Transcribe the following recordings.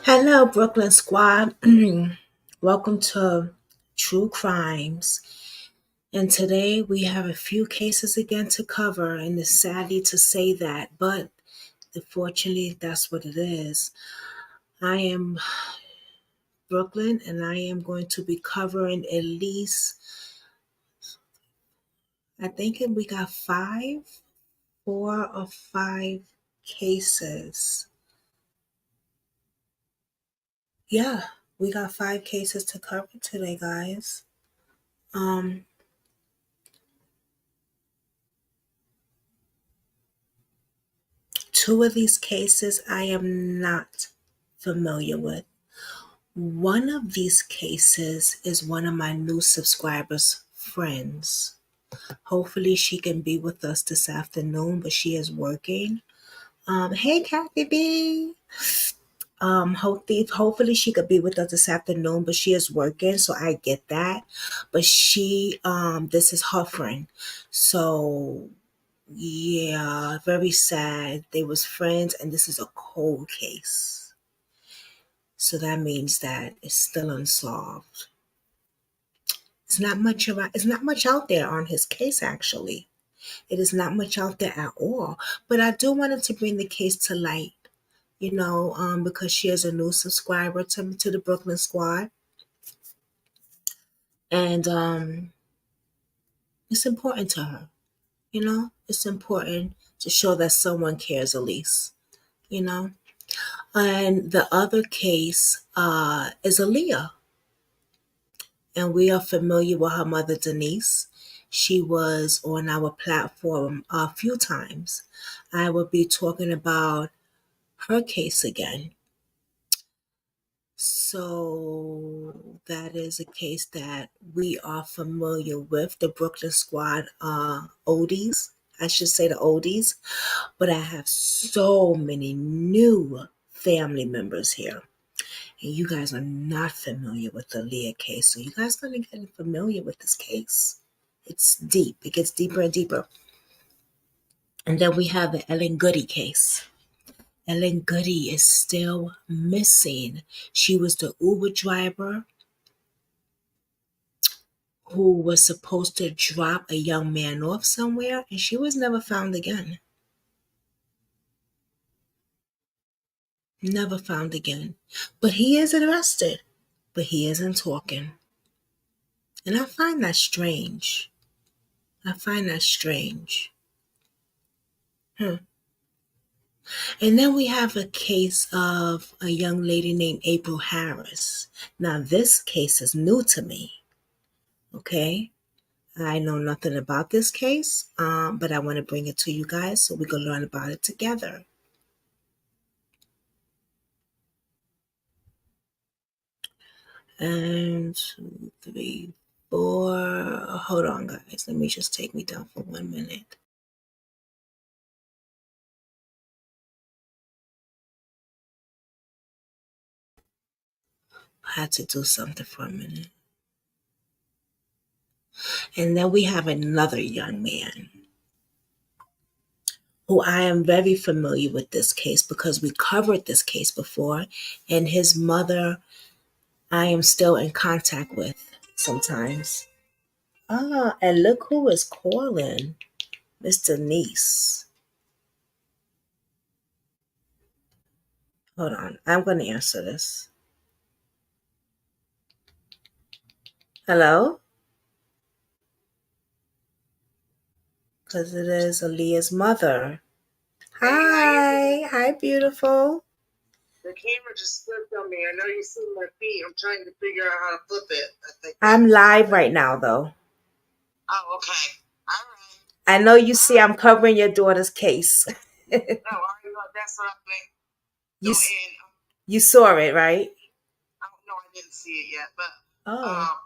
Hello, Brooklyn Squad. Welcome to True Crimes. And today we have a few cases again to cover, and it's sadly to say that, but unfortunately, that's what it is. I am Brooklyn, and I am going to be covering at least, I think we got five, 4 or 5 cases. Yeah, we got 5 cases to cover today, guys. Um, 2 of these cases I am not familiar with. One of these cases is one of my new subscribers' friends. Hopefully, she can be with us this afternoon, but she is working. Hey, Kathy B. Hopefully she could be with us this afternoon, but she is working, so I get that. But this is her friend, so yeah, very sad. They was friends, and this is a cold case. So that means that it's still unsolved. It's not much out there on his case, actually. It is not much out there at all. But I do wanted to bring the case to light, because she is a new subscriber to the Brooklyn Squad. And it's important to her. It's important to show that someone cares at least, you know. And the other case is Aaliyah, and we are familiar with her mother, Denise. She was on our platform a few times. I will be talking about her case again. So that is a case that we are familiar with, the Brooklyn Squad oldies. I should say the oldies, but I have so many new family members here. And you guys are not familiar with the Leah case. So you guys going to get familiar with this case. It's deep. It gets deeper and deeper. And then we have the Ellen Goody case. Ellen Goody is still missing. She was the Uber driver who was supposed to drop a young man off somewhere, and she was never found again. Never found again. But he is arrested. But he isn't talking. And I find that strange. I find that strange. And then we have a case of a young lady named April Harris. Now, this case is new to me. Okay. I know nothing about this case, but I want to bring it to you guys so we can learn about it together. And 2, 3, 4. Hold on, guys. Let me just take me down for 1 minute. I had to do something for a minute. And then we have another young man who I am very familiar with this case because we covered this case before, and his mother I am still in contact with sometimes. And look who is calling. Miss Denise. Hold on. I'm going to answer this. Hello? Because it is Aaliyah's mother. Hi. Hi, beautiful. The camera just flipped on me. I know you see my feet. I'm trying to figure out how to flip it. I'm live right now, though. Oh, okay. All right. I know you see I'm covering your daughter's case. No, that's what I think. You, you saw it, right? No, I didn't see it yet, but Oh.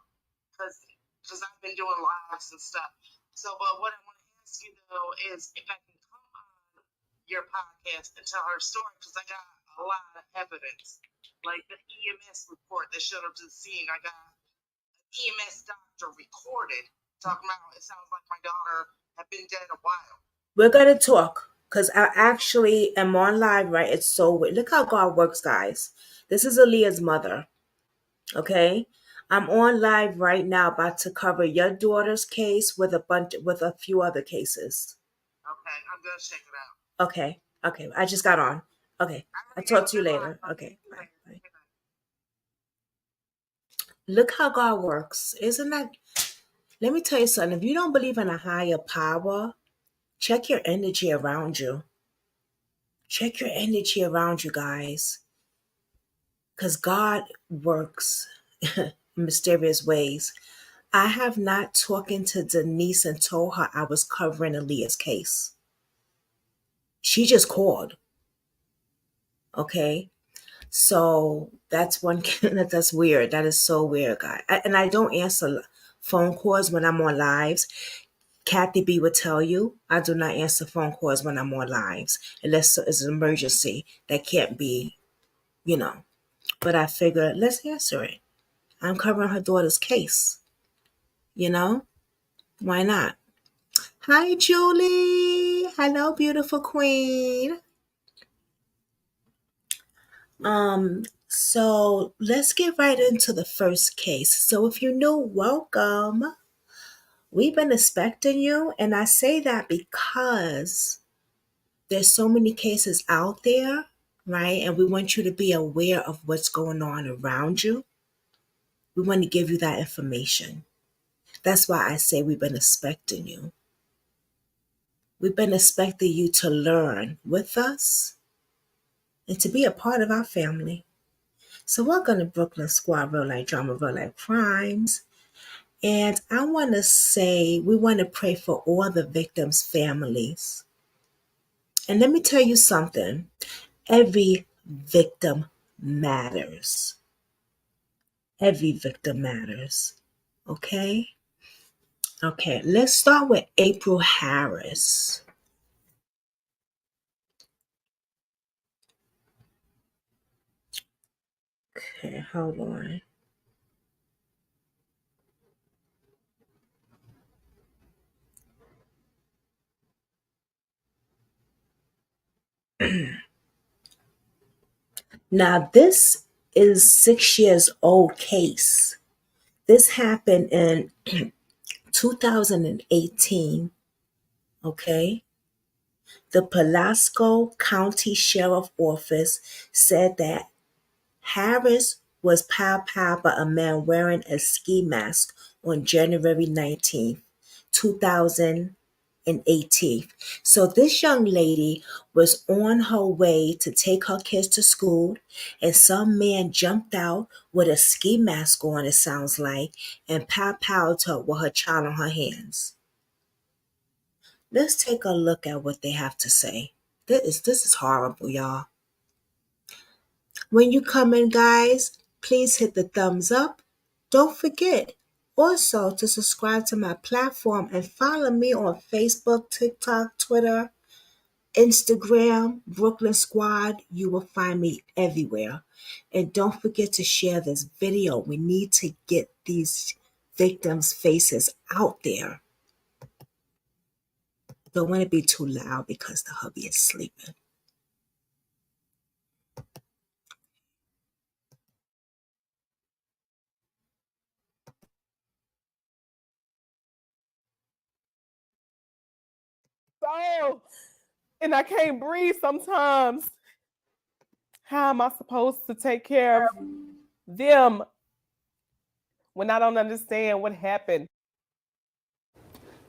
Because I've been doing lives and stuff. So, but what I want to ask you though is if I can come on your podcast and tell her story, because I got a lot of evidence, like the EMS report that showed up to the scene. I got an EMS doctor recorded talking about it sounds like my daughter had been dead a while. We're going to talk. because I actually am on live, right? It's so weird. Look how God works, guys. This is Aaliyah's mother, okay? I'm on live right now about to cover your daughter's case with a few other cases. Okay, I'm gonna check it out. Okay. I just got on. Okay. I'll talk to you later. Okay. Bye. Bye. Look how God works. Isn't that? Let me tell you something. If you don't believe in a higher power, check your energy around you. Check your energy around you, guys. Because God works in mysterious ways. I have not talking to Denise and told her I was covering Aaliyah's case. She just called. Okay. So that's one that's weird. That is so weird, guy. And I don't answer phone calls when I'm on lives. Kathy B would tell you I do not answer phone calls when I'm on lives unless it's an emergency that can't be, you know. But I figured let's answer it. I'm covering her daughter's case. You know, why not? Hi, Julie. Hello, beautiful queen. So let's get right into the first case. So if you're new, welcome. We've been expecting you, and I say that because there's so many cases out there, right? And we want you to be aware of what's going on around you. We want to give you that information. That's why I say we've been expecting you. We've been expecting you to learn with us and to be a part of our family. So welcome to Brooklyn Squad Real Life Drama, Real Life Crimes. And I want to say we want to pray for all the victims' families. And let me tell you something. Every victim matters. Every victim matters. Okay? Okay, let's start with April Harris. Okay, hold on. Now, this is 6 years old case. This happened in 2018. Okay? The Palasko County Sheriff Office said that Harris was pow-powed by a man wearing a ski mask on January 19th, 2018. So this young lady was on her way to take her kids to school, and some man jumped out with a ski mask on, it sounds like, and pow-powed her with her child on her hands. Let's take a look at what they have to say. This is horrible, y'all. When you come in, guys, please hit the thumbs up. Don't forget also to subscribe to my platform and follow me on Facebook, TikTok, Twitter, Instagram, Brooklyn Squad. You will find me everywhere. And don't forget to share this video. We need to get these victims' faces out there. Don't want to be too loud because the hubby is sleeping. So, and I can't breathe sometimes. How am I supposed to take care of them when I don't understand what happened?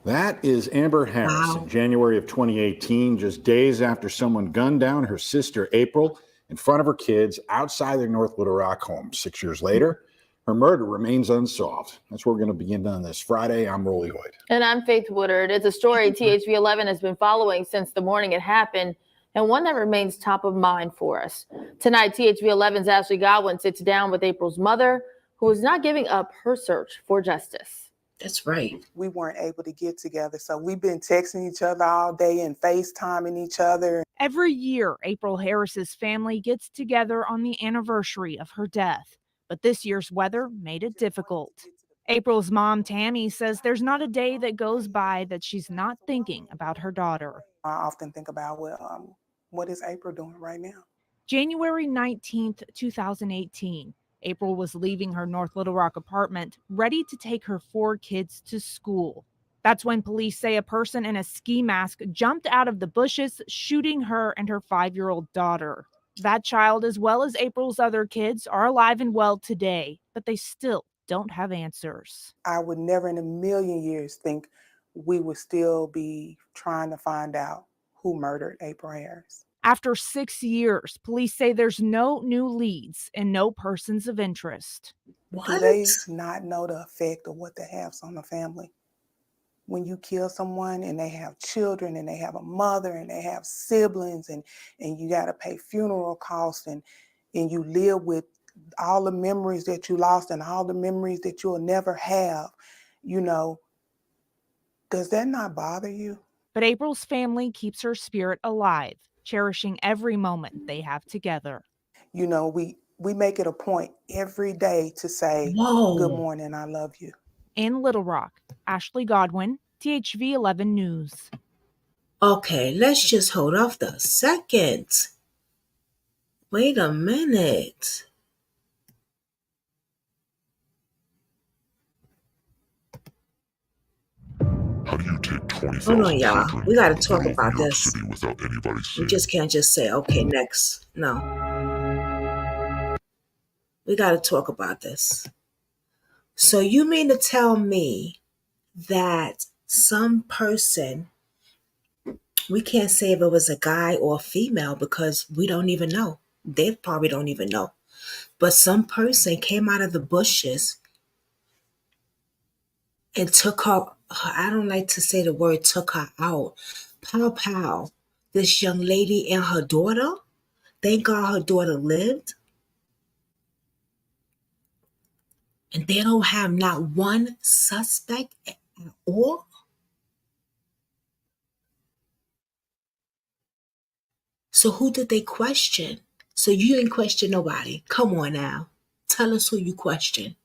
That is Amber Harris in January of 2018, just days after someone gunned down her sister April in front of her kids outside their North Little Rock home. 6 years later, her murder remains unsolved. That's where we're going to begin on this Friday. I'm Rolly Hoyt. And I'm Faith Woodard. It's a story THV11 has been following since the morning it happened, and one that remains top of mind for us. Tonight, THV11's Ashley Godwin sits down with April's mother, who is not giving up her search for justice. That's right. We weren't able to get together, so we've been texting each other all day and FaceTiming each other. Every year, April Harris's family gets together on the anniversary of her death, but this year's weather made it difficult. April's mom, Tammy, says there's not a day that goes by that she's not thinking about her daughter. I often think about, what is April doing right now? January 19th, 2018. April was leaving her North Little Rock apartment, ready to take her 4 kids to school. That's when police say a person in a ski mask jumped out of the bushes, shooting her and her 5-year-old daughter. That child, as well as April's other kids, are alive and well today, but they still don't have answers. I would never in a million years think we would still be trying to find out who murdered April Harris. After 6 years, police say there's no new leads and no persons of interest. Do What? they not know the effect of what that has on the family? When you kill someone and they have children and they have a mother and they have siblings and you got to pay funeral costs and you live with all the memories that you lost and all the memories that you'll never have, does that not bother you? But April's family keeps her spirit alive, cherishing every moment they have together. We make it a point every day to say, Whoa. good morning, I love you. In Little Rock, Ashley Godwin, THV 11 News. Okay, let's just hold off a second. Wait a minute. How do you take 20,000 Hold on, y'all. children We got to and talk rule about New York this. City without anybody We seeing? just can't just say, okay, next. No. We got to talk about this. So you mean to tell me that some person, we can't say if it was a guy or a female because we don't even know. They probably don't even know. But some person came out of the bushes and took her, I don't like to say the word took her out. Pow, pow. This young lady and her daughter, thank God her daughter lived. And they don't have not one suspect at all. So who did they question? So you didn't question nobody. Come on now. Tell us who you questioned.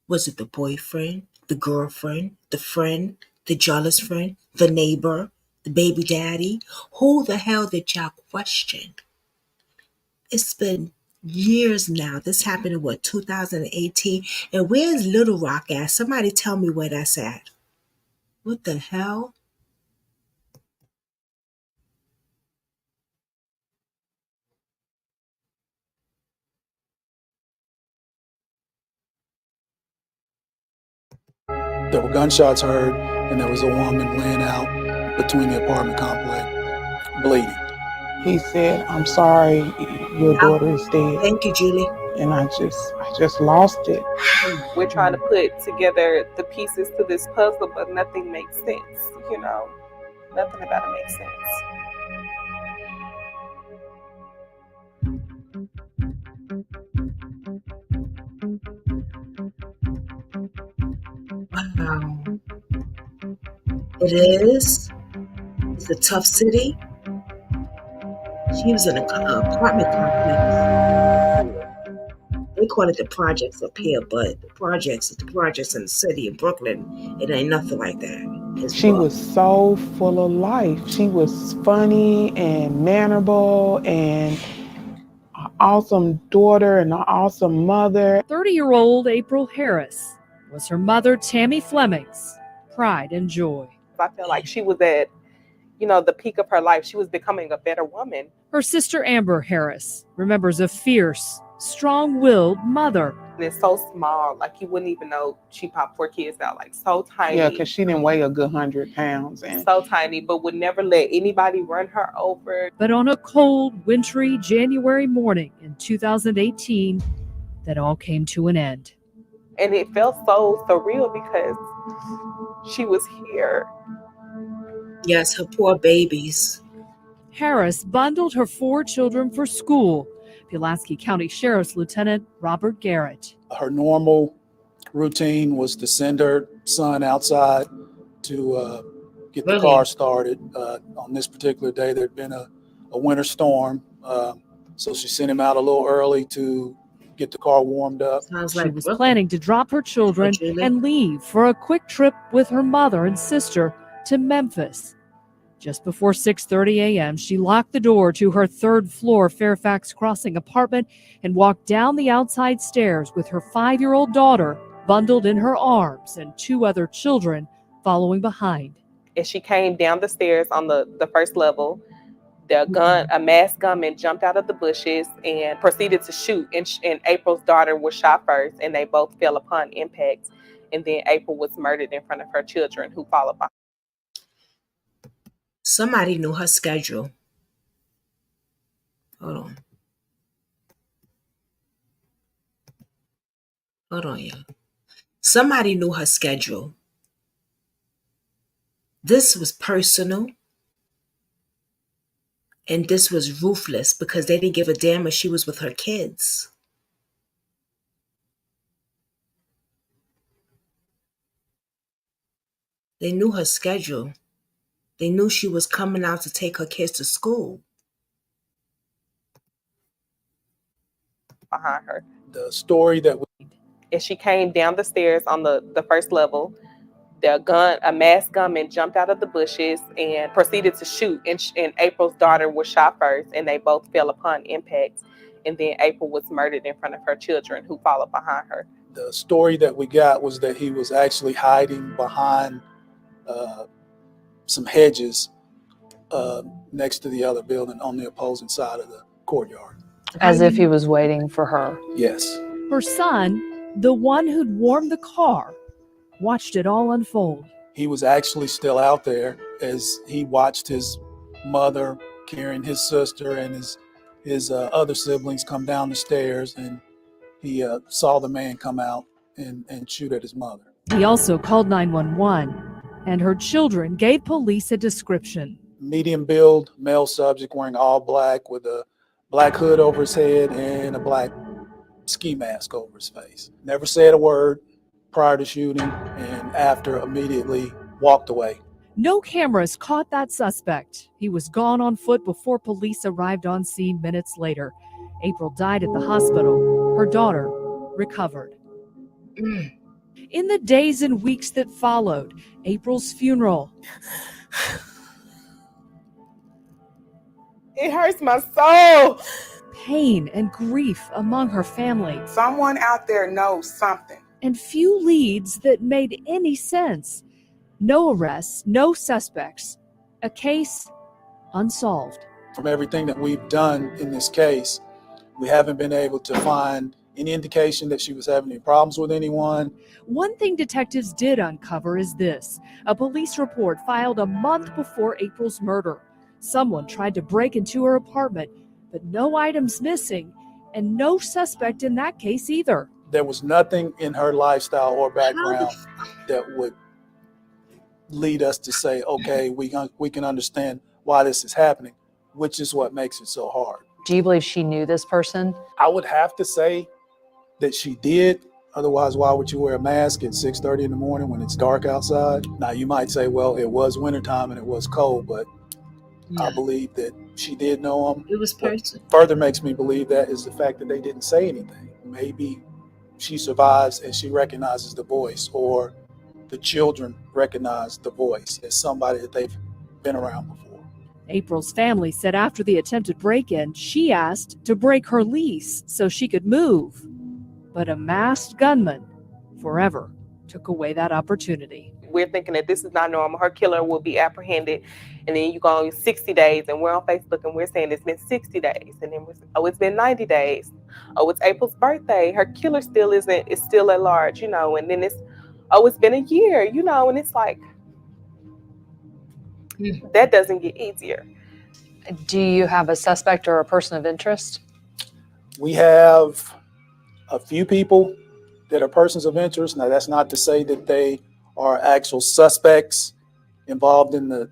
Was it the boyfriend, the girlfriend, the friend, the jealous friend, the neighbor, the baby daddy? Who the hell did y'all question? It's been years now. This happened in 2018? And where's Little Rock at? Somebody tell me where that's at. What the hell? There were gunshots heard, and there was a woman laying out between the apartment complex, bleeding. He said, I'm sorry, your daughter is dead. Thank you, Julie. And I just lost it. We're trying to put together the pieces to this puzzle, but nothing makes sense, Nothing about it makes sense. Wow. It is. It's a tough city. She was in an apartment complex. They call it the projects up here, but the projects in the city of Brooklyn, it ain't nothing like that. She was so full of life. She was funny and mannerable and an awesome daughter and an awesome mother. 30-year-old April Harris was her mother, Tammy Fleming's pride and joy. I feel like she was at, the peak of her life. She was becoming a better woman. Her sister Amber Harris remembers a fierce, strong-willed mother. And it's so small, like you wouldn't even know she popped 4 kids out, like so tiny. Yeah, because she didn't weigh a good 100 pounds. And so tiny, but would never let anybody run her over. But on a cold, wintry January morning in 2018, that all came to an end. And it felt so surreal because she was here. Yes, her poor babies. Harris bundled her 4 children for school. Pulaski County Sheriff's Lieutenant Robert Garrett. Her normal routine was to send her son outside to get the car started. On this particular day, there'd been a winter storm, so she sent him out a little early to get the car warmed up. She was planning to drop her children and leave for a quick trip with her mother and sister to Memphis. Just before 6:30 a.m., she locked the door to her third-floor Fairfax Crossing apartment and walked down the outside stairs with her 5-year-old daughter bundled in her arms and 2 other children following behind. And she came down the stairs on the first level. A masked gunman jumped out of the bushes and proceeded to shoot. And April's daughter was shot first, and they both fell upon impact. And then April was murdered in front of her children, who followed behind. Somebody knew her schedule. Hold on, y'all. Somebody knew her schedule. This was personal. And this was ruthless because they didn't give a damn if she was with her kids. They knew her schedule. They knew she was coming out to take her kids to school. Behind her. The story that And she came down the stairs on the first level. A masked gunman jumped out of the bushes and proceeded to shoot. And April's daughter was shot first, and they both fell upon impact. And then April was murdered in front of her children, who followed behind her. the story that we got was that he was actually hiding behind some hedges next to the other building on the opposing side of the courtyard. As if he was waiting for her. Yes. Her son, the one who'd warmed the car, watched it all unfold. He was actually still out there as he watched his mother carrying his sister and his other siblings come down the stairs, and he saw the man come out and shoot at his mother. He also called 911, and her children gave police a description. Medium build, male subject wearing all black with a black hood over his head and a black ski mask over his face. Never said a word prior to shooting, and after immediately walked away. No cameras caught that suspect. He was gone on foot before police arrived on scene minutes later. April died at the hospital. Her daughter recovered. In the days and weeks that followed April's funeral, It hurts my soul. pain and grief among her family, Someone out there knows something. and few leads that made any sense. No arrests, no suspects, a case unsolved. From everything that we've done in this case, we haven't been able to find any indication that she was having any problems with anyone. One thing detectives did uncover is this: a police report filed a month before April's murder. Someone tried to break into her apartment, but no items missing, and no suspect in that case either. There was nothing in her lifestyle or background that would lead us to say, okay, we can understand why this is happening, which is what makes it so hard. Do you believe she knew this person? I would have to say that she did. Otherwise, why would you wear a mask at 6:30 in the morning when it's dark outside? Now, you might say, well, it was wintertime and it was cold, but I believe that she did know him. It was personal. What further makes me believe that is the fact that they didn't say anything. Maybe she survives and she recognizes the voice, or the children recognize the voice as somebody that they've been around before. April's family said after the attempted break-in, she asked to break her lease so she could move. But a masked gunman forever took away that opportunity. We're thinking that this is not normal. Her killer will be apprehended. And then you go on 60 days, and we're on Facebook and we're saying it's been 60 days. And then it's been 90 days. Oh, it's April's birthday. Her killer is still at large, And then it's been a year, and it's like, that doesn't get easier. Do you have a suspect or a person of interest? We have a few people that are persons of interest. Now, that's not to say that they are actual suspects involved in the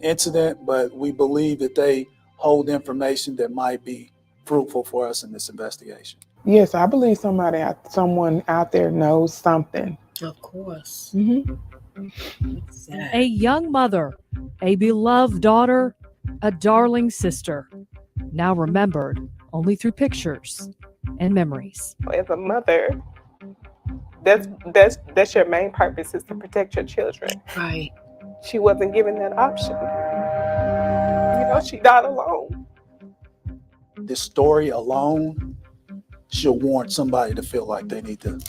incident, but we believe that they hold information that might be fruitful for us in this investigation. Yes, I believe someone out there knows something. Of course. A young mother, a beloved daughter, a darling sister, now remembered only through pictures and memories. As a mother, that's your main purpose, is to protect your children. Right. She wasn't given that option. know she died alone. This story alone should warrant somebody to feel like they need to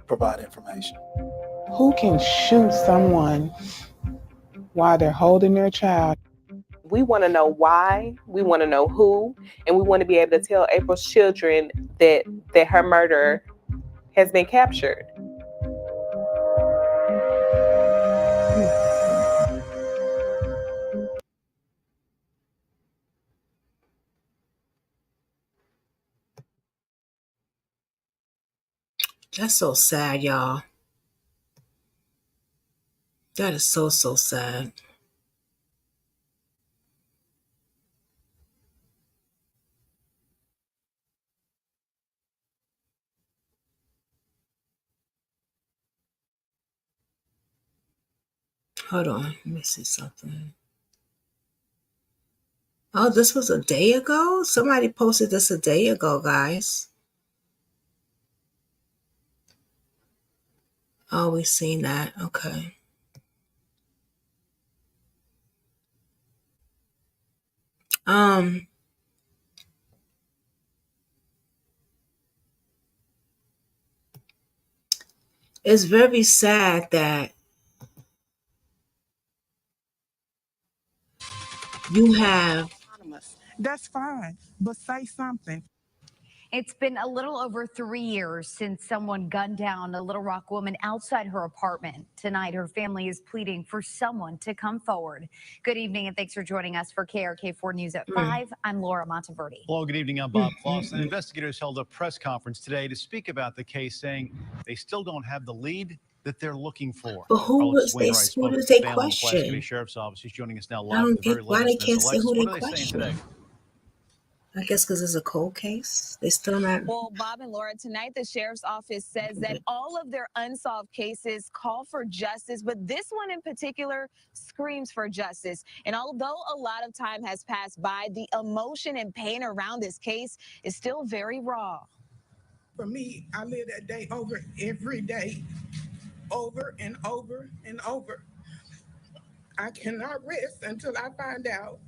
provide information. Who can shoot someone while they're holding their child? We want to know why, we want to know who, and we want to be able to tell April's children that her murderer has been captured. That's so sad, y'all. That is so, so sad. Hold on, let me see something. Oh, this was a day ago? Somebody posted this a day ago, guys. Oh, we seen that. Okay. It's very sad that you have. That's fine, but say something. It's been a little over 3 years since someone gunned down a Little Rock woman outside her apartment. Tonight, her family is pleading for someone to come forward. Good evening, and thanks for joining us for KRK4 News at 5. I'm Laura Monteverde. Hello, good evening. I'm Bob Clausen. Investigators held a press conference today to speak about the case, saying they still don't have the lead that they're looking for. But who did they question? Sheriff's Office. He's joining us now I live. don't get why they can't say who they question. question. I guess because it's a cold case. They still not. Well, Bob and Laura, tonight the sheriff's office says that all of their unsolved cases call for justice, but this one in particular screams for justice. And although a lot of time has passed by, the emotion and pain around this case is still very raw. For me, I live that day over every day, over and over and over. I cannot rest until I find out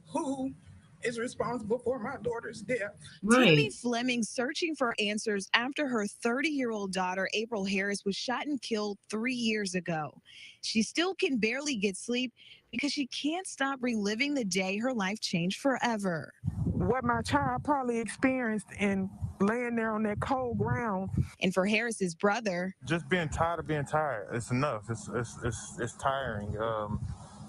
who is responsible for my daughter's death. Tammy Fleming searching for answers after her 30-year-old daughter, April Harris, was shot and killed 3 years ago. She still can barely get sleep because she can't stop reliving the day her life changed forever. What my child probably experienced in laying there on that cold ground. And for Harris's brother, just being tired of being tired. It's enough. It's tiring.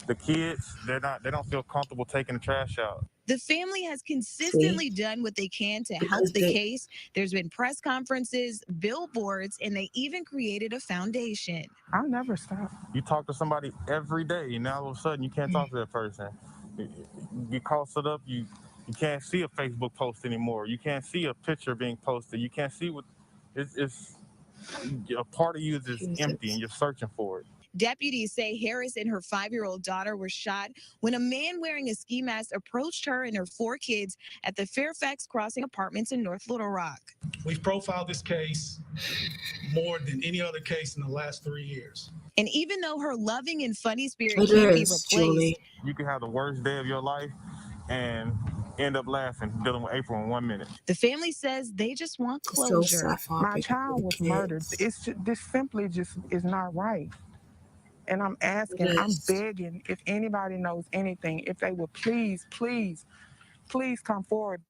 The kids, they don't feel comfortable taking the trash out. the family has consistently done what they can to help the case. There's been press conferences, billboards, and they even created a foundation. I'll never stop. You talk to somebody every day, and now all of a sudden you can't talk to that person. You call it up, you can't see a Facebook post anymore. You can't see a picture being posted. You can't see what it's a part of you is just empty, and you're searching for it. Deputies say Harris and her 5-year-old daughter were shot when a man wearing a ski mask approached her and her 4 kids at the Fairfax Crossing Apartments in North Little Rock. We've profiled this case more than any other case in the last 3 years. And even though her loving and funny spirit can't be replaced, you can have the worst day of your life and end up laughing, dealing with April in 1 minute. The family says they just want closure. My child was murdered. This simply just is not right. And I'm asking, I'm begging, if anybody knows anything, if they would please come forward.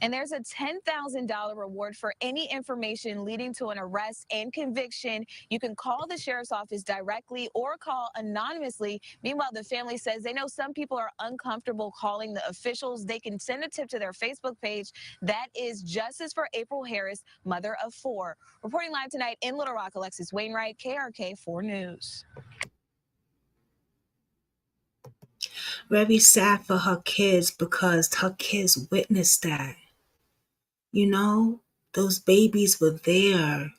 And there's a $10,000 reward for any information leading to an arrest and conviction. You can call the sheriff's office directly or call anonymously. Meanwhile, the family says they know some people are uncomfortable calling the officials. They can send a tip to their Facebook page. That is Justice for April Harris, mother of 4. Reporting live tonight in Little Rock, Alexis Wainwright, KRK4 News. Very sad for her kids because her kids witnessed that. You know, those babies were there.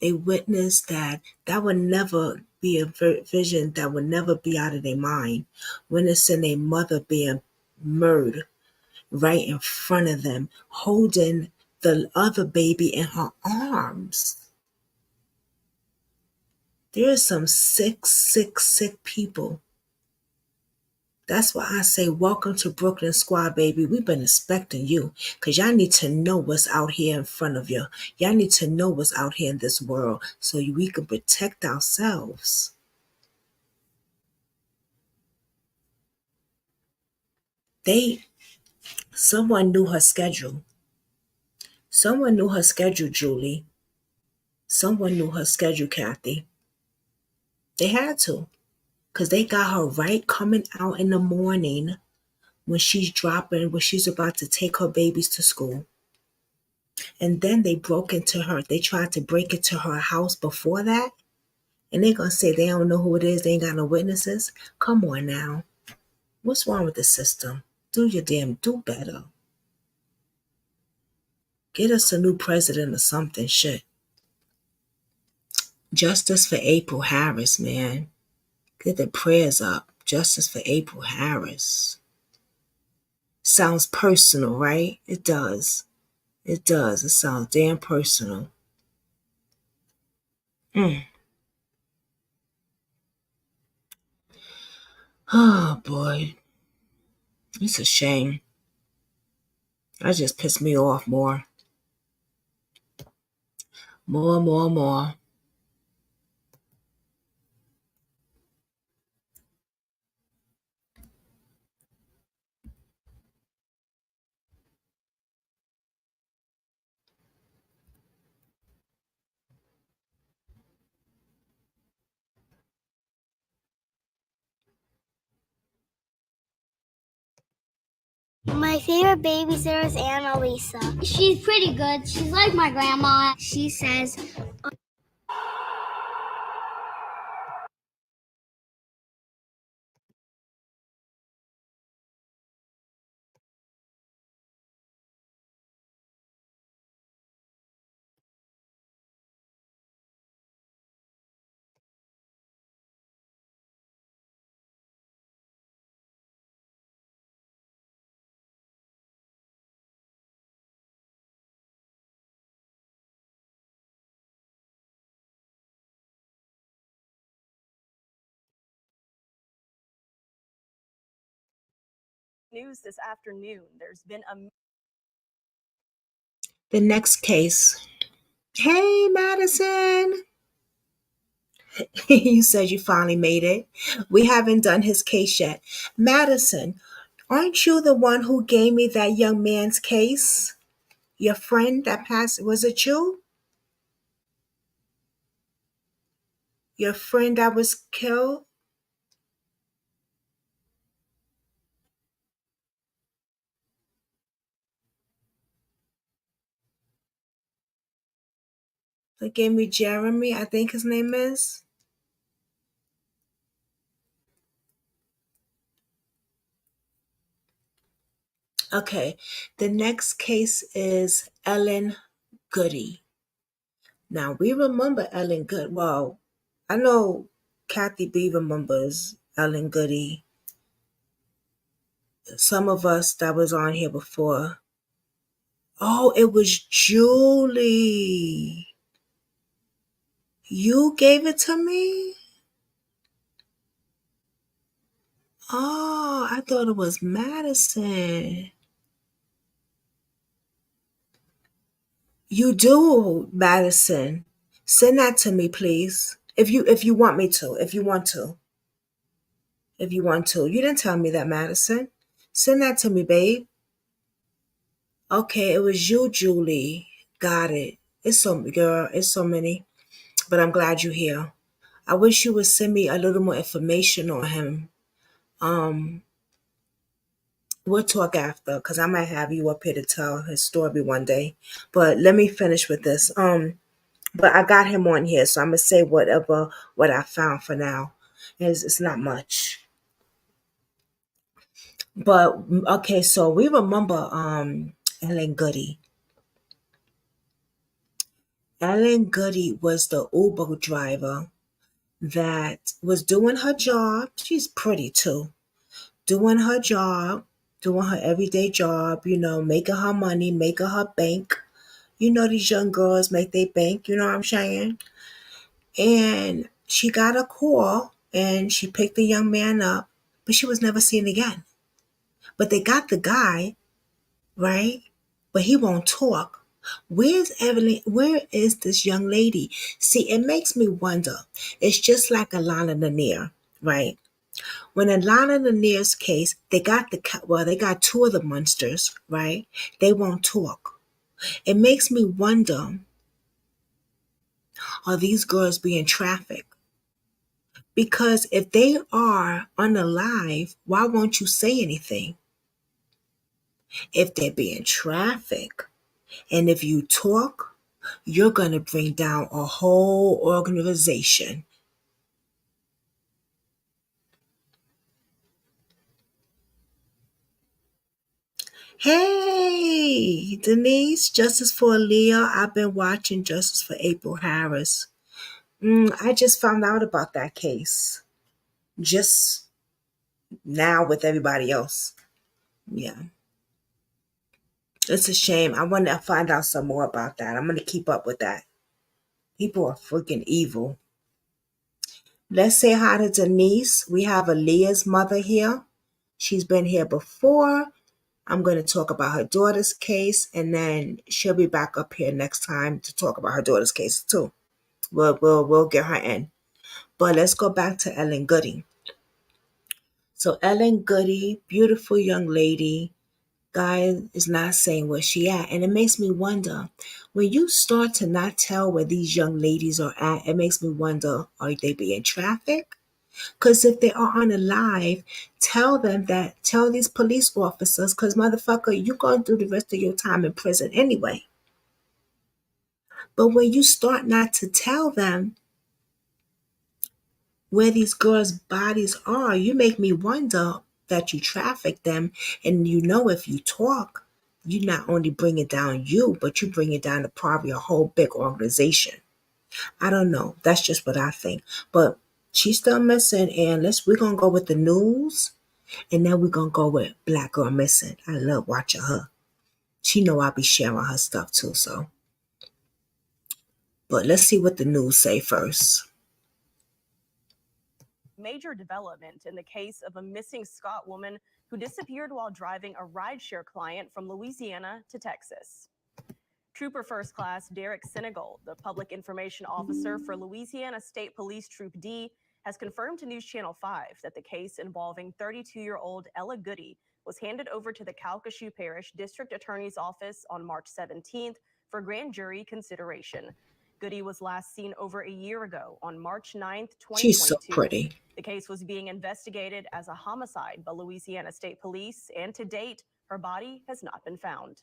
They witnessed that. That would never be a vision that would never be out of their mind. Witnessing a mother being murdered right in front of them, holding the other baby in her arms. There are some sick people That's why I say, welcome to Brooklyn Squad, baby. We've been expecting you because y'all need to know what's out here in front of you. Y'all need to know what's out here in this world so we can protect ourselves. Someone knew her schedule. Someone knew her schedule, Julie. Someone knew her schedule, Kathy. They had to because they got her right coming out in the morning when she's about to take her babies to school. And then they tried to break into her house before that. And they're going to say they don't know who it is. They ain't got no witnesses. Come on now. What's wrong with the system? Do better. Get us a new president or something, shit. Justice for April Harris, man. Get the prayers up. Justice for April Harris. Sounds personal, right? It does. It does. It sounds damn personal. Oh, boy. It's a shame. That just pissed me off more. More. My favorite babysitter is Annalisa. She's pretty good. She's like my grandma. She says, news this afternoon. There's been The next case. Hey, Madison. You said you finally made it. We haven't done his case yet. Madison, aren't you the one who gave me that young man's case? Your friend that passed, was it you? Your friend that was killed? That gave me Jeremy, I think his name is. Okay, the next case is Ellen Goody. Now, we remember Ellen Goody. Well, I know Kathy B remembers Ellen Goody. Some of us that was on here before. Oh, it was Julie. You gave it to me? Oh, I thought it was Madison. You do, Madison. Send that to me, please. If you want me to. If you want to. You didn't tell me that, Madison. Send that to me, babe. Okay, it was you, Julie. Got it. It's so many. But I'm glad you're here. I wish you would send me a little more information on him. We'll talk after, because I might have you up here to tell his story one day. But let me finish with this. But I got him on here, so I'm gonna say what I found for now. It's not much. But okay, so we remember Ellen Goody. Ellen Goody was the Uber driver that was doing her job. She's pretty too. Doing her job, doing her everyday job, making her money, making her bank. These young girls make their bank, you know what I'm saying? And she got a call and she picked the young man up but she was never seen again. But they got the guy, right? But he won't talk. Where's Evelyn? Where is this young lady? See, it makes me wonder. It's just like Alana Lanier, right? When Alana Lanier's case, they got two of the monsters, right? They won't talk. It makes me wonder, are these girls being trafficked? Because if they are unalive, why won't you say anything? If they're being trafficked, and if you talk, you're going to bring down a whole organization. Hey, Denise, Justice for Aaliyah. I've been watching Justice for April Harris. I just found out about that case. Just now with everybody else. Yeah. It's a shame. I want to find out some more about that. I'm going to keep up with that. People are freaking evil. Let's say hi to Denise. We have Aaliyah's mother here. She's been here before. I'm going to talk about her daughter's case, and then she'll be back up here next time to talk about her daughter's case too. We'll get her in. But let's go back to Ellen Goody. So Ellen Goody, beautiful young lady. Guy is not saying where she at, and it makes me wonder. When you start to not tell where these young ladies are at, it makes me wonder: are they being trafficked? Because if they are unalive, tell these police officers, because motherfucker, you're going to do the rest of your time in prison anyway. But when you start not to tell them where these girls' bodies are, you make me wonder that you traffic them. And if you talk, you not only bring it down you, but you bring it down to probably a whole big organization. I don't know. That's just what I think. But she's still missing, and we're gonna go with the news, and then we're gonna go with Black Girl Missing. I love watching her. She know I'll be sharing her stuff too, so. But let's see what the news say first. Major development in the case of a missing Scott woman who disappeared while driving a rideshare client from Louisiana to Texas. Trooper First Class Derek Senegal, the public information officer for Louisiana State Police Troop D, has confirmed to News Channel 5 that the case involving 32-year-old Ella Goody was handed over to the Calcasieu Parish District Attorney's Office on March 17th for grand jury consideration. Goody was last seen over a year ago on March 9th, 2022. She's so pretty. The case was being investigated as a homicide by Louisiana State Police, and to date, her body has not been found.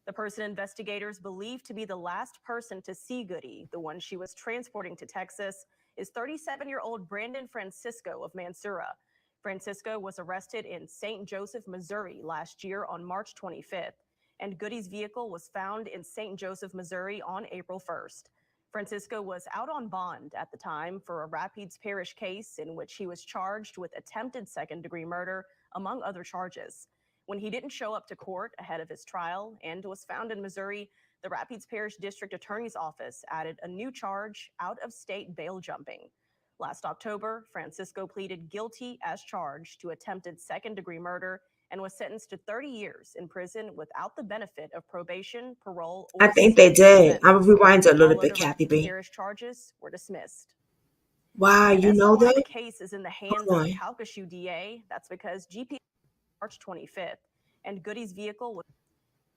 The person investigators believe to be the last person to see Goody, the one she was transporting to Texas, is 37-year-old Brandon Francisco of Mansura. Francisco was arrested in St. Joseph, Missouri last year on March 25th, and Goody's vehicle was found in St. Joseph, Missouri on April 1st. Francisco was out on bond at the time for a Rapides Parish case in which he was charged with attempted second-degree murder, among other charges. When he didn't show up to court ahead of his trial and was found in Missouri, the Rapides Parish District Attorney's Office added a new charge: out-of-state bail jumping. Last October, Francisco pleaded guilty as charged to attempted second-degree murder and was sentenced to 30 years in prison without the benefit of probation, parole, or I think they did. sentence. I'm gonna rewind a little All bit, other Kathy Rapides B. Parish charges were dismissed. Wow, you As know for why that? the case is in the hands Hold of the on. Calcasieu DA, that's because GP March 25th, and Goody's vehicle was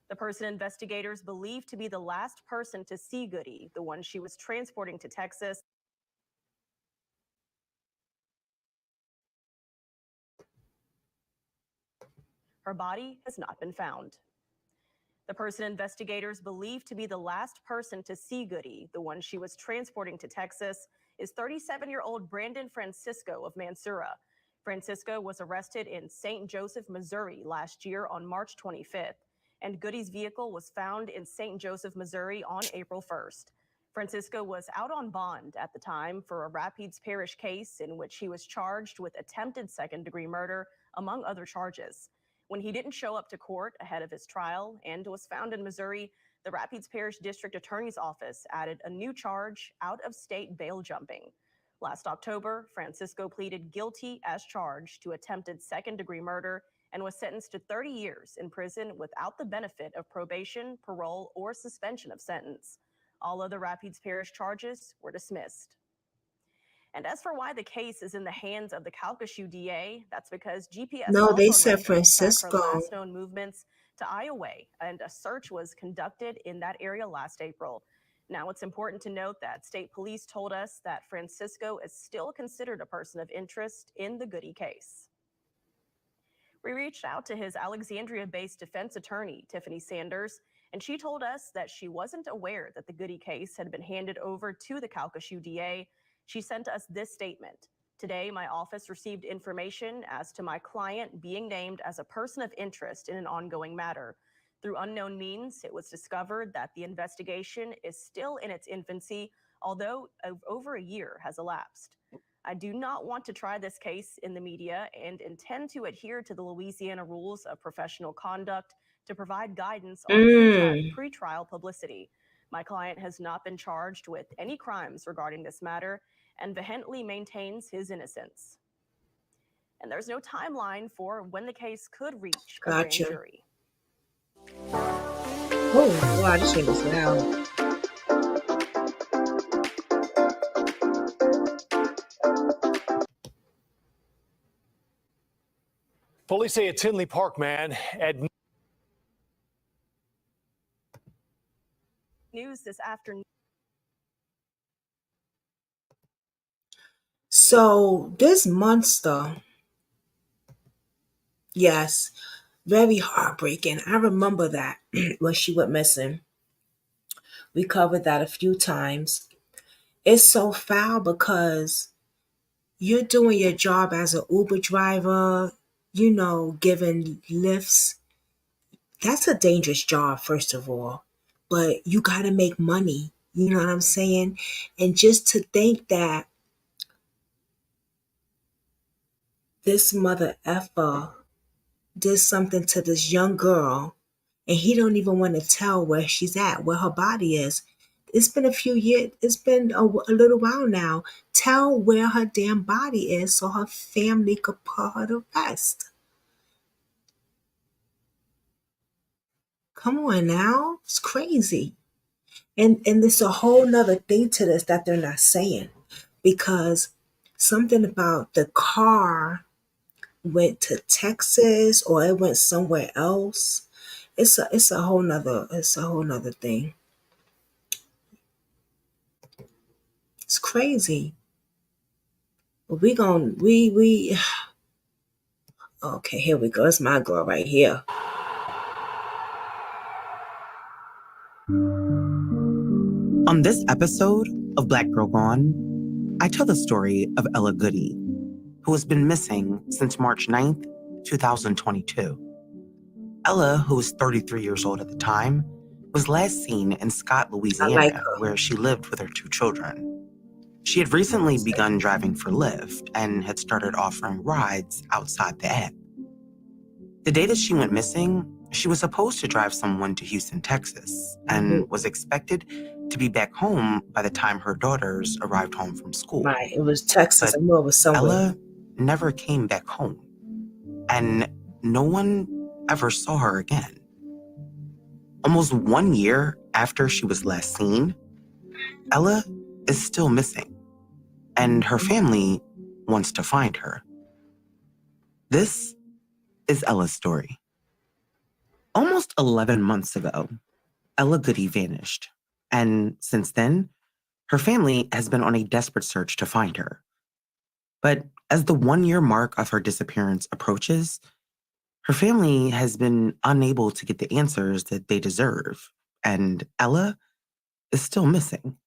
the person investigators believe to be the last person to see Goody, the one she was transporting to Texas. Her body has not been found. The person investigators believe to be the last person to see Goody, the one she was transporting to Texas, is 37-year-old Brandon Francisco of Mansura. Francisco was arrested in St. Joseph, Missouri last year on March 25th, and Goody's vehicle was found in St. Joseph, Missouri on April 1st. Francisco was out on bond at the time for a Rapides Parish case in which he was charged with attempted second-degree murder, among other charges. When he didn't show up to court ahead of his trial and was found in Missouri, the Rapides Parish District Attorney's Office added a new charge: out-of-state bail jumping. Last October, Francisco pleaded guilty as charged to attempted second-degree murder and was sentenced to 30 years in prison without the benefit of probation, parole, or suspension of sentence. All other Rapides Parish charges were dismissed. And as for why the case is in the hands of the Calcasieu DA, that's because GPS No, cell they phone said records track her Francisco. last known movements to Iowa, and a search was conducted in that area last April. Now, it's important to note that state police told us that Francisco is still considered a person of interest in the Goody case. We reached out to his Alexandria-based defense attorney, Tiffany Sanders, and she told us that she wasn't aware that the Goody case had been handed over to the Calcasieu DA. She sent us this statement. Today, my office received information as to my client being named as a person of interest in an ongoing matter. Through unknown means, it was discovered that the investigation is still in its infancy, although over a year has elapsed. I do not want to try this case in the media and intend to adhere to the Louisiana rules of professional conduct to provide guidance on pretrial publicity. My client has not been charged with any crimes regarding this matter and vehemently maintains his innocence. And there's no timeline for when the case could reach a grand Gotcha. jury. Oh, wow, this shit is loud. Police say a Tinley Park man News this afternoon. So this monster, yes, very heartbreaking. I remember that when she went missing. We covered that a few times. It's so foul because you're doing your job as an Uber driver, you know, giving lifts. That's a dangerous job, first of all. But you got to make money. You know what I'm saying? And just to think that this mother effer did something to this young girl and he don't even want to tell where she's at, where her body is. It's been a few years. It's been a little while now. Tell where her damn body is so her family could put her to rest. Come on now. It's crazy. And there's a whole nother thing to this that they're not saying, because something about the car went to Texas or it went somewhere else. It's a whole nother thing. It's crazy. But we okay, here we go. It's my girl right here. On this episode of Black Girl Gone, I tell the story of Ella Goody, who has been missing since March 9th, 2022. Ella, who was 33 years old at the time, was last seen in Scott, Louisiana, where she lived with her 2 children. She had recently begun driving for Lyft and had started offering rides outside the app. The day that she went missing, she was supposed to drive someone to Houston, Texas, and was expected to be back home by the time her daughters arrived home from school. Right, it was Texas. But I knew it was somewhere. Ella never came back home, and no one ever saw her again. Almost 1 year after she was last seen, Ella is still missing, and her family wants to find her. This is Ella's story. Almost 11 months ago, Ella Goody vanished, and since then, her family has been on a desperate search to find her. But as the 1-year mark of her disappearance approaches, her family has been unable to get the answers that they deserve, and Ella is still missing.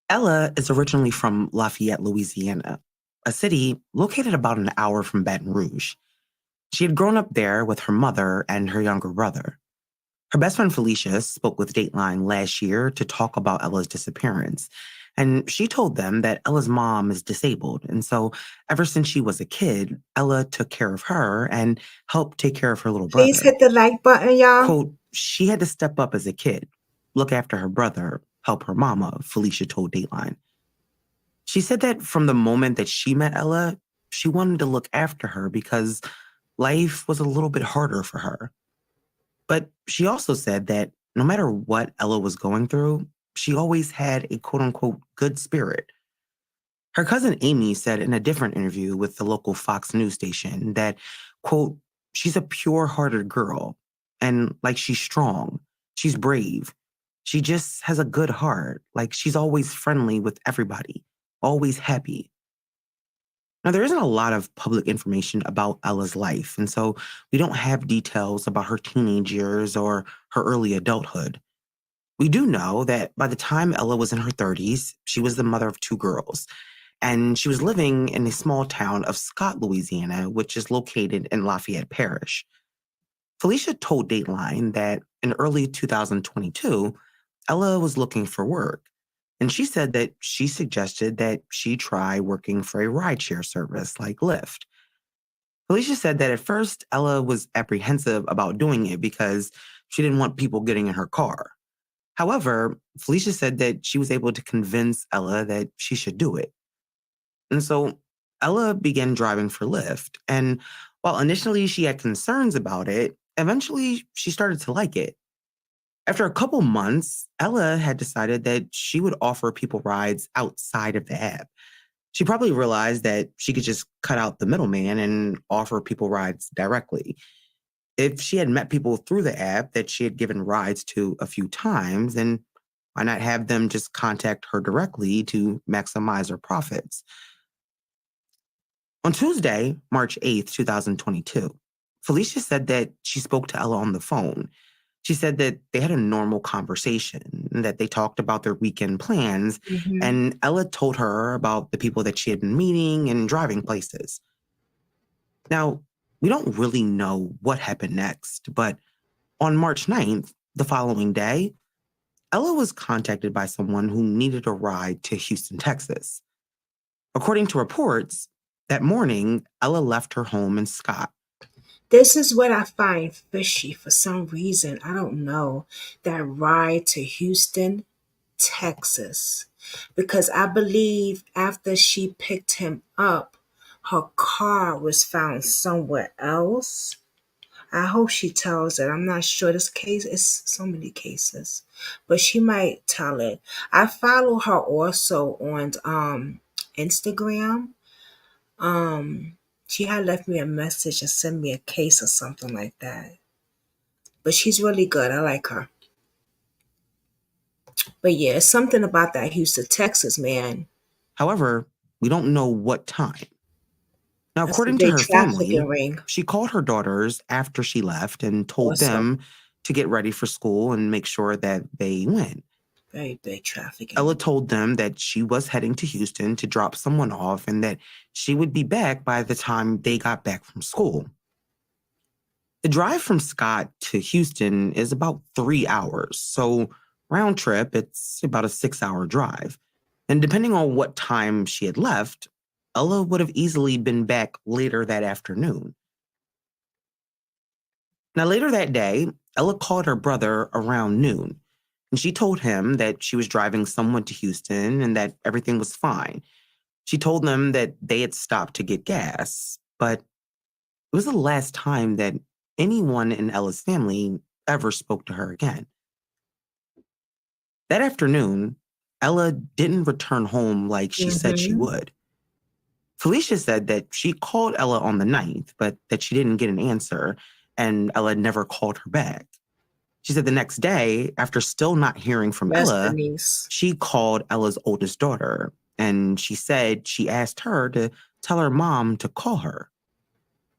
Ella is originally from Lafayette, Louisiana, a city located about an hour from Baton Rouge. She had grown up there with her mother and her younger brother. Her best friend Felicia spoke with Dateline last year to talk about Ella's disappearance, and she told them that Ella's mom is disabled, and so ever since she was a kid, Ella took care of her and helped take care of her little brother. Please hit the like button, y'all. Quote, she had to step up as a kid, look after her brother, help her mama, Felicia told Dateline. She said that from the moment that she met Ella, she wanted to look after her because life was a little bit harder for her. But she also said that no matter what Ella was going through, she always had a quote-unquote good spirit. Her cousin Amy said in a different interview with the local Fox News station that, quote, she's a pure-hearted girl and like she's strong, she's brave. She just has a good heart, like she's always friendly with everybody, always happy. Now, there isn't a lot of public information about Ella's life, and so we don't have details about her teenage years or her early adulthood. We do know that by the time Ella was in her 30s, she was the mother of 2 girls, and she was living in a small town of Scott, Louisiana, which is located in Lafayette Parish. Felicia told Dateline that in early 2022, Ella was looking for work, and she said that she suggested that she try working for a rideshare service like Lyft. Felicia said that at first, Ella was apprehensive about doing it because she didn't want people getting in her car. However, Felicia said that she was able to convince Ella that she should do it. And so Ella began driving for Lyft. And while initially she had concerns about it, eventually she started to like it. After a couple months, Ella had decided that she would offer people rides outside of the app. She probably realized that she could just cut out the middleman and offer people rides directly. If she had met people through the app that she had given rides to a few times, then why not have them just contact her directly to maximize her profits? On Tuesday, March 8th, 2022, Felicia said that she spoke to Ella on the phone. She said that they had a normal conversation, that they talked about their weekend plans, and Ella told her about the people that she had been meeting and driving places. Now, we don't really know what happened next, but on March 9th, the following day, Ella was contacted by someone who needed a ride to Houston, Texas. According to reports, that morning, Ella left her home in Scott. This is what I find fishy for some reason. I don't know. That ride to Houston, Texas. Because I believe after she picked him up, her car was found somewhere else. I hope she tells it. I'm not sure. This case is so many cases, but she might tell it. I follow her also on Instagram. She had left me a message and sent me a case or something like that. But she's really good. I like her. But yeah, it's something about that Houston, Texas, man. However, we don't know what time. Now, That's according a to big her trafficking family, ring. she called her daughters after she left and told Awesome. them to get ready for school and make sure that they went. Very big trafficking. Ella told them that she was heading to Houston to drop someone off and that she would be back by the time they got back from school. The drive from Scott to Houston is about 3 hours, so round trip, it's about a 6-hour drive. And depending on what time she had left, Ella would have easily been back later that afternoon. Now, later that day, Ella called her brother around noon, and she told him that she was driving someone to Houston and that everything was fine. She told them that they had stopped to get gas, but it was the last time that anyone in Ella's family ever spoke to her again. That afternoon, Ella didn't return home like she said she would. Felicia said that she called Ella on the 9th, but that she didn't get an answer, and Ella never called her back. She said the next day, after still not hearing from Ella, Denise. she called Ella's oldest daughter, and she said she asked her to tell her mom to call her.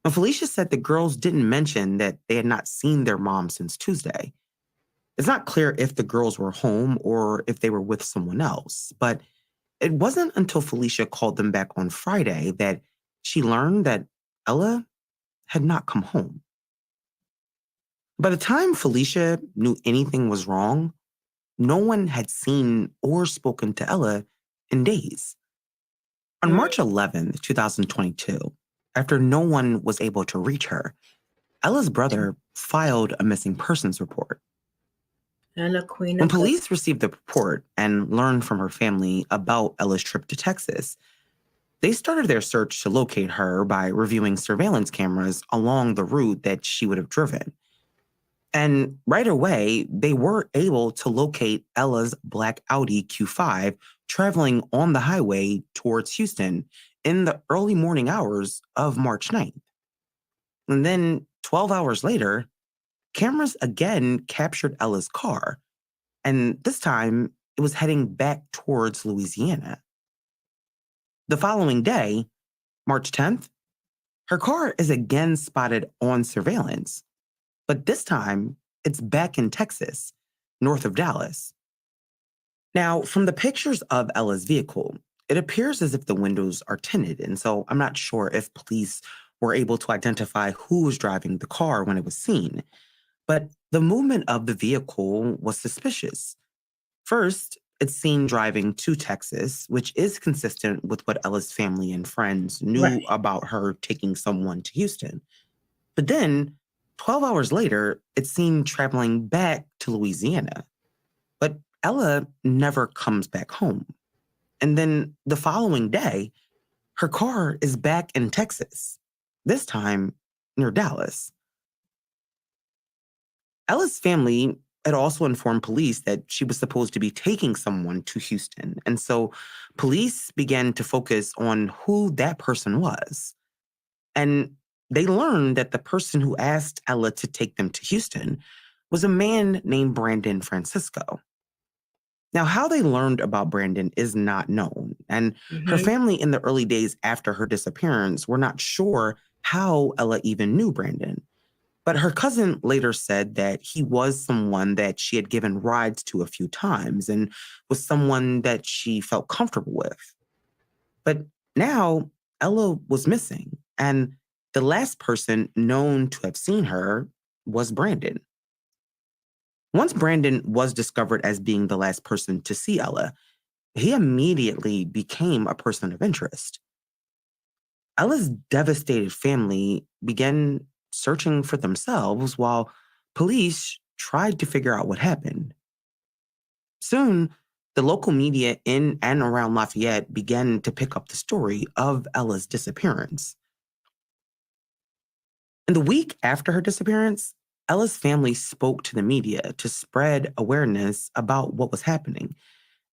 Now, Felicia said the girls didn't mention that they had not seen their mom since Tuesday. It's not clear if the girls were home or if they were with someone else, but it wasn't until Felicia called them back on Friday that she learned that Ella had not come home. By the time Felicia knew anything was wrong, no one had seen or spoken to Ella in days. On March 11th, 2022, after no one was able to reach her, Ella's brother filed a missing persons report. And a queen When of good. police received the report and learned from her family about Ella's trip to Texas, they started their search to locate her by reviewing surveillance cameras along the route that she would have driven. And right away, they were able to locate Ella's black Audi Q5 traveling on the highway towards Houston in the early morning hours of March 9th. And then 12 hours later, cameras again captured Ella's car. And this time, it was heading back towards Louisiana. The following day, March 10th, her car is again spotted on surveillance. But this time, it's back in Texas, north of Dallas. Now, from the pictures of Ella's vehicle, it appears as if the windows are tinted, and so I'm not sure if police were able to identify who was driving the car when it was seen. But the movement of the vehicle was suspicious. First, it's seen driving to Texas, which is consistent with what Ella's family and friends knew about her taking someone to Houston. But then, 12 hours later, it's seen traveling back to Louisiana. But Ella never comes back home. And then the following day, her car is back in Texas, this time near Dallas. Ella's family had also informed police that she was supposed to be taking someone to Houston. And so police began to focus on who that person was. And they learned that the person who asked Ella to take them to Houston was a man named Brandon Francisco. Now, how they learned about Brandon is not known, and her family in the early days after her disappearance were not sure how Ella even knew Brandon. But her cousin later said that he was someone that she had given rides to a few times and was someone that she felt comfortable with. But now Ella was missing, and the last person known to have seen her was Brandon. Once Brandon was discovered as being the last person to see Ella, he immediately became a person of interest. Ella's devastated family began searching for themselves while police tried to figure out what happened. Soon, the local media in and around Lafayette began to pick up the story of Ella's disappearance. In the week after her disappearance, Ella's family spoke to the media to spread awareness about what was happening.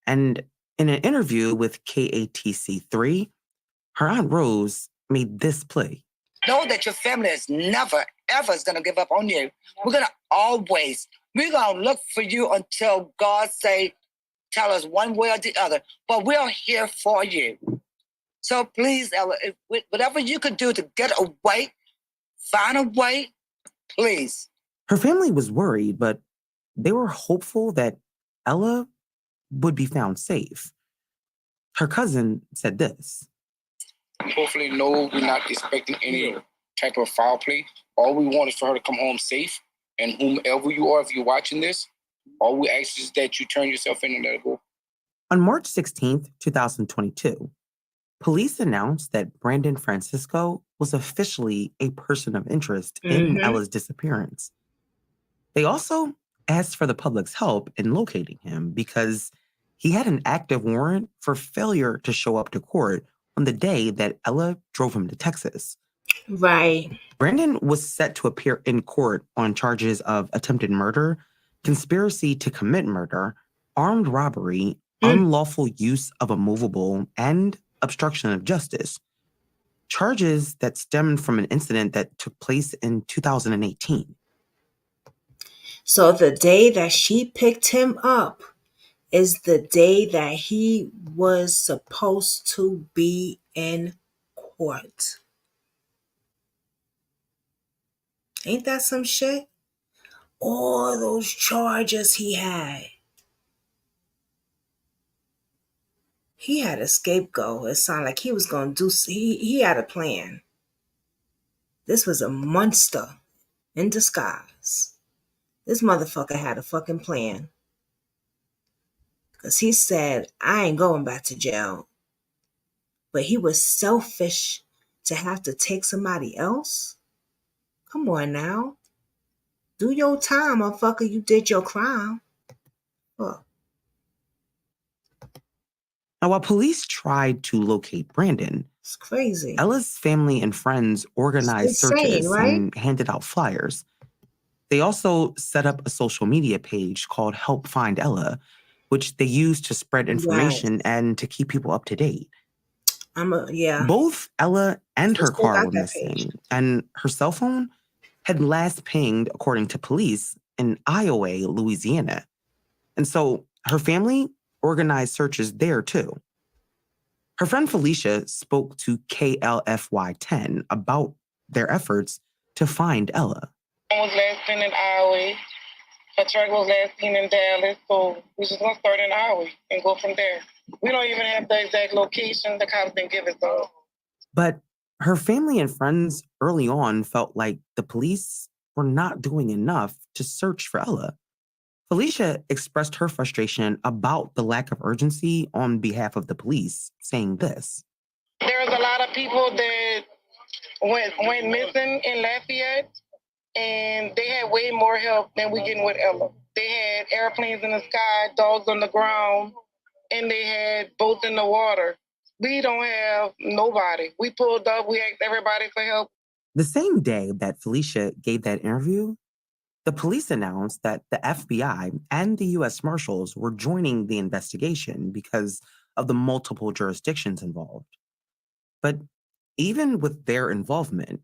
And in an interview with KATC3, her Aunt Rose made this plea. Know that your family is never, ever is going to give up on you. We're going to look for you until God say, tell us one way or the other. But we're here for you. So please, Ella, whatever you could do to get away, find a way, please. Her family was worried, but they were hopeful that Ella would be found safe. Her cousin said this. Hopefully, no, we're not expecting any type of foul play. All we want is for her to come home safe. And whomever you are, if you're watching this, all we ask is that you turn yourself in and let her go. On March 16th, 2022, police announced that Brandon Francisco was officially a person of interest in Ella's disappearance. They also asked for the public's help in locating him because he had an active warrant for failure to show up to court on the day that Ella drove him to Texas. Right. Brandon was set to appear in court on charges of attempted murder, conspiracy to commit murder, armed robbery, unlawful use of a movable, and obstruction of justice. Charges that stemmed from an incident that took place in 2018. So the day that she picked him up is the day that he was supposed to be in court. Ain't that some shit? All those charges he had. He had a scapegoat. It sounded like he was going to do, he had a plan. This was a monster in disguise. This motherfucker had a fucking plan. Because he said, I ain't going back to jail. But he was selfish to have to take somebody else? Come on now. Do your time, motherfucker. You did your crime. Huh. Now, while police tried to locate Brandon, It's crazy. Ella's family and friends organized It's insane, searches right? and handed out flyers. They also set up a social media page called Help Find Ella, which they used to spread information and to keep people up to date. Yeah. Both Ella and her Let's go car back were that missing, page. and her cell phone had last pinged, according to police, in Iowa, Louisiana. And so her family organized searches there too. Her friend Felicia spoke to KLFY 10 about their efforts to find Ella. Was last seen in Iowa. Her truck was last seen in Dallas, so we're just gonna start in Iowa and go from there. We don't even have the exact location. The cops didn't give it though. But her family and friends early on felt like the police were not doing enough to search for Ella. Felicia expressed her frustration about the lack of urgency on behalf of the police, saying this. There's a lot of people that went missing in Lafayette, and they had way more help than we getting with Ella. They had airplanes in the sky, dogs on the ground, and they had boats in the water. We don't have nobody. We pulled up, we asked everybody for help. The same day that Felicia gave that interview, the police announced that the FBI and the U.S. Marshals were joining the investigation because of the multiple jurisdictions involved. But even with their involvement,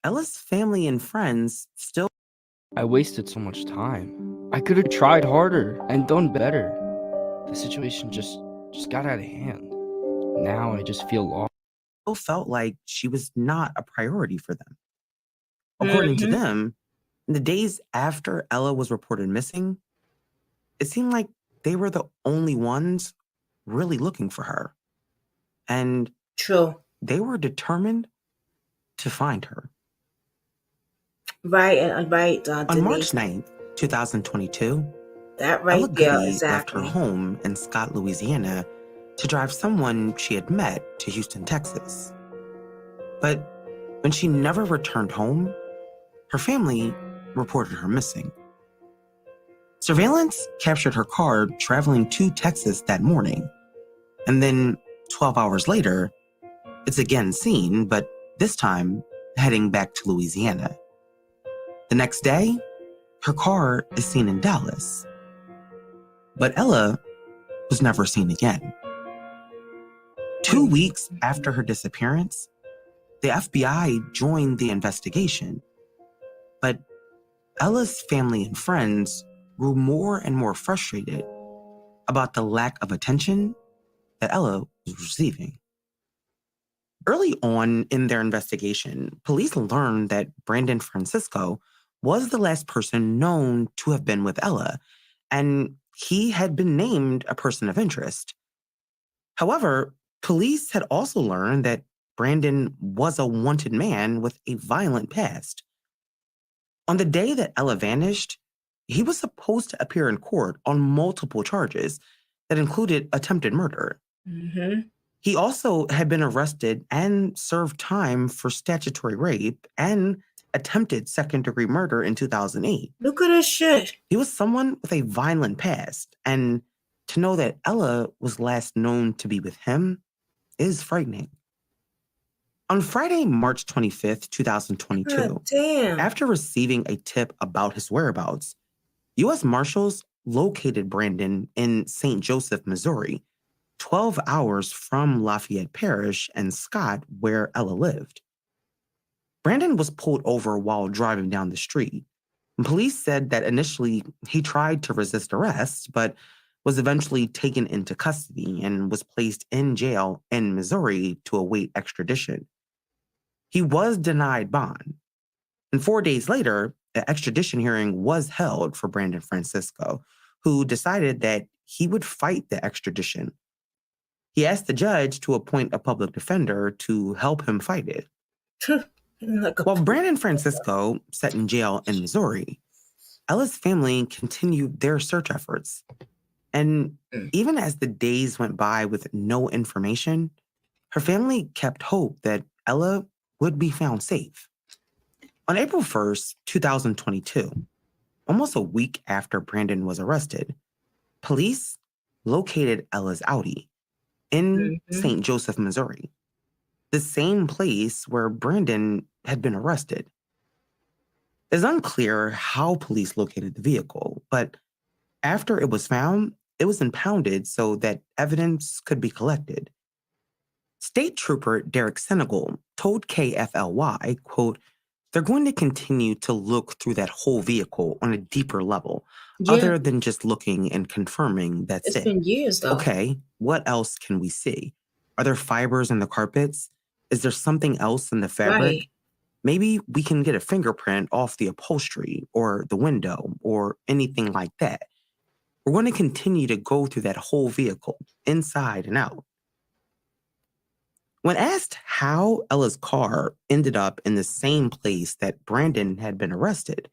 Ella's family and friends still... I wasted so much time. I could have tried harder and done better. The situation just got out of hand. Now I just feel lost. Still felt like she was not a priority for them. According to them, in the days after Ella was reported missing, it seemed like they were the only ones really looking for her. And they were determined to find her. Right. On March 9th, 2022, that right Ella there, Goody exactly. left her home in Scott, Louisiana, to drive someone she had met to Houston, Texas. But when she never returned home, her family reported her missing. Surveillance captured her car traveling to Texas that morning. And then 12 hours later, it's again seen, but this time heading back to Louisiana. The next day, her car is seen in Dallas. But Ella was never seen again. 2 weeks after her disappearance, the FBI joined the investigation. But Ella's family and friends grew more and more frustrated about the lack of attention that Ella was receiving. Early on in their investigation, police learned that Brandon Francisco was the last person known to have been with Ella, and he had been named a person of interest. However, police had also learned that Brandon was a wanted man with a violent past. On the day that Ella vanished, he was supposed to appear in court on multiple charges that included attempted murder. He also had been arrested and served time for statutory rape and attempted second-degree murder in 2008. Look at this shit. He was someone with a violent past, and to know that Ella was last known to be with him is frightening. On Friday, March 25th, 2022, after receiving a tip about his whereabouts, U.S. Marshals located Brandon in St. Joseph, Missouri, 12 hours from Lafayette Parish and Scott, where Ella lived. Brandon was pulled over while driving down the street. Police said that initially he tried to resist arrest, but was eventually taken into custody and was placed in jail in Missouri to await extradition. He was denied bond. And 4 days later, an extradition hearing was held for Brandon Francisco, who decided that he would fight the extradition. He asked the judge to appoint a public defender to help him fight it. While Brandon Francisco sat in jail in Missouri, Ella's family continued their search efforts. And even as the days went by with no information, her family kept hope that Ella would be found safe. On April 1st, 2022, almost a week after Brandon was arrested, police located Ella's Audi in St. Joseph, Missouri, the same place where Brandon had been arrested. It's unclear how police located the vehicle, but after it was found, it was impounded so that evidence could be collected. State Trooper Derek Senegal told KFLY, quote, "They're going to continue to look through that whole vehicle on a deeper level, other than just looking and confirming that's It's it. been years, though. Okay, what else can we see? Are there fibers in the carpets? Is there something else in the fabric? Right. Maybe we can get a fingerprint off the upholstery or the window or anything like that. We're going to continue to go through that whole vehicle, inside and out." When asked how Ella's car ended up in the same place that Brandon had been arrested,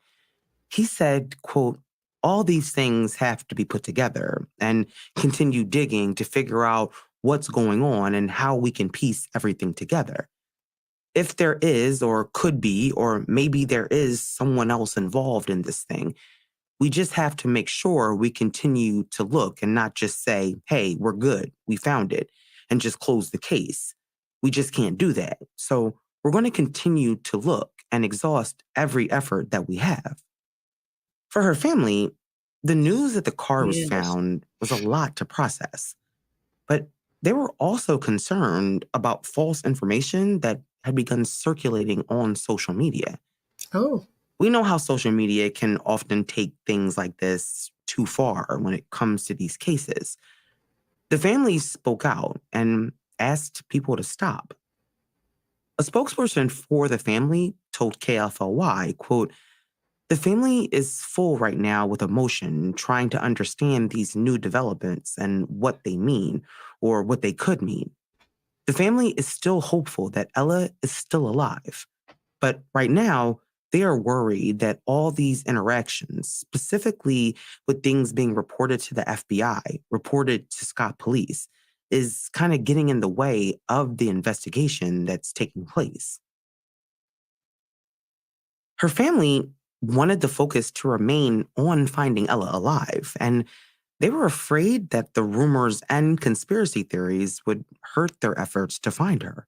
he said, quote, "All these things have to be put together and continue digging to figure out what's going on and how we can piece everything together. If there is or could be, or maybe there is someone else involved in this thing, we just have to make sure we continue to look and not just say, hey, we're good, we found it, and just close the case. We just can't do that. So we're going to continue to look and exhaust every effort that we have." For her family, the news that the car was found was a lot to process. But they were also concerned about false information that had begun circulating on social media. Oh. We know how social media can often take things like this too far when it comes to these cases. The family spoke out and asked people to stop. A spokesperson for the family told KFLY, quote, "The family is full right now with emotion, trying to understand these new developments and what they mean or what they could mean. The family is still hopeful that Ella is still alive. But right now, they are worried that all these interactions, specifically with things being reported to the FBI, reported to Scott Police, is kind of getting in the way of the investigation that's taking place." Her family wanted the focus to remain on finding Ella alive, and they were afraid that the rumors and conspiracy theories would hurt their efforts to find her.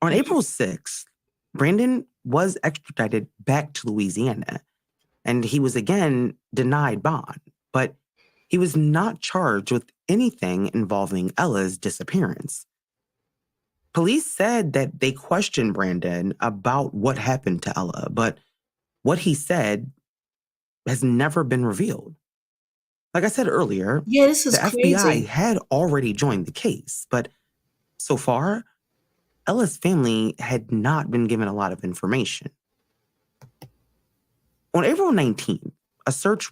On April 6th, Brandon was extradited back to Louisiana, and he was again denied bond, but he was not charged with anything involving Ella's disappearance. Police said that they questioned Brandon about what happened to Ella, but what he said has never been revealed. Like I said earlier, this is the crazy. FBI had already joined the case, but so far, Ella's family had not been given a lot of information. On April 19th, a search...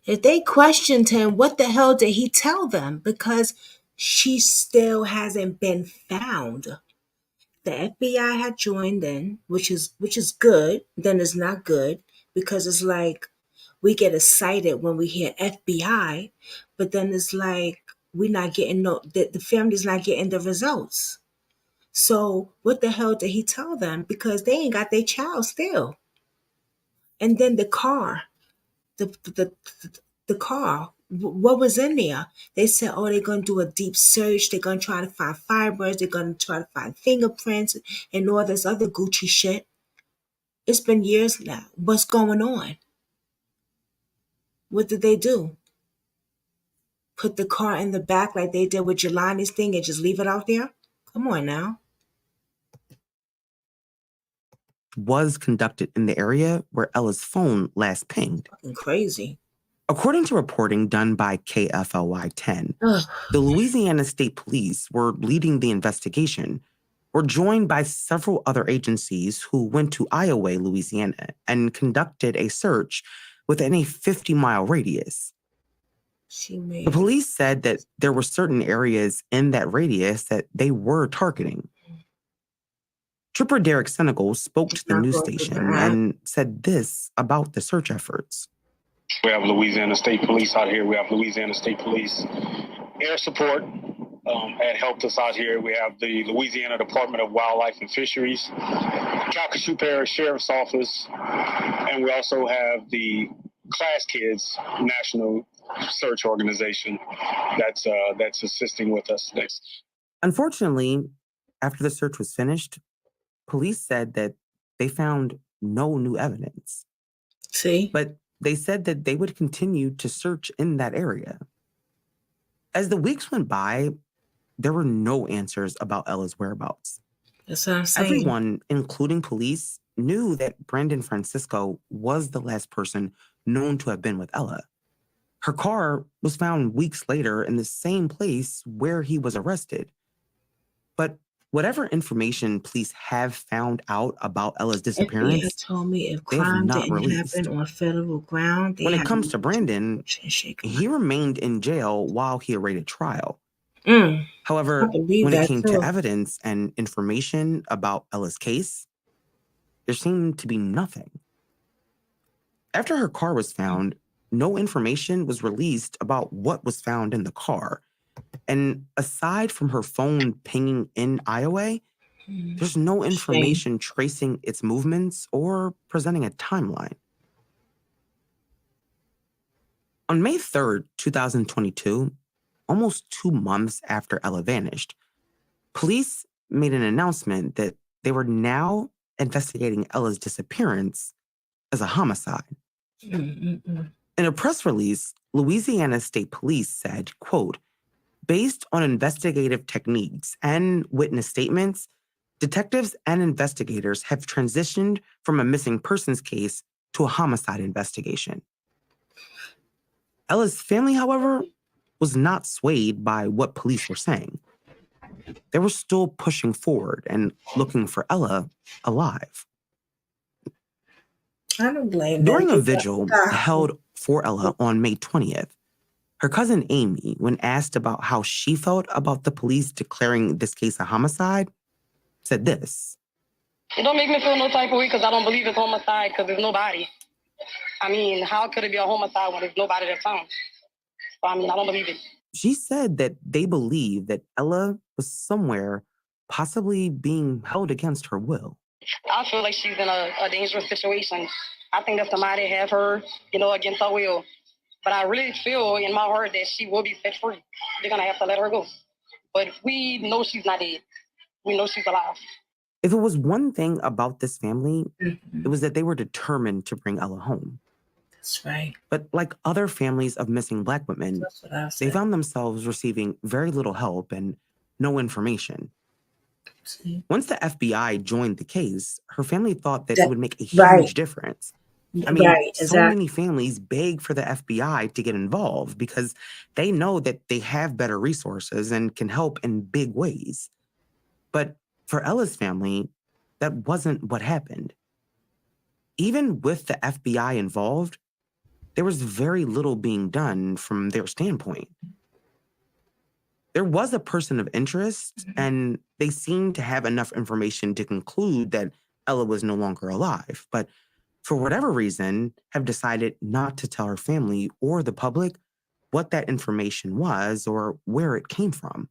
If they questioned him, what the hell did he tell them? Because she still hasn't been found. The FBI had joined in, which is good. Then it's not good because it's like we get excited when we hear FBI, but then it's like we're not getting the family's not getting the results. So what the hell did he tell them? Because they ain't got their child still. And then the car, the car, what was in there? They said, oh, they're going to do a deep search. They're going to try to find fibers. They're going to try to find fingerprints and all this other Gucci shit. It's been years now. What's going on? What did they do? Put the car in the back like they did with Jelani's thing and just leave it out there? Come on now. Was conducted in the area where Ella's phone last pinged. Fucking crazy. According to reporting done by KFLY 10, the Louisiana State Police were leading the investigation, were joined by several other agencies who went to Iowa, Louisiana, and conducted a search within a 50-mile radius. The police said that there were certain areas in that radius that they were targeting. Trooper Derek Senegal spoke to the news station and said this about the search efforts. We have Louisiana State Police out here. We have Louisiana State Police Air Support had helped us out here. We have the Louisiana Department of Wildlife and Fisheries, Calcasieu Parish Sheriff's Office, and we also have the Class Kids National Search Organization that's assisting with us next. Unfortunately, after the search was finished, police said that they found no new evidence. See? But they said that they would continue to search in that area. As the weeks went by, there were no answers about Ella's whereabouts. That's what I'm saying. Everyone, including police, knew that Brandon Francisco was the last person known to have been with Ella. Her car was found weeks later in the same place where he was arrested. But whatever information police have found out about Ella's disappearance, FBI told me if they have crime not didn't released. happen on federal ground, they When it have comes to Brandon, he remained in jail while he awaited trial. I However, believe when it that came too. to evidence and information about Ella's case, there seemed to be nothing. After her car was found, no information was released about what was found in the car. And aside from her phone pinging in Iowa, there's no information tracing its movements or presenting a timeline. On May 3rd, 2022, almost 2 months after Ella vanished, police made an announcement that they were now investigating Ella's disappearance as a homicide. In a press release, Louisiana State Police said, quote, "Based on investigative techniques and witness statements, detectives and investigators have transitioned from a missing persons case to a homicide investigation." Ella's family, however, was not swayed by what police were saying. They were still pushing forward and looking for Ella alive. I don't blame them. During a They vigil got- held for Ella on May 20th, her cousin Amy, when asked about how she felt about the police declaring this case a homicide, said this. It don't make me feel no type of way because I don't believe it's homicide because there's nobody. I mean, how could it be a homicide when there's nobody that's found? So, I mean, I don't believe it. She said that they believe that Ella was somewhere possibly being held against her will. I feel like she's in a dangerous situation. I think that somebody have her, against her will. But I really feel in my heart that she will be set free. They're going to have to let her go. But we know she's not dead. We know she's alive. If it was one thing about this family, it was that they were determined to bring Ella home. That's right. But like other families of missing Black women, That's what I they said. found themselves receiving very little help and no information. See? Once the FBI joined the case, her family thought that That- it would make a huge right. difference. I mean, Right, so exactly. many families beg for the FBI to get involved because they know that they have better resources and can help in big ways. But for Ella's family, that wasn't what happened. Even with the FBI involved, there was very little being done from their standpoint. There was a person of interest, and they seemed to have enough information to conclude that Ella was no longer alive. But for whatever reason, have decided not to tell her family or the public what that information was or where it came from.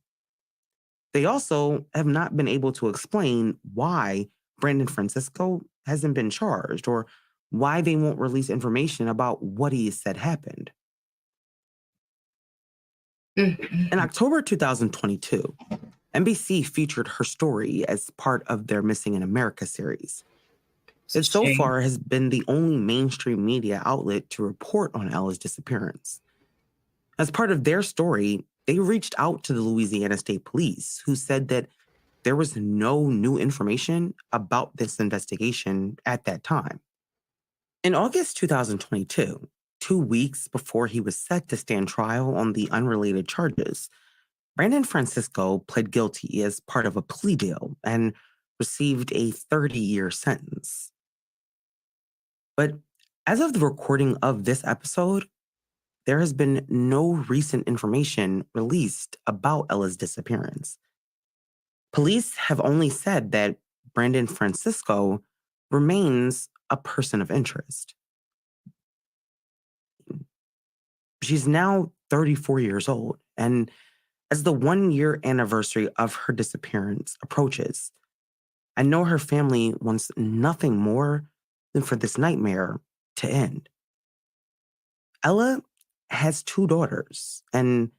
They also have not been able to explain why Brandon Francisco hasn't been charged or why they won't release information about what he said happened. In October 2022, NBC featured her story as part of their Missing in America series. It so shame. far has been the only mainstream media outlet to report on Ella's disappearance. As part of their story, they reached out to the Louisiana State Police, who said that there was no new information about this investigation at that time. In August 2022, 2 weeks before he was set to stand trial on the unrelated charges, Brandon Francisco pled guilty as part of a plea deal and received a 30-year sentence. But as of the recording of this episode, there has been no recent information released about Ella's disappearance. Police have only said that Brandon Francisco remains a person of interest. She's now 34 years old, and as the 1-year anniversary of her disappearance approaches, I know her family wants nothing more than for this nightmare to end. Ella has 2 daughters, and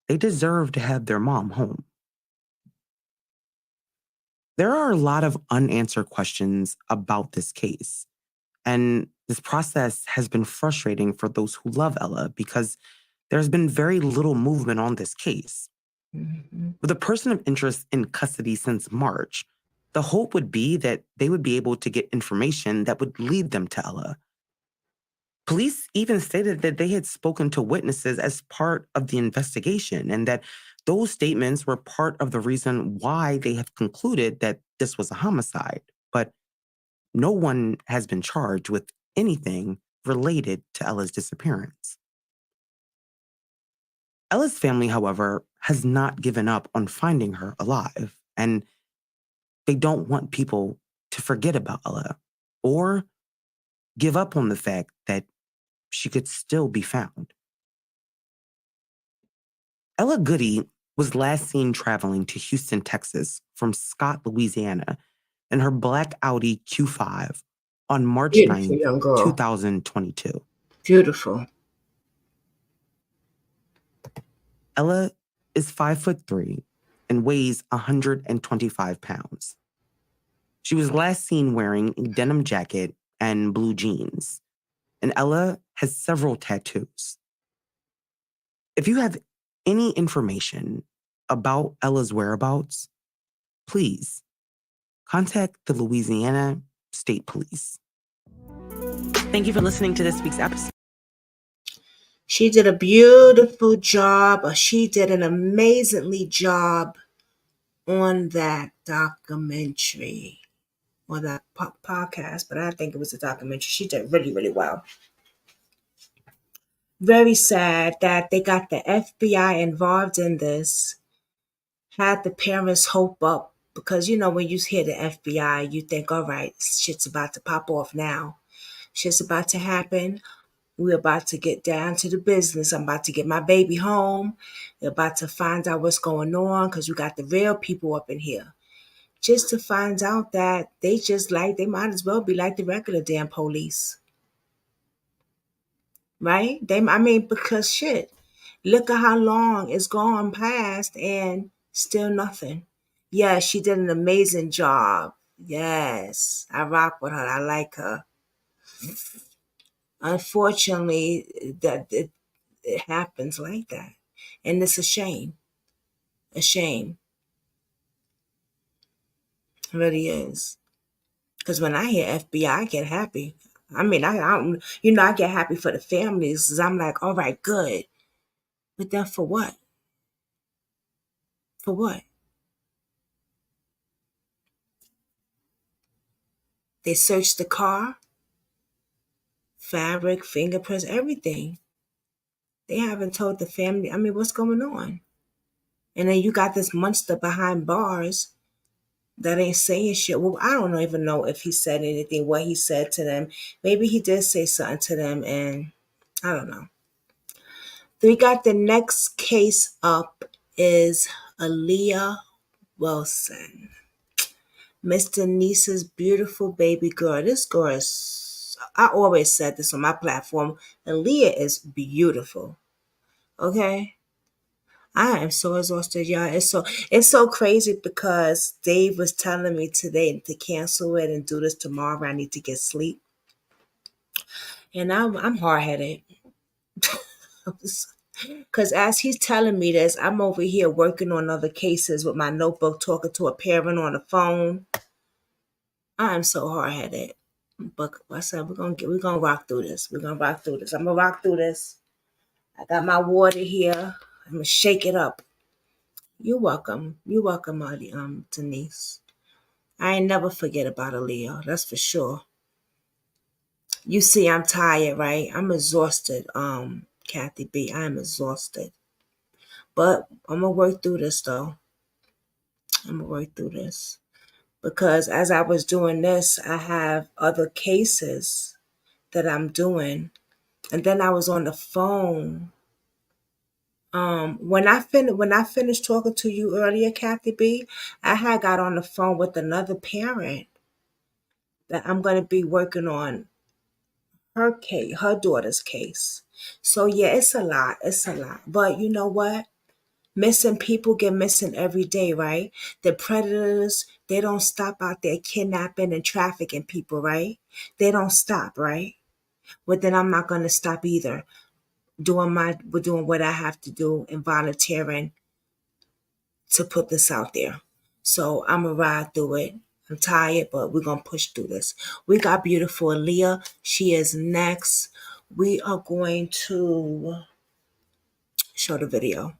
they deserve to have their mom home. There are a lot of unanswered questions about this case, and this process has been frustrating for those who love Ella because there's been very little movement on this case. With a person of interest in custody since March, the hope would be that they would be able to get information that would lead them to Ella. Police even stated that they had spoken to witnesses as part of the investigation and that those statements were part of the reason why they have concluded that this was a homicide. But no one has been charged with anything related to Ella's disappearance. Ella's family, however, has not given up on finding her alive, and they don't want people to forget about Ella or give up on the fact that she could still be found. Ella Goody was last seen traveling to Houston, Texas from Scott, Louisiana in her black Audi Q5 on March Beautiful 9th, young girl. 2022. Beautiful. Ella is 5'3" and weighs 125 pounds. She was last seen wearing a denim jacket and blue jeans, and Ella has several tattoos. If you have any information about Ella's whereabouts, please contact the Louisiana State Police. Thank you for listening to this week's episode. She did a beautiful job. She did an amazingly job on that documentary or that podcast, but I think it was a documentary. She did really, really well. Very sad that they got the FBI involved in this, had the parents hope up, because, you know, when you hear the FBI, you think, all right, shit's about to pop off now. Shit's about to happen. We're about to get down to the business. I'm about to get my baby home. We're about to find out what's going on because we got the real people up in here. Just to find out that they might as well be like the regular damn police. Right? Because shit, look at how long it's gone past and still nothing. Yeah, she did an amazing job. Yes, I rock with her. I like her. Unfortunately, that it happens like that. And it's a shame. A shame. It really is. Because when I hear FBI, I get happy. I get happy for the families. Because I'm like, all right, good. But then for what? For what? They searched the car, fabric, fingerprints, everything. They haven't told the family, what's going on? And then you got this monster behind bars that ain't saying shit. Well, I don't even know if he said anything, what he said to them. Maybe he did say something to them, and I don't know. We got the next case up is Aaliyah Wilson. Miss Denise's beautiful baby girl. This girl is, I always said this on my platform, Aaliyah is beautiful. Okay? I am so exhausted, y'all. It's so crazy because Dave was telling me today to cancel it and do this tomorrow. I need to get sleep. And I'm hard-headed. Because as he's telling me this, I'm over here working on other cases with my notebook, talking to a parent on the phone. I'm so hard-headed. But I said, we're gonna rock through this. We're gonna rock through this. I'm gonna rock through this. I got my water here. I'm gonna shake it up. You're welcome. You're welcome, Denise. I ain't never forget about Aaliyah. That's for sure. You see, I'm tired, right? I'm exhausted, Kathy B. I'm exhausted. But I'm gonna work through this, though. I'm gonna work through this. Because as I was doing this, I have other cases that I'm doing. And then I was on the phone. When I finished talking to you earlier, Kathy B, I had got on the phone with another parent that I'm going to be working on her daughter's case. So yeah, it's a lot. It's a lot. But you know what? Missing people get missing every day, right? The predators, they don't stop out there kidnapping and trafficking people, right? They don't stop, right? But then I'm not gonna stop either. Doing what I have to do and volunteering to put this out there. So I'm gonna ride through it. I'm tired, but we're gonna push through this. We got beautiful Aaliyah. She is next. We are going to show the video.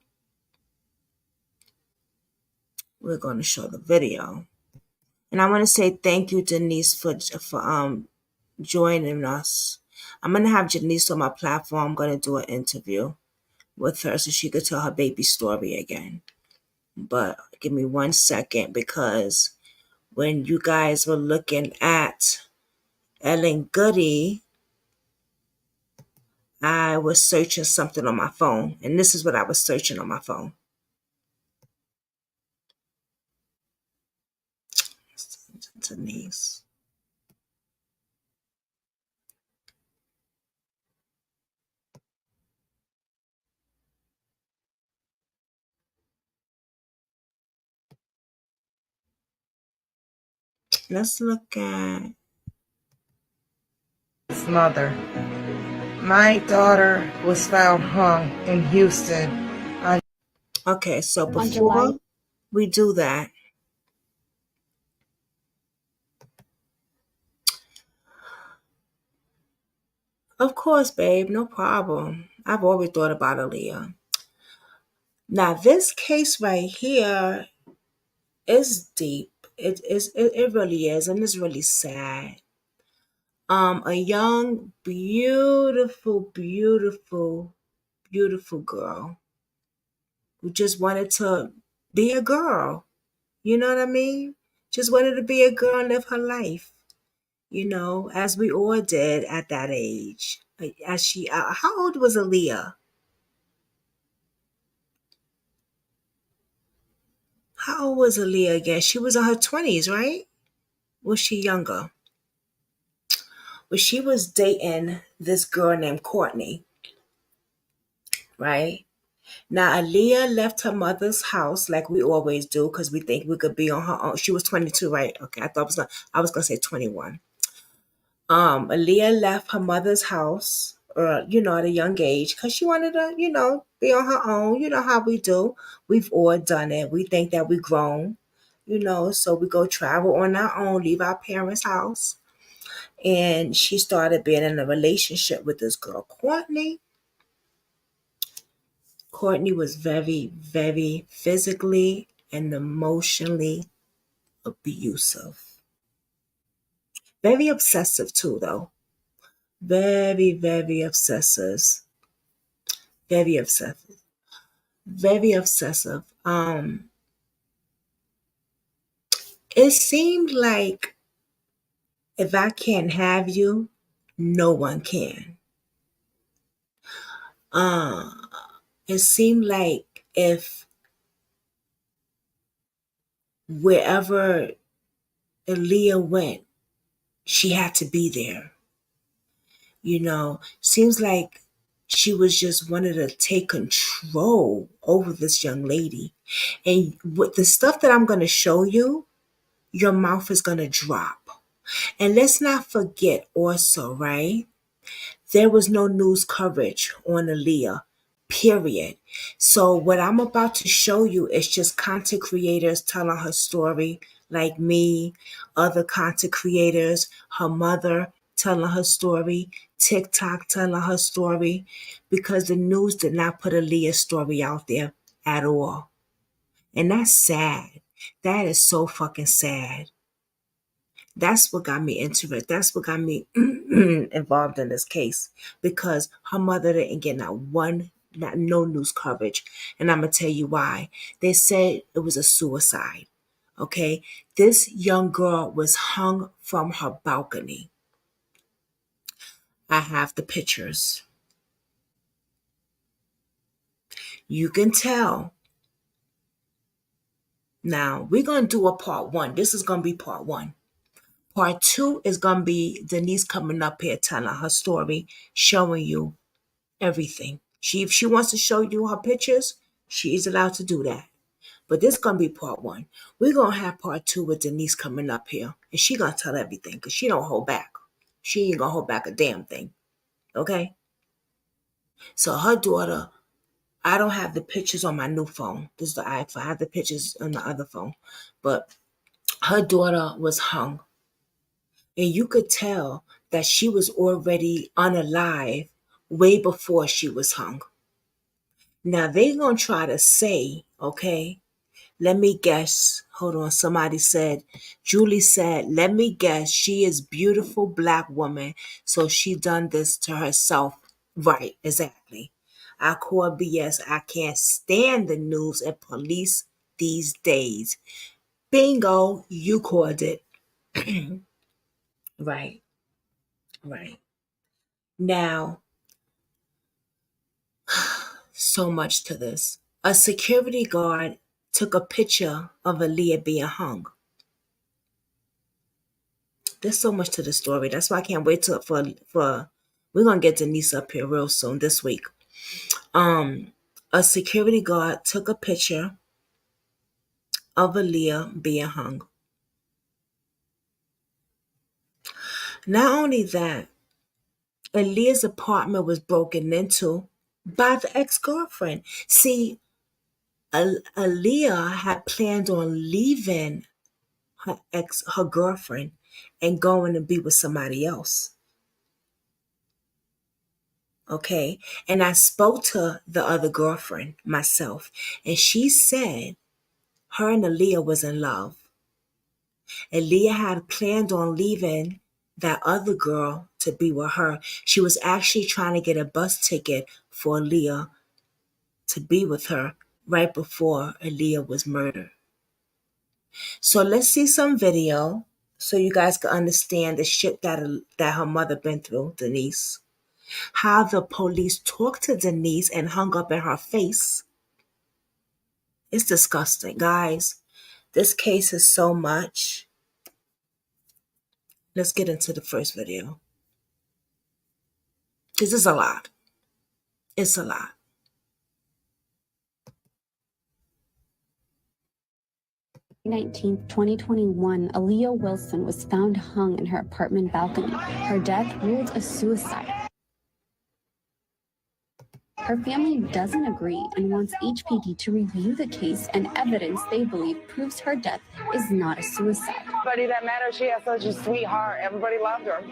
We're going to show the video. And I want to say thank you, Denise, for joining us. I'm going to have Janice on my platform. I'm going to do an interview with her so she could tell her baby story again. But give me 1 second, because when you guys were looking at Ellen Goody, I was searching something on my phone. And this is what I was searching on my phone. Denise. Let's look at his mother. My daughter was found hung in Houston. Okay, so before we do that, of course, babe, no problem. I've always thought about Aaliyah. Now, this case right here is deep. It really is, and it's really sad. A young, beautiful girl who just wanted to be a girl. You know what I mean? Just wanted to be a girl and live her life. You know, as we all did at that age. How old was Aaliyah? How old was Aaliyah again? She was in her 20s, right? Was she younger? Well, she was dating this girl named Courtney, right? Now, Aaliyah left her mother's house like we always do because we think we could be on her own. She was 22, right? Okay, I was gonna say 21. Aaliyah left her mother's house, at a young age, because she wanted to, be on her own. You know how we do. We've all done it. We think that we're grown, so we go travel on our own, leave our parents' house. And she started being in a relationship with this girl, Courtney. Courtney was very, very physically and emotionally abusive. Very obsessive too, though. Very, very obsessive. Very obsessive. Very obsessive. It seemed like if I can't have you, no one can. It seemed like if wherever Aaliyah went, she had to be there. Seems like she was just wanted to take control over this young lady. And with the stuff that I'm going to show you, your mouth is going to drop. And let's not forget also, right? There was no news coverage on Aaliyah, period. So what I'm about to show you is just content creators telling her story, like me, other content creators, her mother telling her story, TikTok telling her story, because the news did not put Aaliyah's story out there at all. And that's sad. That is so fucking sad. That's what got me into it. That's what got me involved in this case, because her mother didn't get no news coverage. And I'm going to tell you why. They said it was a suicide. Okay. This young girl was hung from her balcony. I have the pictures. You can tell. Now, we're going to do a part 1. This is going to be part 1. Part 2 is going to be Denise coming up here telling her story, showing you everything. If she wants to show you her pictures, she is allowed to do that. But this is gonna be part one. We're gonna have part two with Denise coming up here, and she gonna tell everything because she don't hold back. She ain't gonna hold back a damn thing. Okay? So her daughter, I don't have the pictures on my new phone. This is the iPhone. I have the pictures on the other phone. But her daughter was hung. And you could tell that she was already unalive way before she was hung. Now they're going to try to say, okay, let me guess. Hold on. Somebody said, Julie said, let me guess. She is beautiful black woman. So she done this to herself. Right. Exactly. I call BS. I can't stand the news and police these days. Bingo. You called it. Right. Right. Now, so much to this. A security guard took a picture of Aaliyah being hung. There's so much to the story. That's why I can't wait for we're gonna get Denise up here real soon this week. A security guard took a picture of Aaliyah being hung. Not only that, Aaliyah's apartment was broken into by the ex-girlfriend. See, Aaliyah had planned on leaving her girlfriend and going to be with somebody else. Okay. And I spoke to the other girlfriend myself, and she said her and Aaliyah was in love. Aaliyah had planned on leaving that other girl to be with her. She was actually trying to get a bus ticket for Aaliyah to be with her right before Aaliyah was murdered. So let's see some video so you guys can understand the shit that her mother been through, Denise. How the police talked to Denise and hung up in her face. It's disgusting, guys. This case is so much. Let's get into the first video. This is a lot. It's a lot. May 19th, 2021, Aaliyah Wilson was found hung in her apartment balcony. Her death ruled a suicide. Her family doesn't agree and wants HPD to review the case and evidence they believe proves her death is not a suicide. Everybody that met her, she had such a sweetheart. Everybody loved her.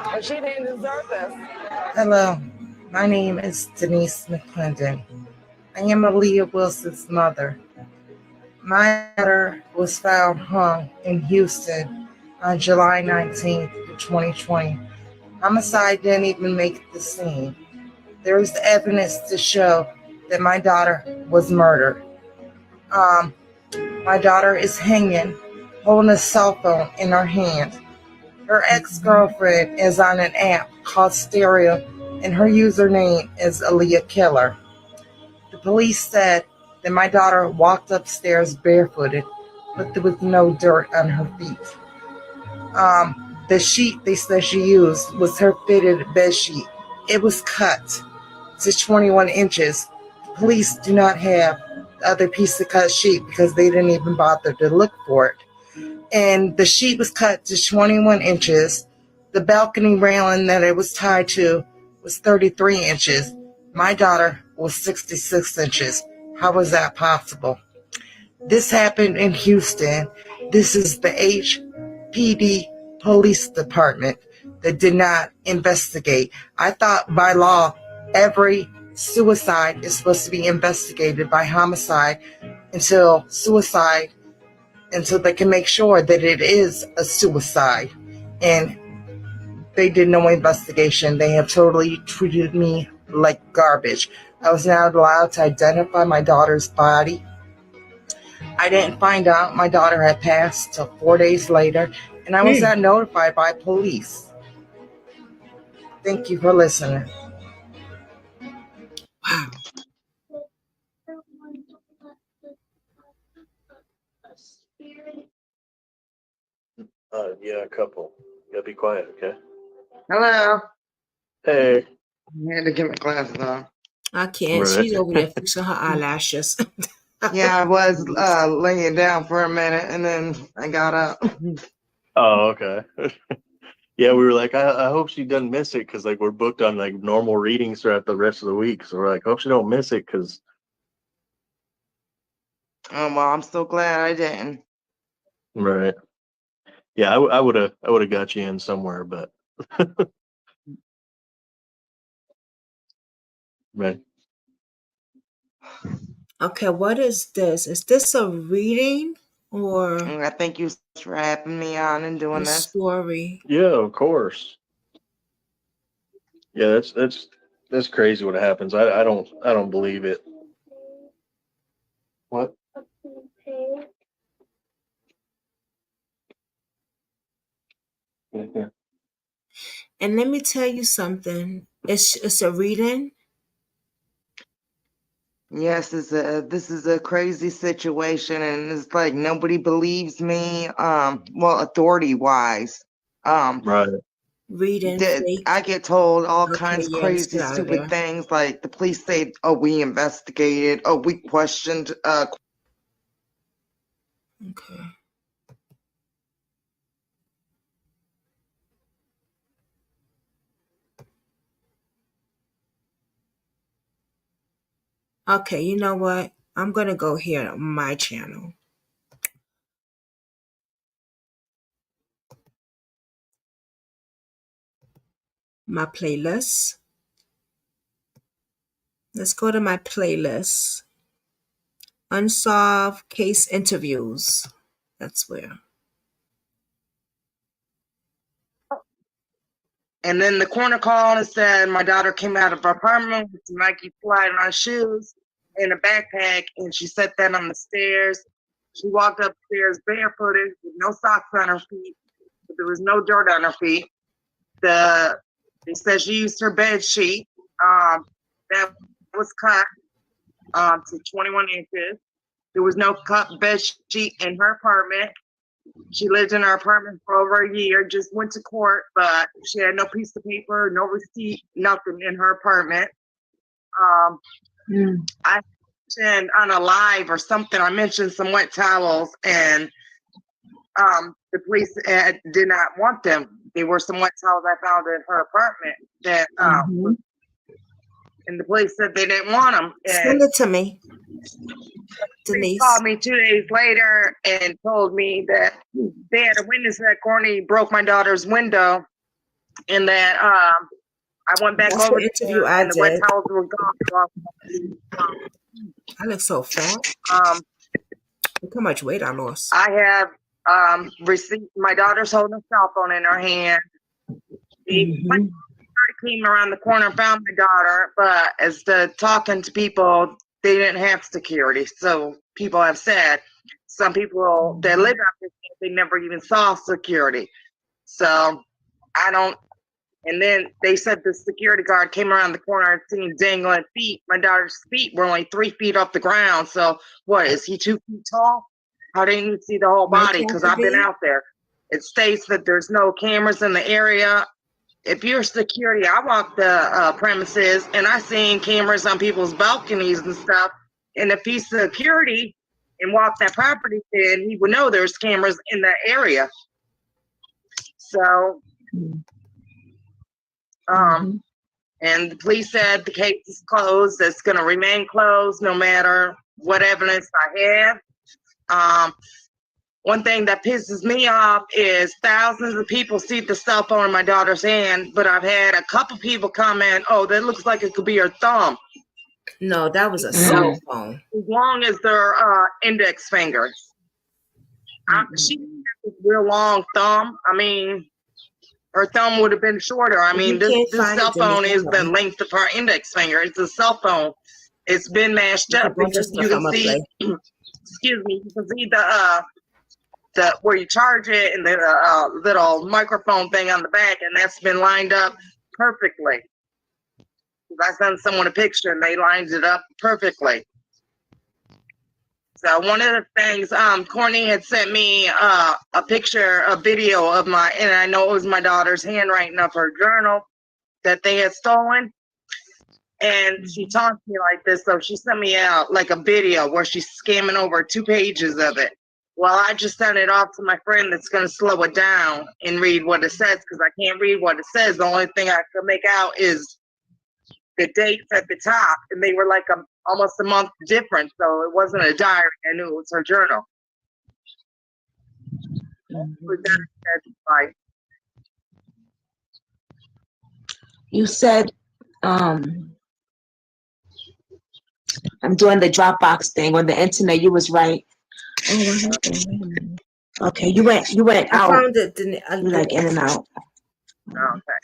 But she didn't deserve this. Hello, my name is Denise McClendon. I am Aaliyah Wilson's mother. My daughter was found hung in Houston on July 19th, 2020. Homicide didn't even make the scene. There is evidence to show that my daughter was murdered. My daughter is hanging, holding a cell phone in her hand. Her ex-girlfriend is on an app called Stereo, and her username is Aaliyah Killer. The police said that my daughter walked upstairs barefooted, but there was no dirt on her feet. The sheet they said she used was her fitted bed sheet. It was cut to 21 inches. Police do not have the other piece of cut sheet because they didn't even bother to look for it. And the sheet was cut to 21 inches. The balcony railing that it was tied to was 33 inches. My daughter was 66 inches. How was that possible? This happened in Houston. This is the HPD Police Department that did not investigate. I thought by law, every suicide is supposed to be investigated by homicide until they can make sure that it is a suicide. And they did no investigation. They have totally treated me like garbage. I was not allowed to identify my daughter's body. I didn't find out my daughter had passed till 4 days later, and I was not notified by police. Thank you for listening. Wow. Yeah, a couple. You gotta be quiet, okay? Hello. Hey. I had to get my glasses on. I can't. Right. She's over there fixing her eyelashes. Yeah, I was laying down for a minute and then I got up. Oh, okay. Yeah, we were like, I hope she doesn't miss it because like we're booked on like normal readings throughout the rest of the week. So we're like, hope she don't miss it because Oh, well, I'm so glad I didn't. right. Yeah, I would have got you in somewhere, but right. Okay, what is this? Is this a reading or I thank you for having me on and doing a this. story? Yeah, of course. Yeah, that's crazy what happens. I don't believe it. What? Yeah. And let me tell you something. It's a reading. Yes, this is a crazy situation and it's like nobody believes me, well, authority wise. Right. Reading fake. I get told all Okay, kinds of yeah, let's crazy, get out of stupid there. things like the police say, oh, we investigated, oh, we questioned, Okay. Okay, you know what? I'm gonna go here on my channel. My playlist. Let's go to my playlist. Unsolved case interviews. That's where. and then the corner called and said my daughter came out of her apartment with some Nike slide-on shoes and a backpack, and she set that on the stairs. She walked upstairs barefooted with no socks on her feet, but there was no dirt on her feet. They said she used her bed sheet that was cut to 21 inches. There was no cut bed sheet in her apartment. She lived in her apartment for over a year, just went to court, but she had no piece of paper, no receipt, nothing in her apartment. I mentioned on a live or something, I mentioned some wet towels, and the police did not want them. They were some wet towels I found in her apartment that, and the police said they didn't want them. Send it to me, Denise called me 2 days later and told me that they had a witness that Courtney broke my daughter's window, and that I went back That's over the interview there I and the wet did. towels were gone. I look so fat. Look how much weight I lost. I have received my daughter's holding a cell phone in her hand. My daughter came around the corner and found my daughter, but as to talking to people, they didn't have security. So people have said some people that live out there, they never even saw security. So I don't. And then they said the security guard came around the corner and seen dangling feet. My daughter's feet were only 3 feet off the ground. So what, is he 2 feet tall? How didn't you see the whole body? Because I've been out there. It states that there's no cameras in the area. If you're security, I walk the premises and I seen cameras on people's balconies and stuff. And if he's security and walk that property, then he would know there's cameras in that area. So, and the police said the case is closed. It's going to remain closed no matter what evidence I have. One thing that pisses me off is thousands of people see the cell phone in my daughter's hand, but I've had a couple people comment, oh, that looks like it could be her thumb. No, that was a cell phone. As long as their index fingers. She has a real long thumb. I mean, her thumb would have been shorter. I mean, this cell phone is the length of her index finger. It's a cell phone. It's been mashed up because you can see, excuse me, you can see the where you charge it and the little microphone thing on the back, and that's been lined up perfectly. I sent someone a picture and they lined it up perfectly. So one of the things, Courtney had sent me a picture, a video of and I know it was my daughter's handwriting of her journal that they had stolen. And she talked to me like this, so she sent me out like a video where she's skimming over 2 pages of it. Well, I just sent it off to my friend that's going to slow it down and read what it says, because I can't read what it says. The only thing I could make out is the dates at the top, and they were like almost a month different, so it wasn't a diary. I knew it was her journal. You said I'm doing the Dropbox thing on the internet. You was right. Oh, what happened? Wait a minute. Okay, you went I out. found it. You like in and out. Okay.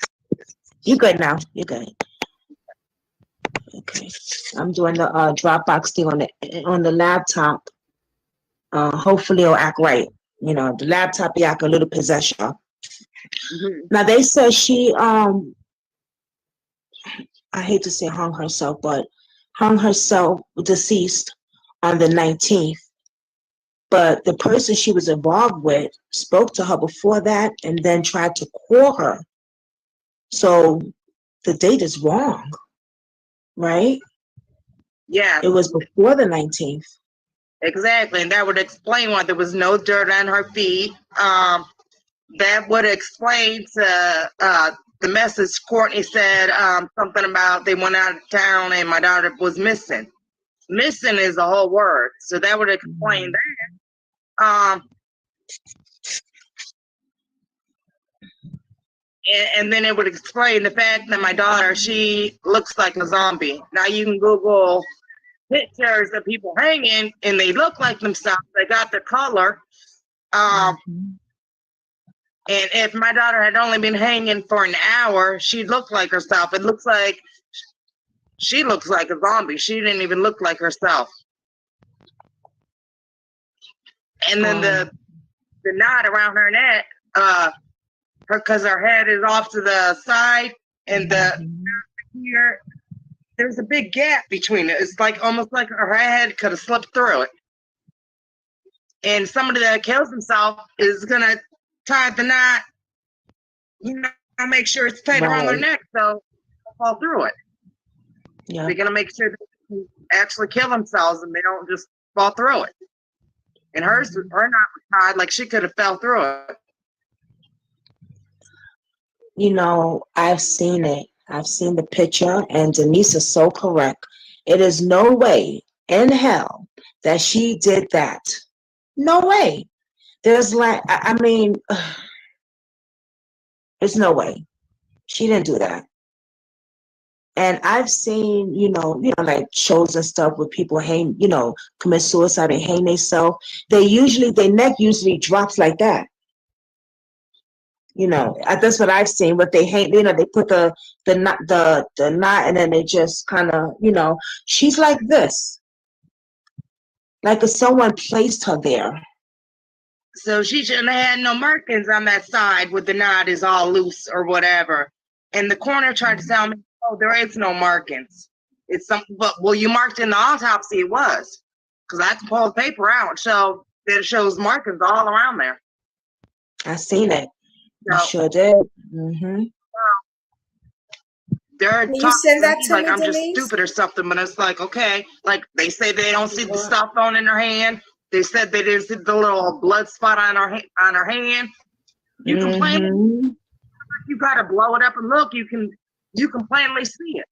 You good now? You good? Okay. I'm doing the Dropbox thing on the laptop. Hopefully it'll act right. You know, the laptop be act a little possession. Mm-hmm. Now they said she I hate to say hung herself, but hung herself deceased on the 19th. But the person she was involved with spoke to her before that and then tried to call her. So the date is wrong, right? Yeah. It was before the 19th. Exactly, and that would explain why there was no dirt on her feet. That would explain to the message Courtney said something about they went out of town and my daughter was missing. Missing is a whole word, so that would explain that. And then it would explain the fact that my daughter, she looks like a zombie. Now you can Google pictures of people hanging and they look like themselves. They got the color. And if my daughter had only been hanging for an hour, she'd look like herself. It looks like she looks like a zombie. She didn't even look like herself. And then the knot around her neck, because her head is off to the side, and here there's a big gap between it. It's like almost like her head could have slipped through it. And somebody that kills himself is gonna tie the knot, you know, make sure it's tight around their neck so they'll fall through it. Yeah. They're gonna make sure they can actually kill themselves and they don't just fall through it. And her knot was tied like she could have fell through it. You know, I've seen it. I've seen the picture, and Denise is so correct. It is no way in hell that she did that. No way. There's like, I mean, there's no way. She didn't do that. And I've seen, you know, like shows and stuff where people hang, you know, commit suicide and hang themselves. Their neck usually drops like that. You know, that's what I've seen. What they hang, you know, they put the knot, and then they just kind of, you know, she's like this, like if someone placed her there. So she shouldn't have had no markings on that side where the knot is all loose or whatever. And the coroner tried to tell me, oh, there is no markings. It's something, but well, you marked in the autopsy it was, because I can pull the paper out, so it shows markings all around there. I seen it. So, I sure did. Mm-hmm. They're Can you talking send that to me to like me, I'm just Denise? stupid or something, but it's like, okay, like they say they don't see the cell phone in her hand. They said they didn't see the little blood spot on her hand. You can plainly, you gotta blow it up and look. You can plainly see it.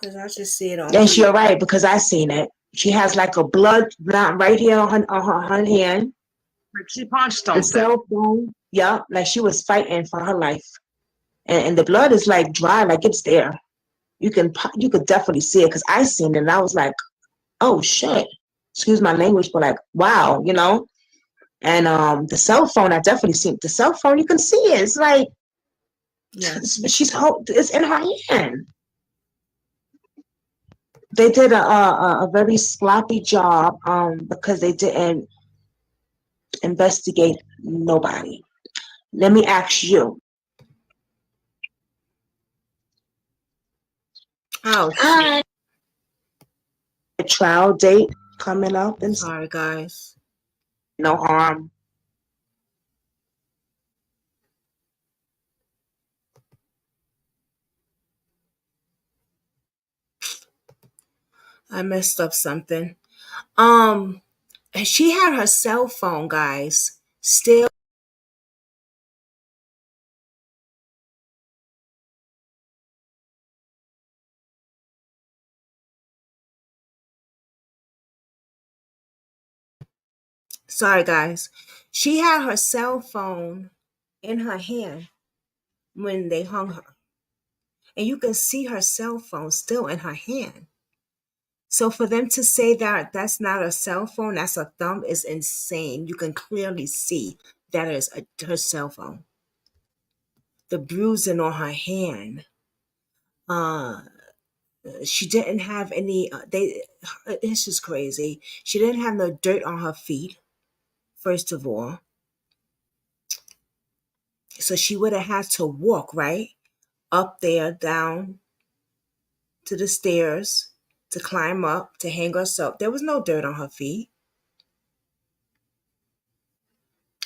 Because I just see it on. Yes, you're right, because I seen it. She has like a blood knot right here on her hand. Like she punched The something. cell phone, yeah, like she was fighting for her life, and the blood is like dry, like it's there. You could definitely see it, because I seen it and I was like, oh shit, excuse my language, but like, wow, you know. And the cell phone, I definitely seen the cell phone. You can see it. It's like, it's in her hand. They did a very sloppy job because they didn't investigate nobody. Let me ask you. Oh, shit. A trial date coming up. And sorry, guys. No harm. I messed up something. And she had her cell phone, guys, still. Sorry, guys. She had her cell phone in her hand when they hung her. And you can see her cell phone still in her hand. So for them to say that that's not a cell phone, that's a thumb, is insane. You can clearly see that is her cell phone. The bruising on her hand. She didn't have any. It's just crazy. She didn't have no dirt on her feet. First of all, so she would have had to walk right up there, down to the stairs, to climb up, to hang herself. There was no dirt on her feet.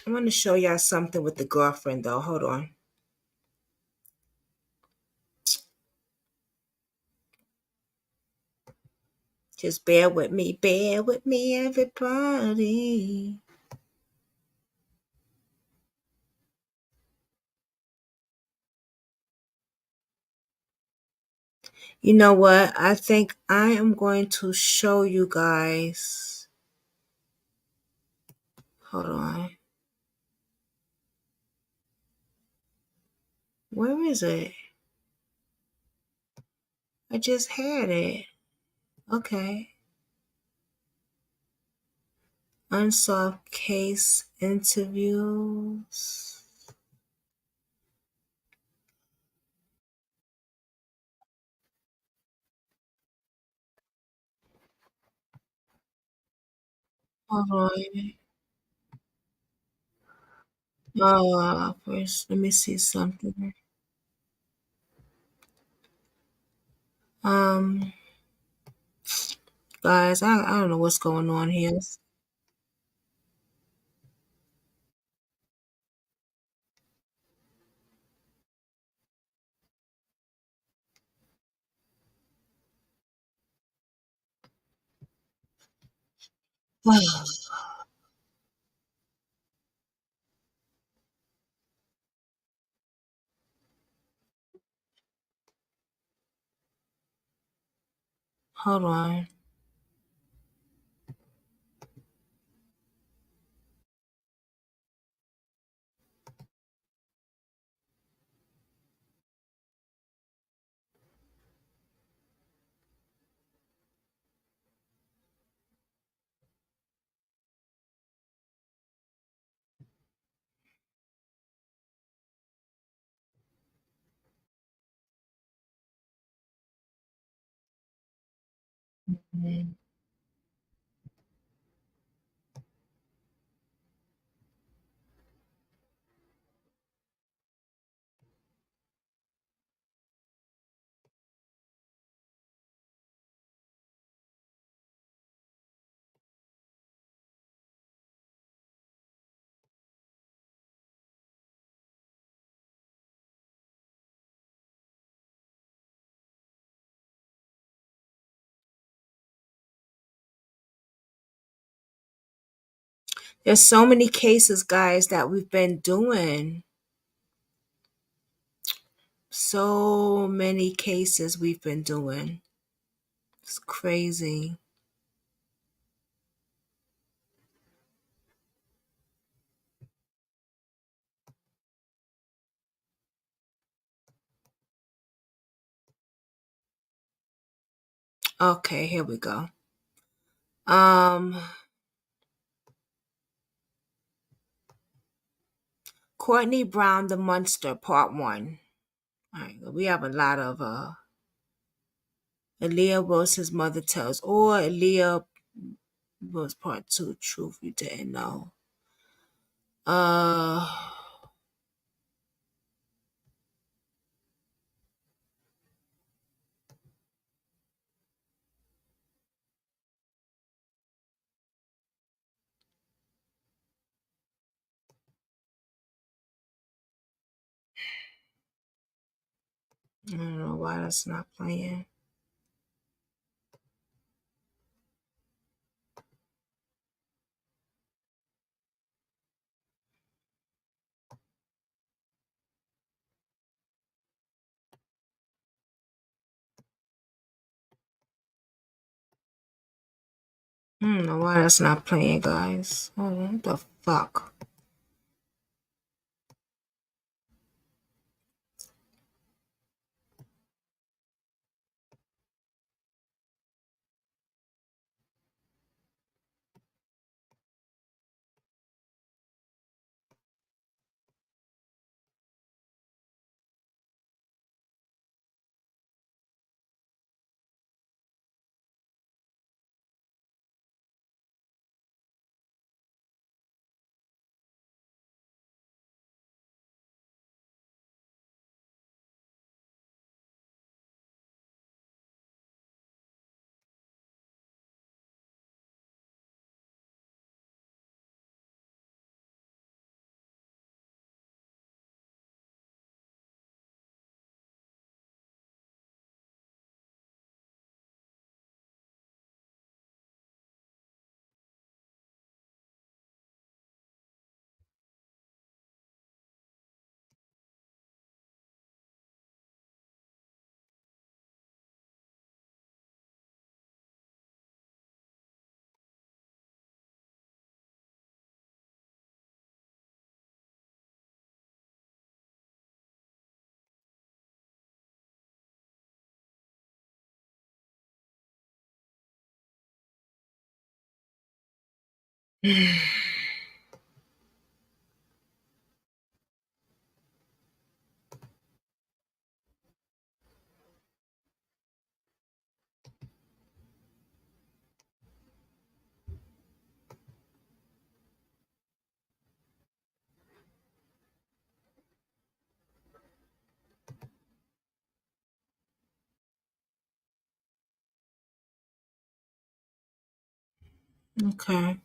I want to show y'all something with the girlfriend though. Hold on. Just bear with me, everybody. You know what? I think I am going to show you guys. Hold on. Where is it? I just had it. Okay. Unsolved case interviews. Hold on. First, let me see something. Guys, I don't know what's going on here. Hold on. Mhm. There's so many cases, guys, that we've been doing. So many cases we've been doing. It's crazy. Okay, here we go. Courtney Brown, the Monster, Part 1. All right, we have a lot of Aaliyah Wilson's mother tells, or Aaliyah was Part 2, truth you didn't know. I don't know why that's not playing. I don't know why that's not playing, guys. Oh, what the fuck? Okay.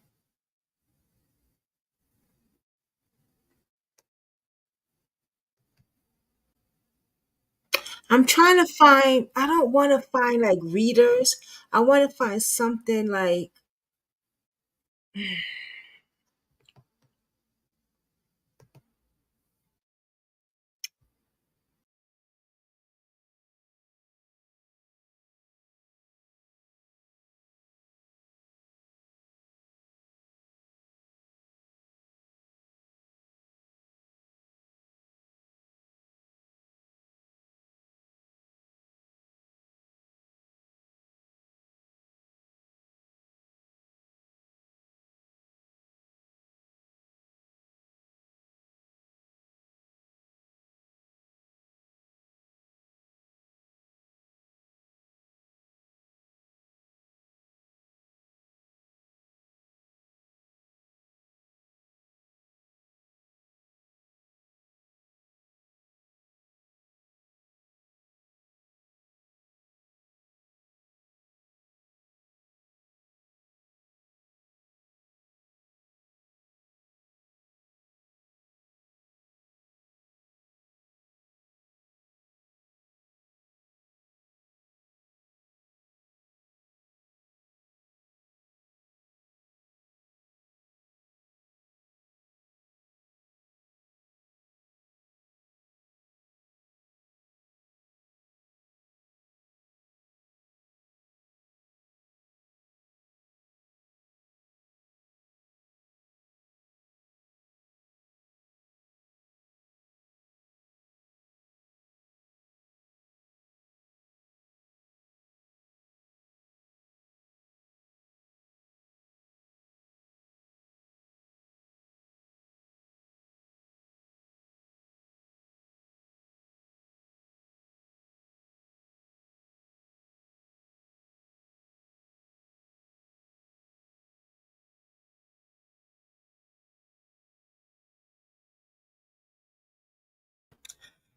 I'm trying to find, I don't want to find like readers. I want to find something like,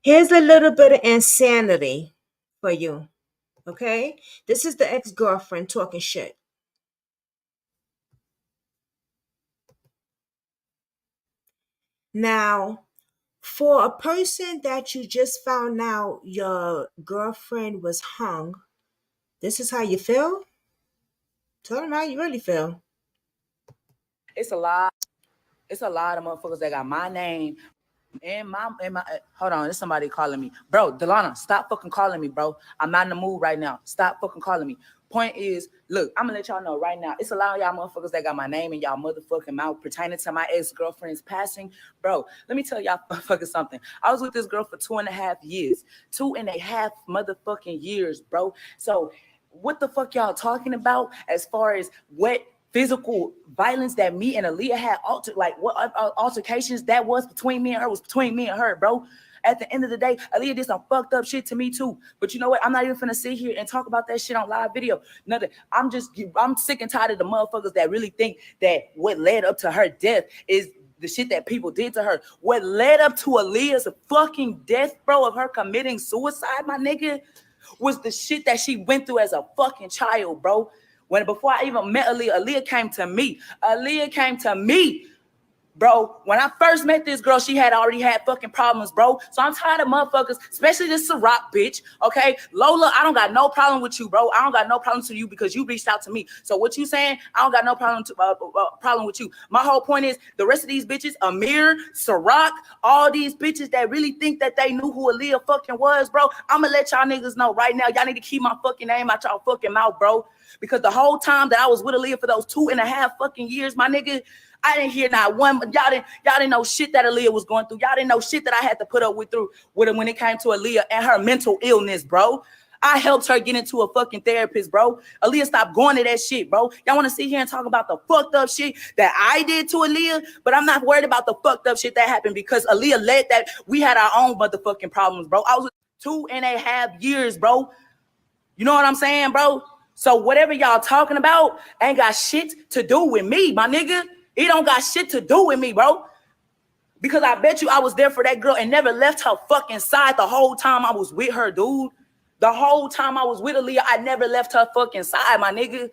here's a little bit of insanity for you. Okay? This is the ex girlfriend talking shit. Now, for a person that you just found out your girlfriend was hung, this is how you feel? Tell them how you really feel. It's a lot. It's a lot of motherfuckers that got my name. And my hold on, there's somebody calling me. Bro, Delana, stop fucking calling me, bro. I'm not in the mood right now. Stop fucking calling me. Point is, look, I'm gonna let y'all know right now. It's a lot of y'all motherfuckers that got my name in y'all motherfucking mouth pertaining to my ex-girlfriend's passing. Bro, let me tell y'all motherfucking something. I was with this girl for 2.5 years. 2.5 motherfucking years, bro. So what the fuck y'all talking about as far as what physical violence that me and Aaliyah had what altercations that was between me and her was between me and her, bro. At the end of the day, Aaliyah did some fucked up shit to me too. But you know what? I'm not even finna sit here and talk about that shit on live video. Nothing. I'm sick and tired of the motherfuckers that really think that what led up to her death is the shit that people did to her. What led up to Aaliyah's fucking death, bro, of her committing suicide, my nigga, was the shit that she went through as a fucking child, bro. Before I even met Aaliyah came to me. Aaliyah came to me, bro. When I first met this girl, she had already had fucking problems, bro. So I'm tired of motherfuckers, especially this Ciroc bitch, okay? Lola, I don't got no problem with you, bro. I don't got no problem to you because you reached out to me. So what you saying, I don't got no problem with you. My whole point is the rest of these bitches, Amir, Ciroc, all these bitches that really think that they knew who Aaliyah fucking was, bro. I'm gonna let y'all niggas know right now. Y'all need to keep my fucking name out y'all fucking mouth, bro. Because the whole time that I was with Aaliyah for those 2.5 fucking years, my nigga, I didn't hear not one. Y'all didn't know shit that Aaliyah was going through. Y'all didn't know shit that I had to put up with her when it came to Aaliyah and her mental illness, bro. I helped her get into a fucking therapist, bro. Aaliyah stopped going to that shit, bro. Y'all want to sit here and talk about the fucked up shit that I did to Aaliyah, but I'm not worried about the fucked up shit that happened because Aaliyah led that. We had our own motherfucking problems, bro. I was 2.5 years, bro. You know what I'm saying, bro? So whatever y'all talking about ain't got shit to do with me, my nigga. It don't got shit to do with me, bro. Because I bet you I was there for that girl and never left her fucking side the whole time I was with her, dude. The whole time I was with Aaliyah, I never left her fucking side, my nigga.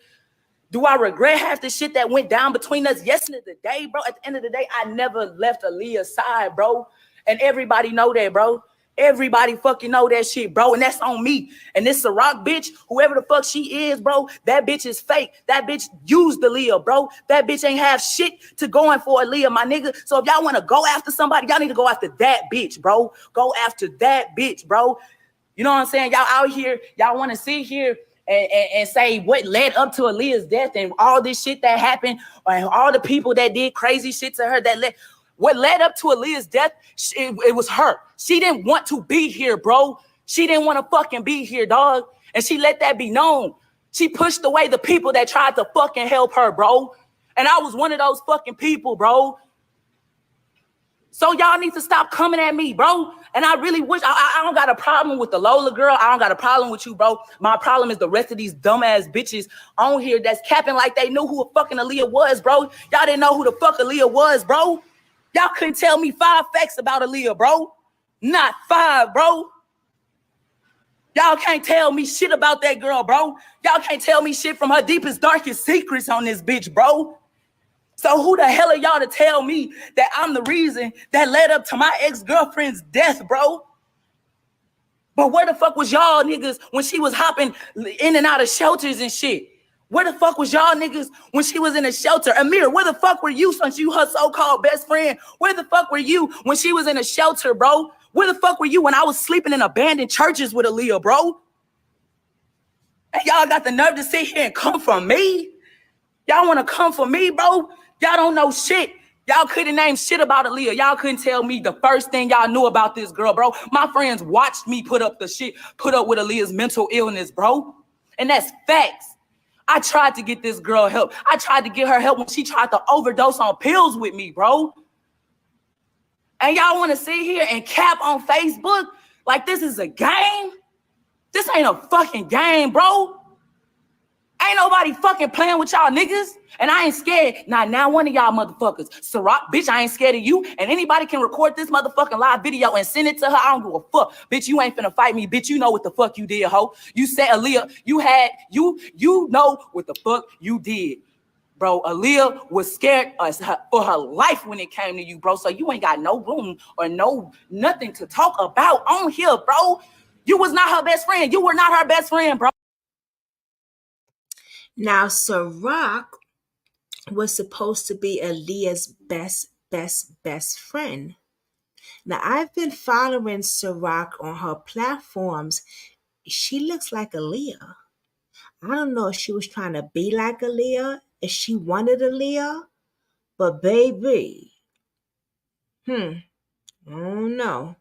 Do I regret half the shit that went down between us? Yes, at the day, bro. At the end of the day, I never left Aaliyah's side, bro. And everybody know that, bro. Everybody fucking know that shit, bro. And that's on me. And this Ciroc bitch, whoever the fuck she is, bro, that bitch is fake. That bitch used Aaliyah, bro. That bitch ain't have shit to going for Aaliyah, my nigga. So if y'all want to go after somebody, y'all need to go after that bitch, bro. Go after that bitch, bro. You know what I'm saying? Y'all out here, y'all want to sit here and say what led up to Aaliyah's death and all this shit that happened and all the people that did crazy shit to her that led. What led up to Aaliyah's death, it was her. She didn't want to be here, bro. She didn't want to fucking be here, dog. And she let that be known. She pushed away the people that tried to fucking help her, bro. And I was one of those fucking people, bro. So y'all need to stop coming at me, bro. And I really wish, I don't got a problem with the Lola girl. I don't got a problem with you, bro. My problem is the rest of these dumbass bitches on here that's capping like they knew who fucking Aaliyah was, bro. Y'all didn't know who the fuck Aaliyah was, bro. Y'all couldn't tell me 5 facts about Aaliyah, bro. Not 5, bro. Y'all can't tell me shit about that girl, bro. Y'all can't tell me shit from her deepest, darkest secrets on this bitch, bro. So who the hell are y'all to tell me that I'm the reason that led up to my ex-girlfriend's death, bro? But where the fuck was y'all niggas when she was hopping in and out of shelters and shit? Where the fuck was y'all niggas when she was in a shelter? Amir, where the fuck were you since you her so-called best friend? Where the fuck were you when she was in a shelter, bro? Where the fuck were you when I was sleeping in abandoned churches with Aaliyah, bro? And y'all got the nerve to sit here and come for me? Y'all want to come for me, bro? Y'all don't know shit. Y'all couldn't name shit about Aaliyah. Y'all couldn't tell me the first thing y'all knew about this girl, bro. My friends watched me put up with Aaliyah's mental illness, bro. And that's facts. I tried to get this girl help. I tried to get her help when she tried to overdose on pills with me, bro. And y'all want to sit here and cap on Facebook like this is a game? This ain't a fucking game, bro. Ain't nobody fucking playing with y'all niggas. And I ain't scared. Now one of y'all motherfuckers. Ciroc, bitch, I ain't scared of you. And anybody can record this motherfucking live video and send it to her. I don't give a fuck. Bitch, you ain't finna fight me. Bitch, you know what the fuck you did, ho. You said Aaliyah, you know what the fuck you did. Bro, Aaliyah was scared for her life when it came to you, bro. So you ain't got no room or nothing to talk about on here, bro. You was not her best friend. You were not her best friend, bro. Now, Ciroc was supposed to be Aaliyah's best friend. Now, I've been following Ciroc on her platforms. She looks like Aaliyah. I don't know if she was trying to be like Aaliyah, if she wanted Aaliyah, but baby, I don't know.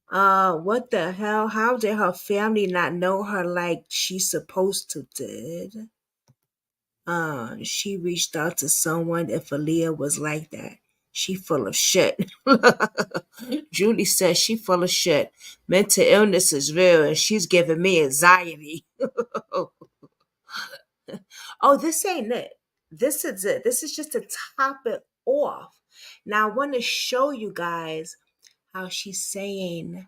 What the hell? How did her family not know her like she's supposed to did? She reached out to someone if Aaliyah was like that. She full of shit. Julie says she full of shit. Mental illness is real and she's giving me anxiety. Oh, this ain't it. This is it. This is just to top it off. Now I want to show you guys how she's saying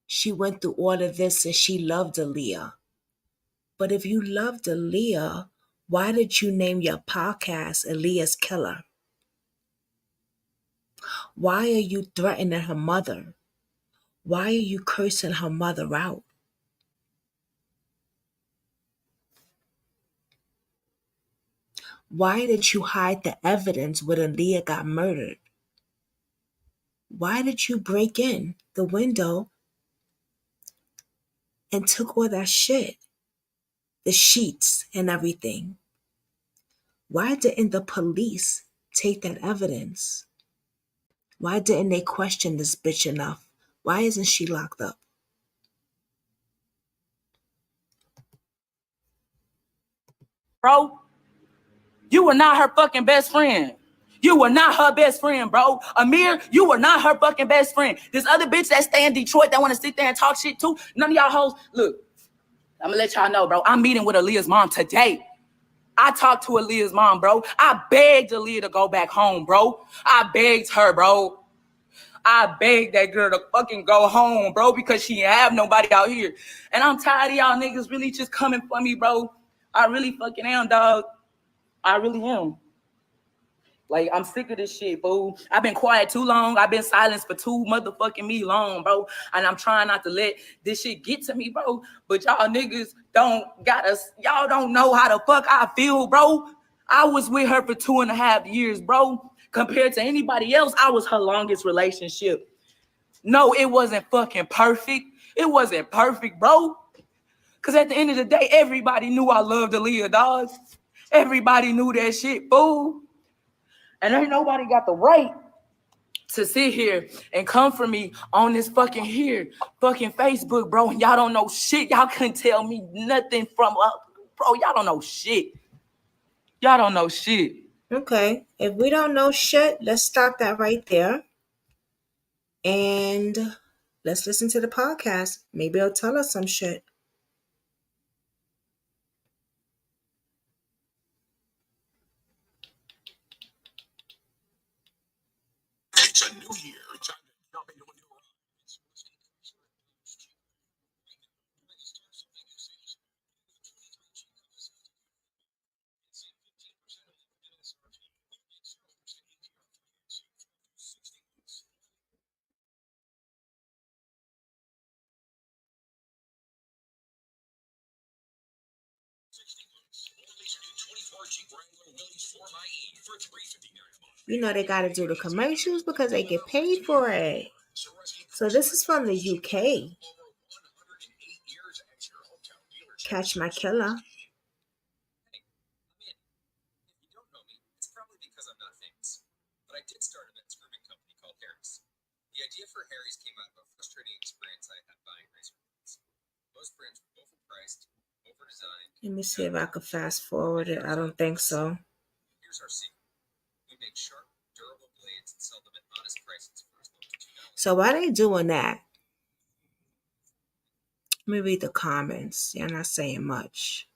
she went through all of this and she loved Aaliyah. But if you loved Aaliyah, why did you name your podcast Aaliyah's Killer? Why are you threatening her mother? Why are you cursing her mother out? Why did you hide the evidence when Aaliyah got murdered? Why did you break in the window and took all that shit? The sheets and everything. Why didn't the police take that evidence? Why didn't they question this bitch enough? Why isn't she locked up? Bro, you were not her fucking best friend. You were not her best friend, bro. Amir, you were not her fucking best friend. This other bitch that stay in Detroit that want to sit there and talk shit too, none of y'all hoes, look, I'm gonna let y'all know, bro. I'm meeting with Aaliyah's mom today. I talked to Aaliyah's mom, bro. I begged Aaliyah to go back home, bro. I begged her, bro. I begged that girl to fucking go home, bro, because she ain't have nobody out here. And I'm tired of y'all niggas really just coming for me, bro. I really fucking am, dog. I really am. Like, I'm sick of this shit, boo. I've been quiet too long. I've been silenced for too motherfucking me long, bro. And I'm trying not to let this shit get to me, bro. But y'all niggas y'all don't know how the fuck I feel, bro. I was with her for 2.5 years, bro. Compared to anybody else, I was her longest relationship. No, it wasn't fucking perfect. It wasn't perfect, bro. Because at the end of the day, everybody knew I loved Aaliyah, dog. Everybody knew that shit, boo. And ain't nobody got the right to sit here and come for me on this fucking Facebook, bro. And y'all don't know shit. Y'all couldn't tell me nothing from bro. Y'all don't know shit. Y'all don't know shit. Okay, if we don't know shit, let's stop that right there. And let's listen to the podcast. Maybe it'll tell us some shit. It's a new year. It's time to jump into a new run. You know they got to do the commercials because they get paid for it. So this is from the UK. Catch My Killer. But I did start a men's grooming company called Harris. The idea for Harry's came out of a frustrating experience I had buying razor blades. Most brands were overpriced, overdesigned. Let me see if I can fast forward it. I don't think so. Here's our secret. We make sharp, durable blades and sell them at honest prices for as low as $2. So why they doing that? Let me read the comments. They're not saying much.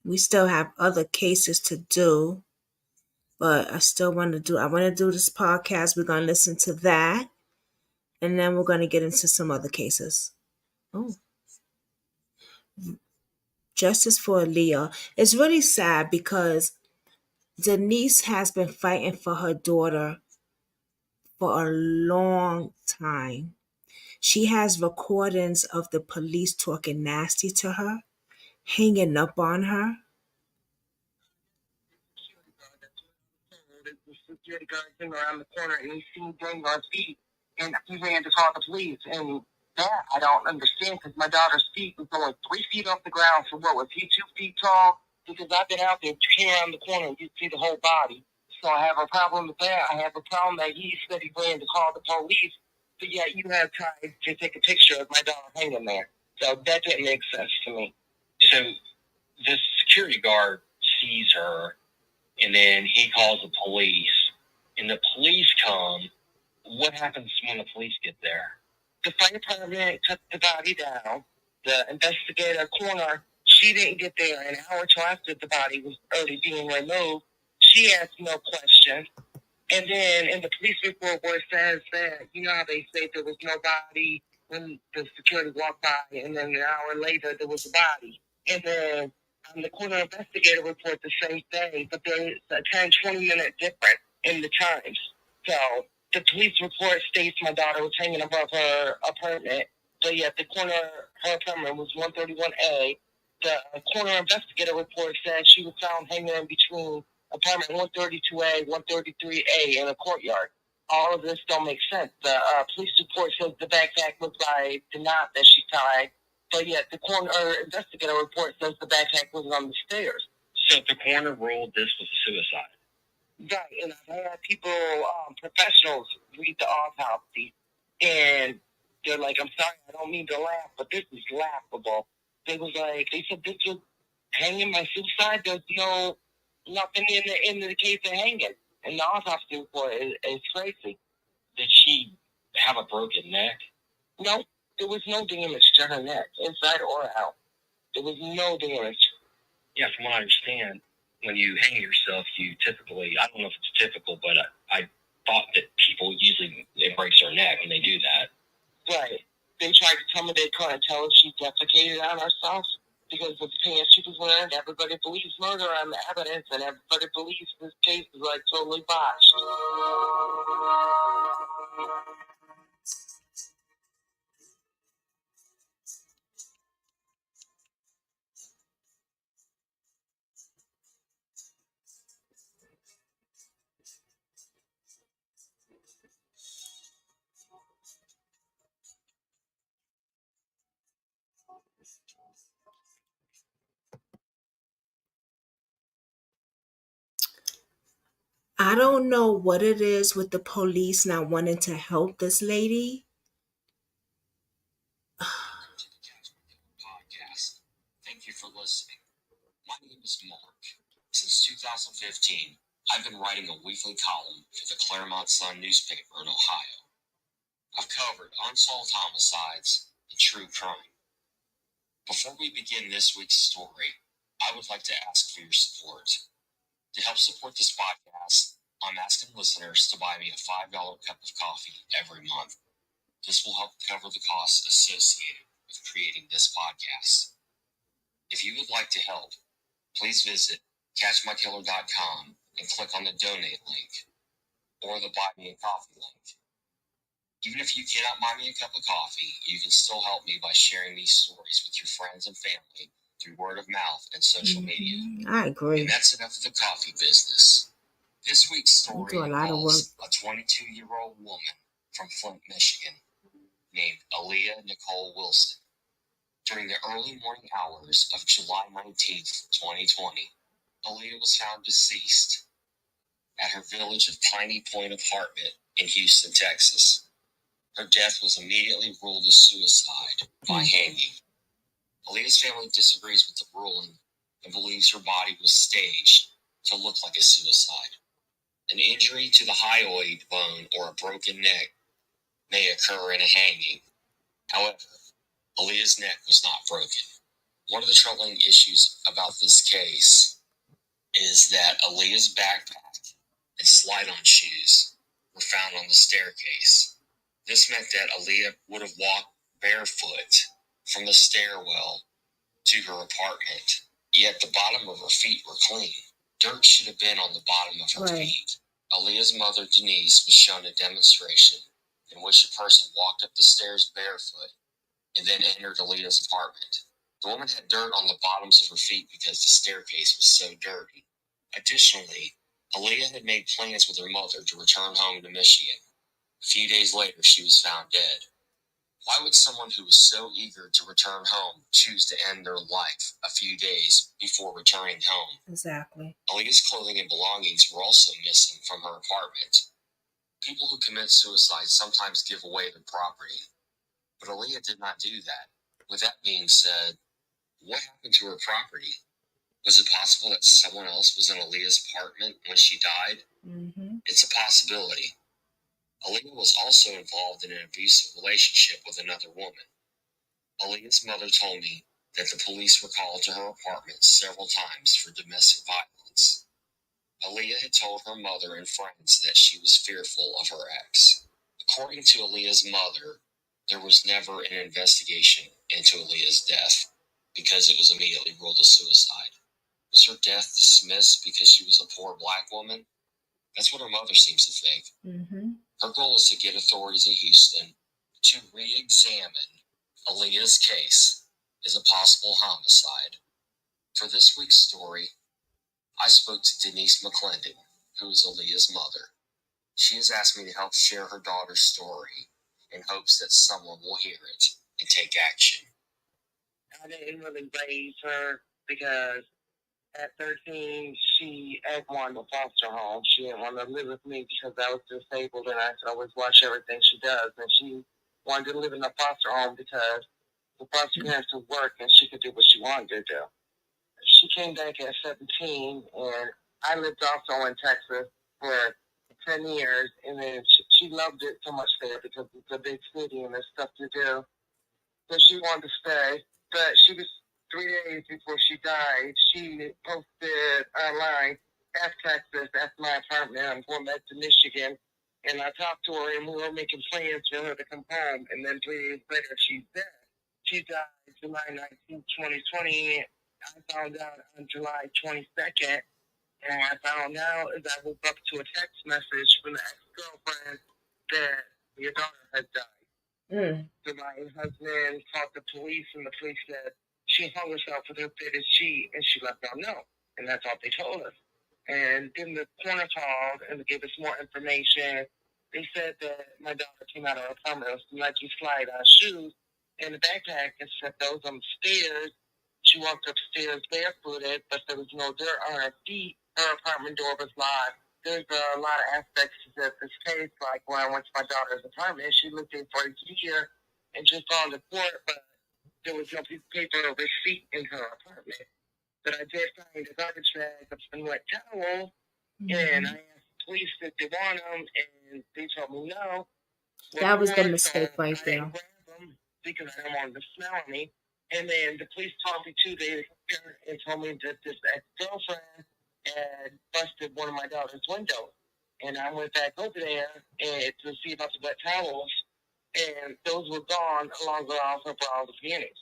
We still have other cases to do, but I want to do this podcast. We're going to listen to that, and then we're going to get into some other cases. Oh. Justice for Aaliyah. It's really sad because Denise has been fighting for her daughter for a long time. She has recordings of the police talking nasty to her, hanging up on her. the security guard came around the corner and he seen Daniel's feet, and he ran to call the police. And that I don't understand because my daughter's feet was only 3 feet off the ground. So what was he 2 feet tall? Because I've been out there, came around the corner, and you see the whole body. So I have a problem with that. I have a problem that he said he ran to call the police, but yet you have tried to take a picture of my daughter hanging there. So that didn't make sense to me. So this security guard sees her, and then he calls the police, and the police come. What happens when the police get there? The fire department took the body down. The investigator coroner, she didn't get there an hour or two after the body was already being removed. She asked no question. And then in the police report where it says that, you know how they say there was no body when the security walked by, and then an hour later there was a body. And then the coroner investigator report the same thing, but there's a 10-20 minute difference in the times. So the police report states my daughter was hanging above her apartment, but yet the coroner, her apartment was 131A. The coroner investigator report says she was found hanging in between apartment 132A, 133A in a courtyard. All of this don't make sense. The police report says the backpack was by the knot that she tied, but yet the coroner investigator report says the backpack was on the stairs. So the coroner ruled this was a suicide. Right, and I've had people, professionals, read the autopsy, and they're like, I'm sorry, I don't mean to laugh, but this is laughable. They said this was hanging by suicide. There's nothing in the case of hanging. And the autopsy report is crazy. Did she have a broken neck? No, there was no damage to her neck, inside or out. There was no damage. Yeah, from what I understand, when you hang yourself, you typically, I don't know if it's typical, but I thought that people usually, it breaks their neck when they do that. Right. They tried to tell me they couldn't tell if she defecated on herself because of the pants she was wearing. Everybody believes murder on the evidence, and everybody believes this case is like totally botched. I don't know what it is with the police not wanting to help this lady. Podcast. Thank you for listening. My name is Mark. Since 2015, I've been writing a weekly column for the Claremont Sun newspaper in Ohio. I've covered unsolved homicides and true crime. Before we begin this week's story, I would like to ask for your support. To help support this podcast, I'm asking listeners to buy me a $5 cup of coffee every month. This will help cover the costs associated with creating this podcast. If you would like to help, please visit catchmykiller.com and click on the donate link or the buy me a coffee link. Even if you cannot buy me a cup of coffee, you can still help me by sharing these stories with your friends and family through word of mouth and social media. I agree. And that's enough of the coffee business. This week's story do a lot of involves a 22-year-old woman from Flint, Michigan, named Aaliyah Nicole Wilson. During the early morning hours of July 19th, 2020, Aaliyah was found deceased at her village of Piney Point apartment in Houston, Texas. Her death was immediately ruled a suicide by hanging. Aaliyah's family disagrees with the ruling and believes her body was staged to look like a suicide. An injury to the hyoid bone or a broken neck may occur in a hanging. However, Aaliyah's neck was not broken. One of the troubling issues about this case is that Aaliyah's backpack and slide-on shoes were found on the staircase. This meant that Aaliyah would have walked barefoot from the stairwell to her apartment, yet the bottom of her feet were clean. Dirt should have been on the bottom of her feet. Aaliyah's mother, Denise, was shown a demonstration in which a person walked up the stairs barefoot and then entered Aaliyah's apartment. The woman had dirt on the bottoms of her feet because the staircase was so dirty. Additionally, Aaliyah had made plans with her mother to return home to Michigan. A few days later, she was found dead. Why would someone who was so eager to return home choose to end their life a few days before returning home? Exactly. Aaliyah's clothing and belongings were also missing from her apartment. People who commit suicide sometimes give away their property, but Aaliyah did not do that. With that being said, what happened to her property? Was it possible that someone else was in Aaliyah's apartment when she died? Mm-hmm. It's a possibility. Aaliyah was also involved in an abusive relationship with another woman. Aaliyah's mother told me that the police were called to her apartment several times for domestic violence. Aaliyah had told her mother and friends that she was fearful of her ex. According to Aaliyah's mother, there was never an investigation into Aaliyah's death because it was immediately ruled a suicide. Was her death dismissed because she was a poor black woman? That's what her mother seems to think. Mm-hmm. Her goal is to get authorities in Houston to re-examine Aaliyah's case as a possible homicide. For this week's story, I spoke to Denise McClendon, who is Aaliyah's mother. She has asked me to help share her daughter's story in hopes that someone will hear it and take action. I didn't really raise her because at 13, she wanted a foster home. She didn't want to live with me because I was disabled and I could always watch everything she does. And she wanted to live in a foster home because the foster parents would work and she could do what she wanted to do. She came back at 17, and I lived also in Texas for 10 years, and then she loved it so much there because it's a big city and there's stuff to do. So she wanted to stay, but she was 3 days before she died. She posted online, F Texas, that's my apartment, I'm going back to Michigan. And I talked to her, and we were making plans for her to come home. And then 3 days later, she's dead. She died July 19, 2020. I found out on July 22nd. And I found out as I woke up to a text message from the ex-girlfriend that your daughter had died. So my husband called the police, and the police said she hung herself with her fitted sheet, and she let them know. And that's all they told us. And then the coroner called and gave us more information. They said that my daughter came out of her apartment with some Nike slide-on shoes and a backpack and set those on the stairs. She walked upstairs barefooted, but there was no dirt on her feet. Her apartment door was locked. There's a lot of aspects to this case. Like when I went to my daughter's apartment, she looked in for a year and just gone to court, but there was no piece of paper or receipt in her apartment. But I did find a garbage bag of some wet towels, and I asked the police if they want them, and they told me no. That was the mistake right there. Grab them because I didn't want them to smell me. And then the police called me 2 days later and told me that this ex-girlfriend had busted one of my daughter's windows. And I went back over there to see about the wet towels, and those were gone along with all her bras and panties.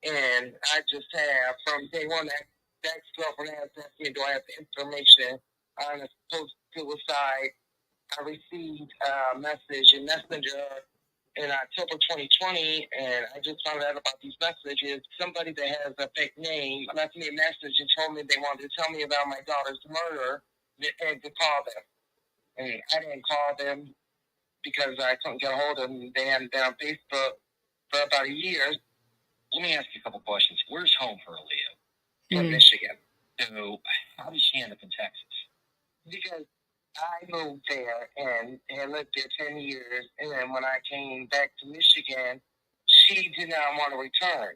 And I just have, from day one, that ex-girlfriend has asked me, do I have information on a post-suicide? I received a message in Messenger in October 2020, and I just found out about these messages. Somebody that has a fake name left me a message and told me they wanted to tell me about my daughter's murder and to call them. And I didn't call them because I couldn't get a hold of them. They hadn't been on Facebook for about a year. Let me ask you a couple questions. Where's home for Aaliyah? From Michigan. So, how did she end up in Texas? Because I moved there and lived there 10 years, and then when I came back to Michigan, she did not want to return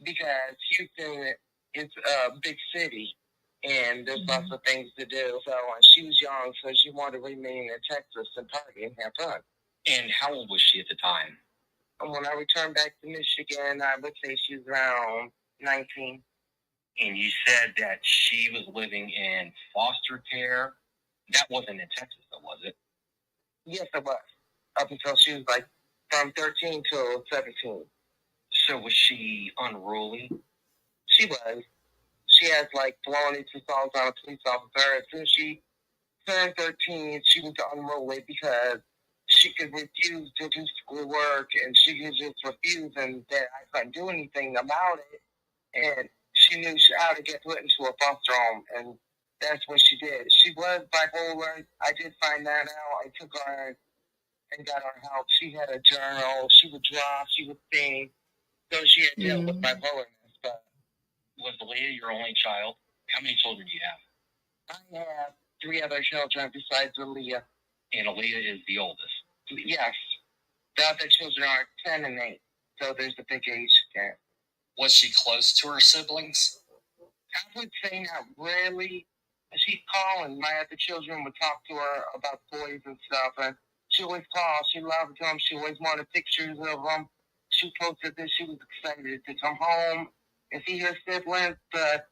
because Houston is a big city, and there's lots of things to do. So she was young, so she wanted to remain in Texas and party and have fun. And how old was she at the time? And when I returned back to Michigan, I would say she was around 19. And you said that she was living in foster care. That wasn't in Texas, though, was it? Yes, it was. Up until she was like from 13 to 17. So was she unruly? She was. She has like felony assaults on a police officer. As soon as she turned 13, she was unruly because she could refuse to do schoolwork, and she could just refuse, and that I couldn't do anything about it. And she knew how to get put into a foster home, and That's what she did. She was bipolar. I did find that out. I took her and got her help. She had a journal. She would draw. She would sing. So she had dealt with bipolarness. But Was Aaliyah your only child? How many children do you have? I have 3 other children besides Aaliyah. And Aaliyah is the oldest. Yes. The other children are 10 and 8. So there's a big age gap. Was she close to her siblings? I would say not really. She'd call and my other children would talk to her about toys and stuff. And she always called. She loved them. She always wanted pictures of them. She posted that she was excited to come home and see her siblings. But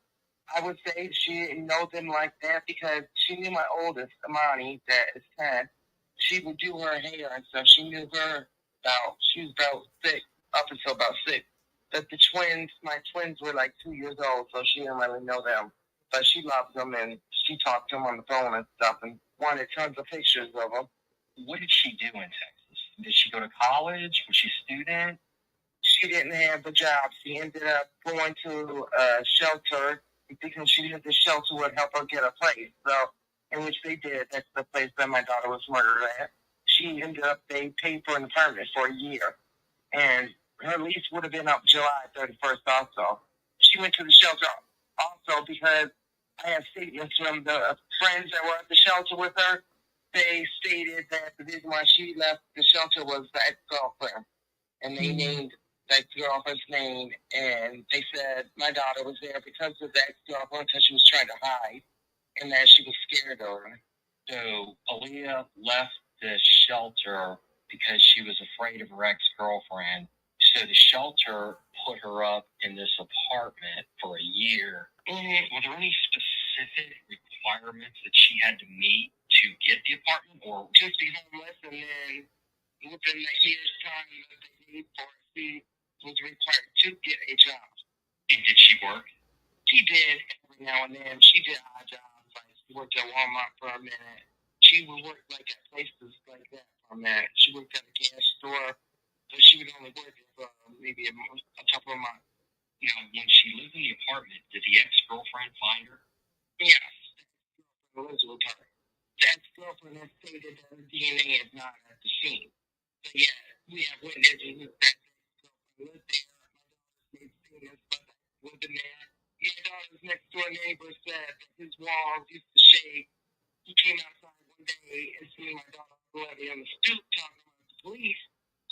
I would say she didn't know them like that because she knew my oldest, Amani, that is 10. She would do her hair and stuff. She knew her she was about 6, up until about 6. But the twins, my twins were like 2 years old, so she didn't really know them. But she loved them, and she talked to them on the phone and stuff and wanted tons of pictures of them. What did she do in Texas? Did she go to college? Was she a student? She didn't have a job. She ended up going to a shelter because she knew the shelter would help her get a place. So, in which they did. That's the place that my daughter was murdered at. She ended up, they paid for an apartment for a year. And her lease would have been up July 31st also. She went to the shelter also because I have statements from the friends that were at the shelter with her. They stated that the reason why she left the shelter was the ex-girlfriend. And they named that girlfriend's name, and they said my daughter was there because of the ex-girlfriend, because she was trying to hide, and that she was scared of her. So Aaliyah left the shelter because she was afraid of her ex-girlfriend. So the shelter put her up in this apartment for a year. Were there any specific requirements that she had to meet to get the apartment, or just be homeless, and then within the year's time that they need for her, she was required to get a job. And did she work? She did every now and then. She did odd jobs, like she worked at Walmart for a minute. She would work like at places like that for a minute. She worked at a gas store, but she would only work for maybe a couple of months. Now, when she lived in the apartment, did the ex-girlfriend find her? Yes. The ex-girlfriend has stated that her DNA is not at the scene. But yeah, we have witnesses that the ex-girlfriend lived there. My daughter's made statements about that living there. My daughter's next door neighbor said that his walls used to shake. He came outside one day and seen my daughter already on the stoop talking about the police.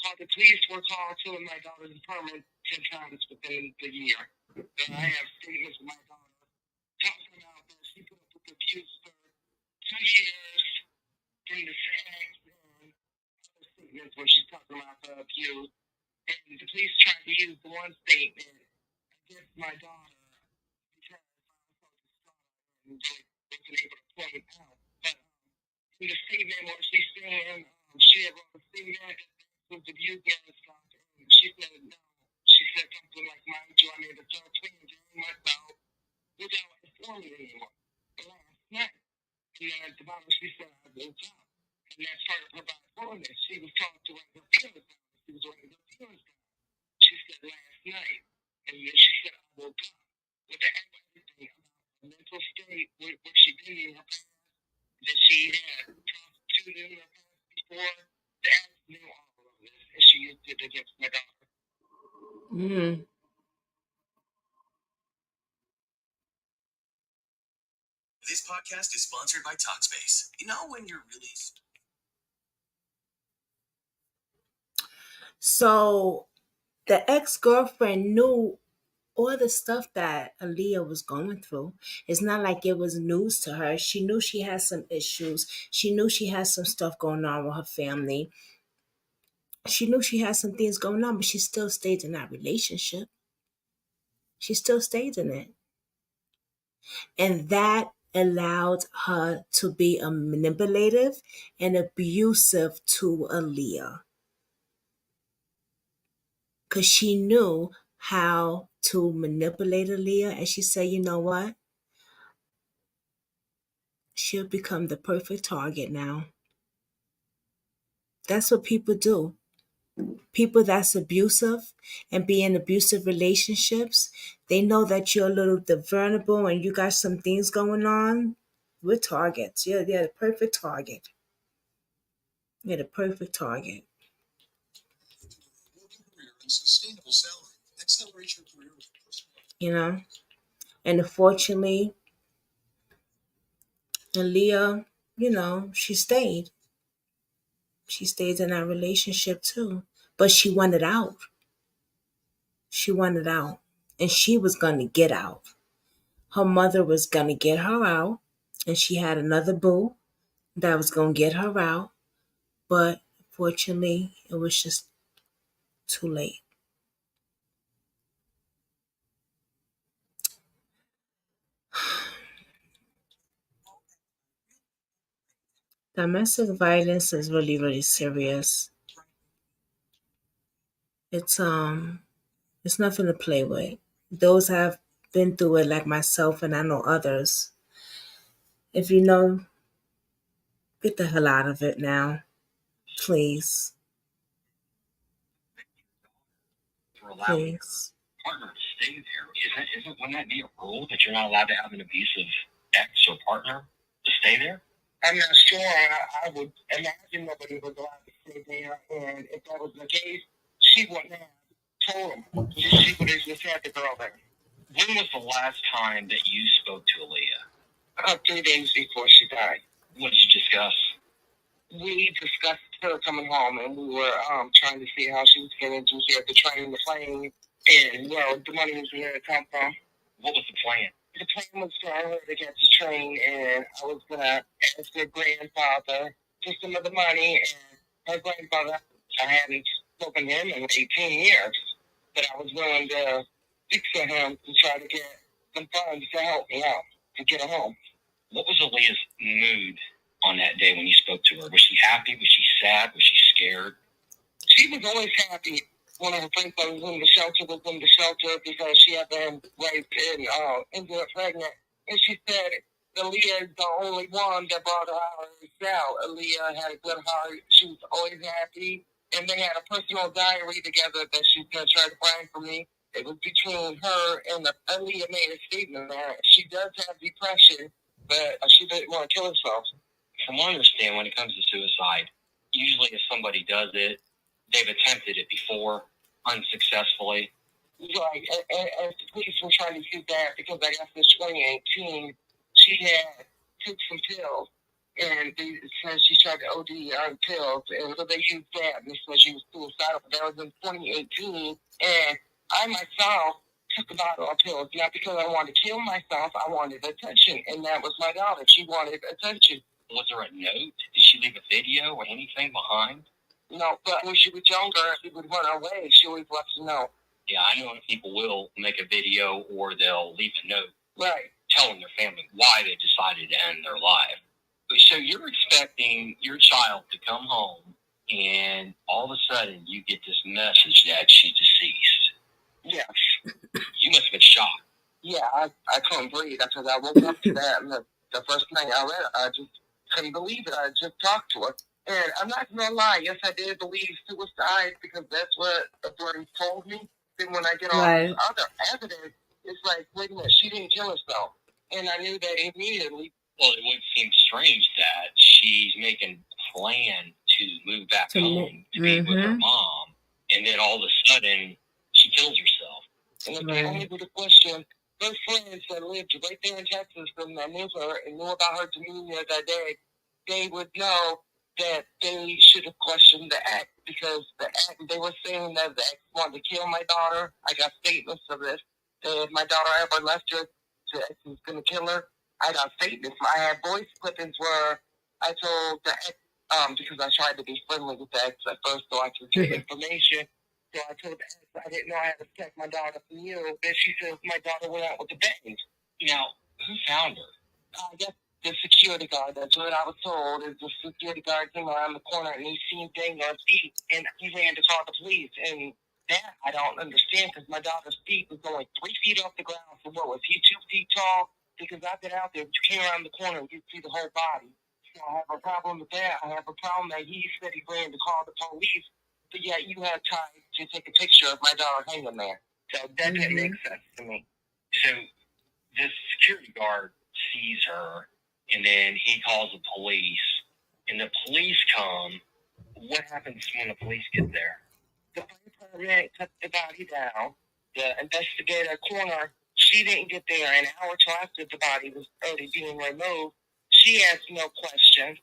The police were called to my daughter's apartment 10 times within the year. So I have statements of my daughter talking about that she put up with abuse for 2 years from this ex and other statements where she's talking about the abuse. And the police tried to use the one statement against my daughter because I was so distraught and they wasn't able to point it out. But in the statement where she's saying she had wrote a statement was abused and stuff, and she said no. She said something like, mind you, I made a third twin during myself without informing anyone. Last night. And then at the bottom she said I woke up. And that's part of her bipolarness. She was taught to write her feelings down. She was writing her feelings down. She said last night. And then she said I woke up. With everything about her mental state, where she been in her past, that she had prostituted in her past before, that knew all of this, and she used it against my daughter. This podcast is sponsored by Talkspace. You know when you're really... So the ex-girlfriend knew all the stuff that Aaliyah was going through. It's not like it was news to her. She knew she had some issues. She knew she had some stuff going on with her family. She knew she had some things going on, but she still stayed in that relationship. She still stayed in it. And that allowed her to be a manipulative and abusive to Aaliyah. Because she knew how to manipulate Aaliyah, and she said, you know what? She'll become the perfect target now. That's what people do. People that's abusive and be in abusive relationships, they know that you're a little vulnerable and you got some things going on. We're targets. You're the perfect target. You're the perfect target. Sustainable salary. Accelerate your career with personal. You know? And unfortunately, Aaliyah, she stayed. She stayed in that relationship too. But she wanted out. She wanted out. And she was going to get out. Her mother was going to get her out. And she had another boo that was going to get her out. But fortunately, it was just too late. Domestic violence is really, really serious. It's nothing to play with. Those have been through it like myself, and I know others. If you know, get the hell out of it now. Please. For allowing Please. your partner to stay there. Wouldn't that be a rule that you're not allowed to have an abusive ex or partner to stay there? I'm not sure. I would imagine nobody was allowed to stay there, and if that was the case, she wouldn't have told him. She would have just had the girl there. When was the last time that you spoke to Aaliyah? 3 days before she died. What did you discuss? We discussed her coming home, and we were trying to see how she was going to do. She had to train the plane, and the money was going to come from. What was the plan? The plan was for her to get the train, and I was going to ask her grandfather for some of the money, and her grandfather, I hadn't spoken to him in 18 years, but I was willing to speak to him to try to get some funds to help me out to get her home. What was Aaliyah's mood on that day when you spoke to her? Was she happy? Was she sad? Was she scared? She was always happy. One of her friends that was in the shelter because she had been raped and ended up pregnant. And she said Aaliyah is the only one that brought her out of the cell. Aaliyah had a good heart. She was always happy. And they had a personal diary together that she's going to try to find for me. It was between her and Aaliyah made a statement that she does have depression, but she didn't want to kill herself. From what I understand, when it comes to suicide, usually if somebody does it, they've attempted it before, unsuccessfully. Right, and the police were trying to use that because I guess in 2018, she had took some pills, and they said she tried to OD on pills, and so they used that, and they said she was suicidal. That was in 2018, and I myself took a bottle of pills, not because I wanted to kill myself, I wanted attention, and that was my daughter. She wanted attention. Was there a note? Did she leave a video or anything behind? No, but when she was younger, she would run away. She always left a note. Yeah, I know people will make a video or they'll leave a note Right. telling their family why they decided to end their life. So you're expecting your child to come home and all of a sudden you get this message that she's deceased. Yes. You must have been shocked. Yeah, I couldn't breathe because I woke up to that, and the first night I read it, I just couldn't believe it. I just talked to her. And I'm not going to lie, yes, I did believe suicide because that's what the friend told me. Then when I get all Right. this other evidence, it's like, wait a minute, she didn't kill herself. And I knew that immediately. Well, it would seem strange that she's making a plan to move back To mo- home to be with her Mhm. mom, and then all of a sudden she kills herself. And if Right. they only would have questioned her friends that lived right there in Texas and that knew her and knew about her demeanor that day, they would know that they should have questioned the ex because the ex, they were saying that the ex wanted to kill my daughter. I got statements of this. That if my daughter ever left her, the ex was going to kill her. I got statements. I had voice clippings where I told the ex, because I tried to be friendly with the ex at first so I could get information. So I told the ex I didn't know I had to protect my daughter from you. Then she says my daughter went out with the bangs. Now, who found her? I guess the security guard, that's what I was told, is the security guard came around the corner and he seen things on his feet and he ran to call the police. And that I don't understand because my daughter's feet was only 3 feet off the ground. So what, was he 2 feet tall? Because I've been out there, but you came around the corner and you see the whole body. So I have a problem with that. I have a problem that he said he ran to call the police, but yet you had time to take a picture of my daughter hanging there. So that didn't make sense to me. So this security guard sees her and then he calls the police, and the police come. What happens when the police get there? The fire department cut the body down. The investigator coroner, she didn't get there an hour till after the body was already being removed. She asked no questions.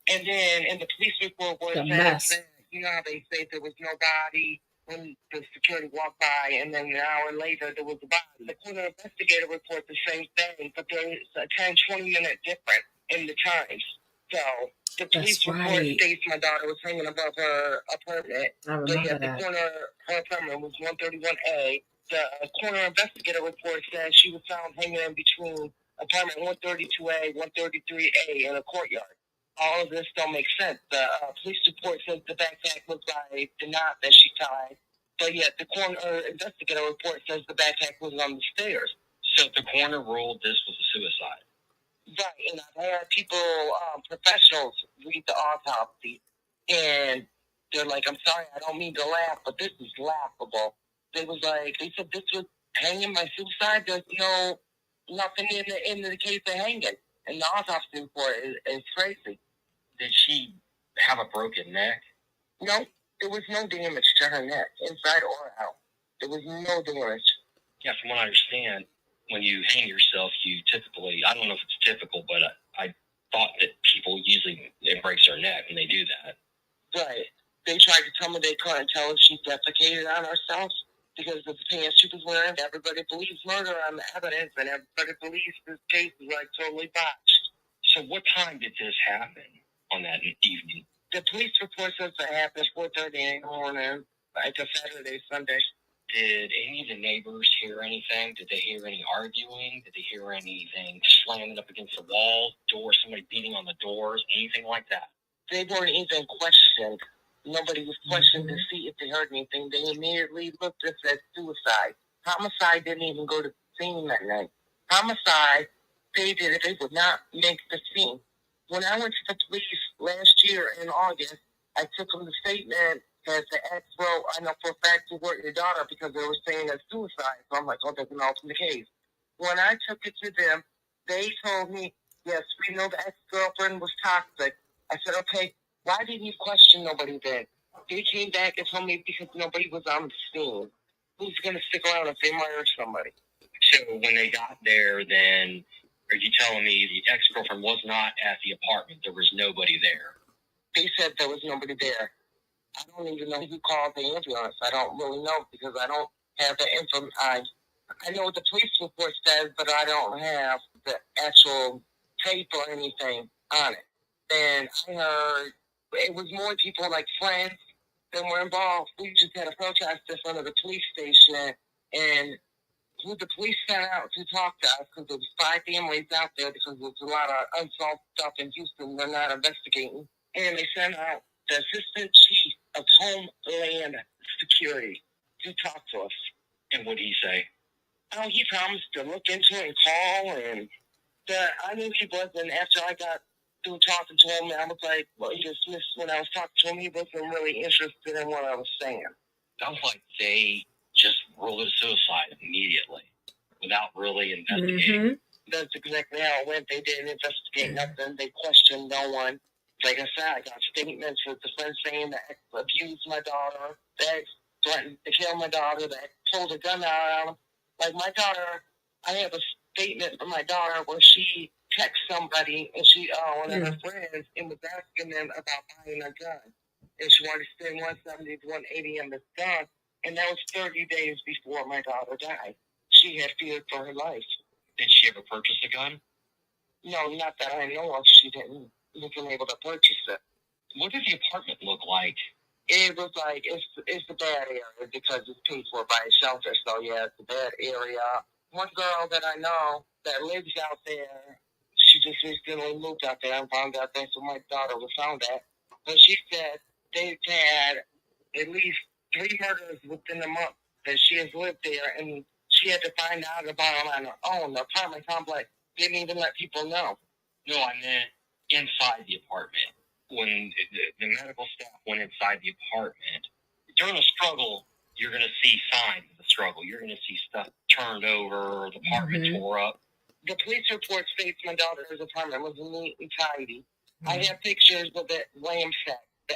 And then in the police report where The it mess. says, you know how they say there was no body when the security walked by, and then an hour later there was a body. The coroner investigator reports the same thing, but there's a 10, 20-minute difference in the times. So the police That's report right. states my daughter was hanging above her apartment. I But remember yet the that. coroner, her apartment was 131A. The coroner investigator report says she was found hanging in between apartment 132A, 133A in a courtyard. All of this don't make sense. The police report says the backpack was by the knot that she tied, but yet the coroner investigator report says the backpack was on the stairs. So the coroner ruled this was a suicide. Right, and I've had people, professionals, read the autopsy, and they're like, "I'm sorry, I don't mean to laugh, but this is laughable." They said this was hanging by suicide. There's nothing in the case of hanging, and the autopsy report is crazy. Did she have a broken neck? No, there was no damage to her neck, inside or out. There was no damage. Yeah, from what I understand, when you hang yourself, you typically, I don't know if it's typical, but I thought that people usually, it breaks their neck when they do that. Right. They tried to tell me they couldn't tell if she defecated on herself because of the pants she was wearing. Everybody believes murder on the evidence, and everybody believes this case is totally botched. So what time did this happen on that evening? The police report says it happened 4:30 in the morning, like a Saturday, Sunday. Did any of the neighbors hear anything? Did they hear any arguing? Did they hear anything slamming up against the wall, doors, somebody beating on the doors, anything like that? They weren't even questioned. Nobody was questioned to see if they heard anything. They immediately looked at it as suicide. Homicide didn't even go to the scene that night. Homicide stated that they would not make the scene. When I went to the police last year in August, I took them the statement that the ex wrote, "I know for a fact you worked your daughter," because they were saying it's suicide. So I'm like, "Oh, that's an alternate case." When I took it to them, they told me, "Yes, we know the ex-girlfriend was toxic." I said, "Okay, why didn't you question nobody then?" They came back and told me because nobody was on the scene. Who's going to stick around if they murder somebody? So when they got there, then are you telling me the ex-girlfriend was not at the apartment? There was nobody there? They said there was nobody there. I don't even know who called the ambulance. I don't really know because I don't have the info. I know what the police report says, but I don't have the actual tape or anything on it. And I heard it was more people like friends that were involved. We just had a protest in front of the police station, and who the police sent out to talk to us because there was 5 families out there because there's a lot of unsolved stuff in Houston they're not investigating. And they sent out the assistant chief of Homeland Security to talk to us. And what did he say? Oh, he promised to look into it and call, and I knew he wasn't. After I got through talking to him, I was like, well, he dismissed when I was talking to him. He wasn't really interested in what I was saying. Sounds like they just ruled it a suicide immediately without really investigating. That's exactly how it went. They didn't investigate nothing. They questioned no one. Like I said, I got statements with the friend saying that ex abused my daughter, that ex threatened to kill my daughter, that ex pulled a gun out on him. Like my daughter, I have a statement from my daughter where she texted somebody and she, one of her friends, and was asking them about buying a gun. And she wanted to spend $170 to $180 on this gun. And that was 30 days before my daughter died. She had feared for her life. Did she ever purchase a gun? No, not that I know of. She didn't even able to purchase it. What did the apartment look like? It was like, it's a bad area because it's paid for by a shelter. So yeah, it's a bad area. One girl that I know that lives out there, she just recently moved out there and found out that's where my daughter was found at. But she said they've had at least 3 murders within a month that she has lived there, and she had to find out about them on her own. The apartment complex didn't even let people know. No, I meant inside the apartment. When the medical staff went inside the apartment, during a struggle, you're going to see signs of the struggle. You're going to see stuff turned over, the apartment tore up. The police report states my daughter's apartment was neat and tidy. I have pictures of it ransacked. They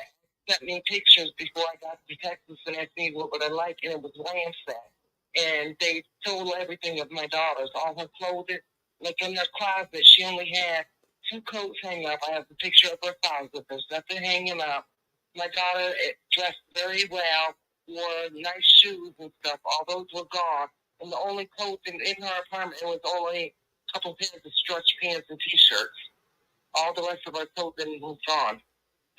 sent me pictures before I got to Texas and asked me what would I like, and it was ransacked. And they told everything of my daughter's, all her clothing. Like in her closet, she only had 2 coats hanging up. I have a picture of her closet. There's nothing hanging up. My daughter dressed very well, wore nice shoes and stuff. All those were gone. And the only clothes in her apartment was only a couple pairs of stretch pants and T-shirts. All the rest of her clothing was gone.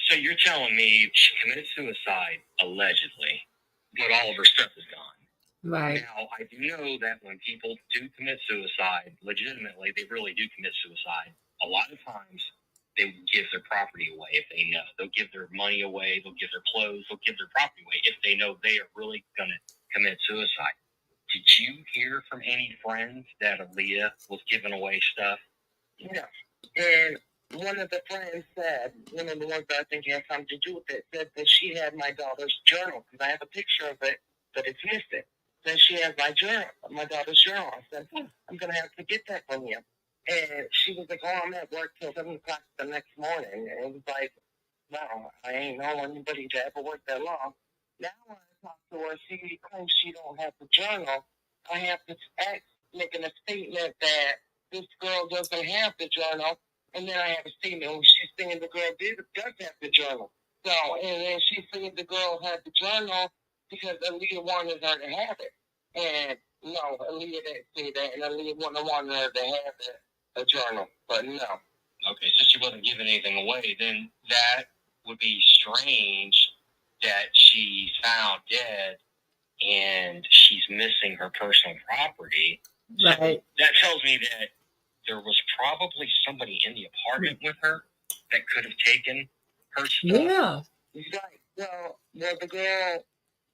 So you're telling me she committed suicide, allegedly, but all of her stuff is gone. Right. Now, I do know that when people do commit suicide, legitimately, they really do commit suicide. A lot of times, they give their property away if they know. They'll give their money away, they'll give their clothes, they'll give their property away if they know they are really going to commit suicide. Did you hear from any friends that Aaliyah was giving away stuff? Yeah. And one of the friends said, one of the ones that I think had something to do with it, said that she had my daughter's journal, because I have a picture of it, but it's missing. Then she has my journal, my daughter's journal. I said, I'm going to have to get that from you. And she was like, oh, I'm at work till 7 o'clock the next morning. And it was like, wow, I ain't know anybody to ever work that long. Now when I talk to her, she claims she don't have the journal. I have to making a statement that this girl doesn't have the journal. And then I have a statement when she's saying the girl does have the journal. So, and then she's saying the girl had the journal because Aaliyah wanted her to have it. And no, Aaliyah didn't say that. And Aaliyah wanted her to have a journal. But no. Okay, so she wasn't giving anything away. Then that would be strange that she's found dead and she's missing her personal property. Right. That tells me that there was probably somebody in the apartment with her that could have taken her stuff. Yeah. Right. Well, the girl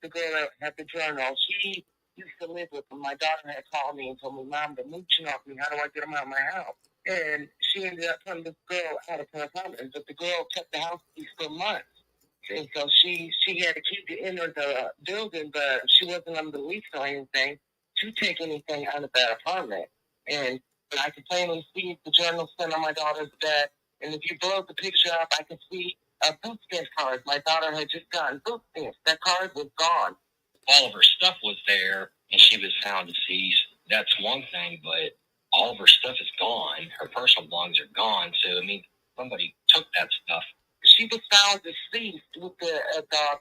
that had the journal, she used to live with them. My daughter had called me and told me, Mom, they're mooching off me. How do I get them out of my house? And she ended up putting this girl out of her apartment, but the girl kept the house keys for months. And so she had a key to enter the building, but she wasn't on the lease or anything to take anything out of that apartment. And I could plainly see the journal sent on my daughter's bed. And if you blow the picture up, I could see a boot stamp card. My daughter had just gotten boot stamps. That card was gone. All of her stuff was there and she was found deceased. That's one thing, but all of her stuff is gone. Her personal belongings are gone. So, I mean, somebody took that stuff. She was found deceased with the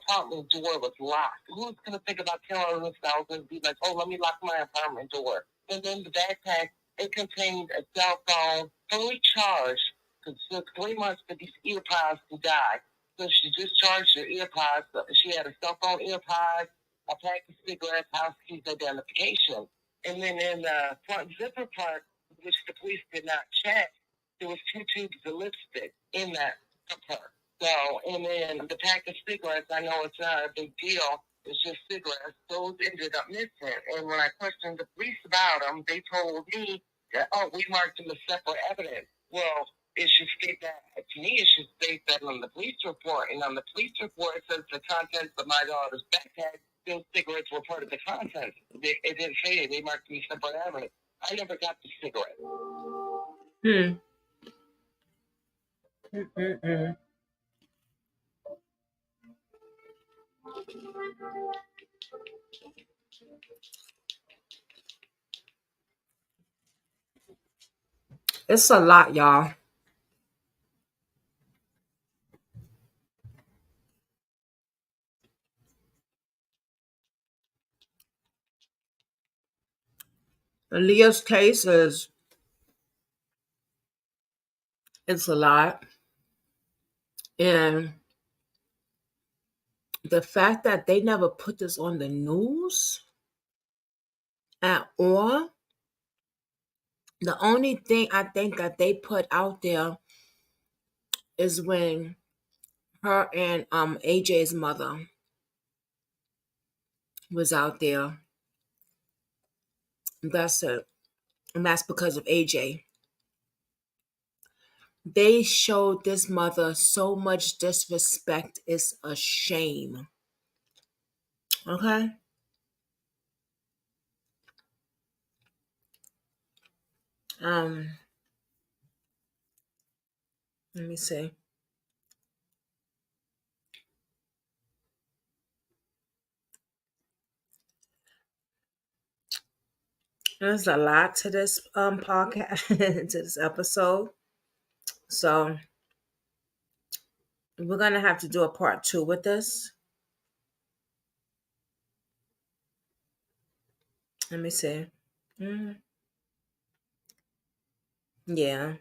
apartment door was locked. Who's going to think about killing themselves and be like, oh, let me lock my apartment door? And then the backpack, it contained a cell phone, fully charged. It took 3 months for these earpods to die. So she discharged her earpods. She had a cell phone, earpods, a pack of cigarettes, house keys, identification. And then in the front zipper part, which the police did not check, there was 2 tubes of lipstick in that zipper. So, and then the pack of cigarettes, I know it's not a big deal. It's just cigarettes. Those ended up missing. And when I questioned the police about them, they told me that, oh, we marked them as separate evidence. Well, it should state that, to me, it should state that on the police report. And on the police report, it says the contents of my daughter's backpack, those cigarettes were part of the contents. It didn't say it. They marked me separate evidence. I never got the cigarette. It's a lot, y'all. Aaliyah's case it's a lot. And the fact that they never put this on the news at all, the only thing I think that they put out there is when her and AJ's mother was out there. That's it. And that's because of AJ. They showed this mother so much disrespect. It's a shame. Okay? Um, let me see. There's a lot to this podcast, to this episode. So we're gonna have to do a part 2 with this. Let me see. Mm, yeah.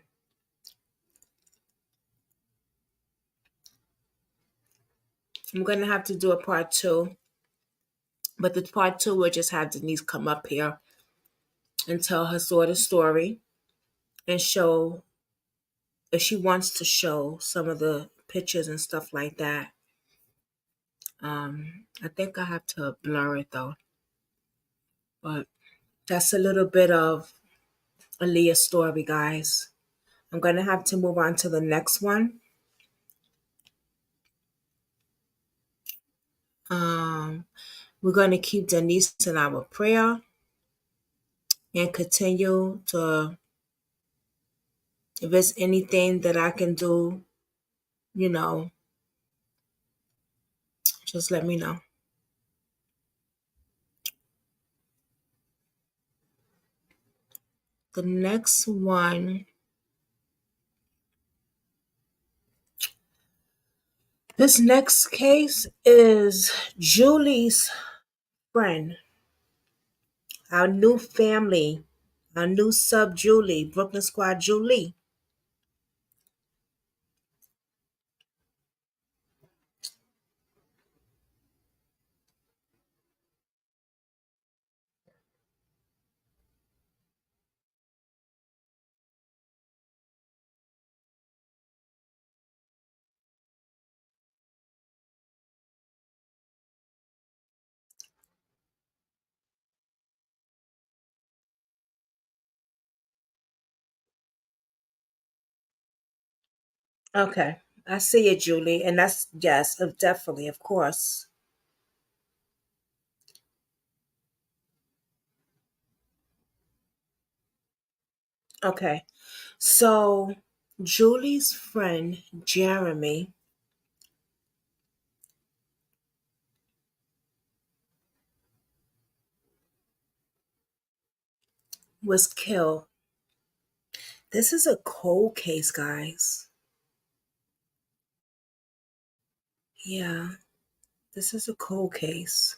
I'm gonna have to do a part 2. But the part 2 will just have Denise come up here and tell her sort of story and show, if she wants to show some of the pictures and stuff like that. I think I have to blur it though. But that's a little bit of Aaliyah's story, guys. I'm gonna have to move on to the next one. We're gonna keep Denise in our prayer and continue to, if there's anything that I can do, you know, just let me know. The next one, this next case is Julie's friend, our new family, our new sub Julie, Brooklyn Squad Julie. Okay, I see it, Julie, and that's, yes, definitely, of course. Okay, so Julie's friend Jeremy was killed. This is a cold case, guys. Yeah, this is a cold case.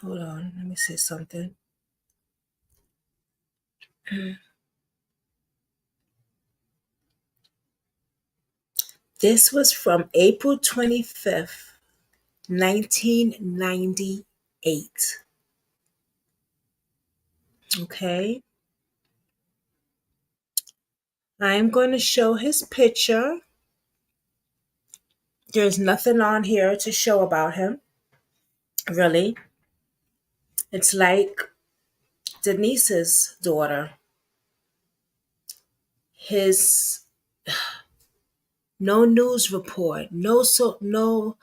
Hold on, let me say something. This was from April 25th, 1998. Okay. I am going to show his picture. There's nothing on here to show about him, really. It's like Denise's daughter. His no news report, no social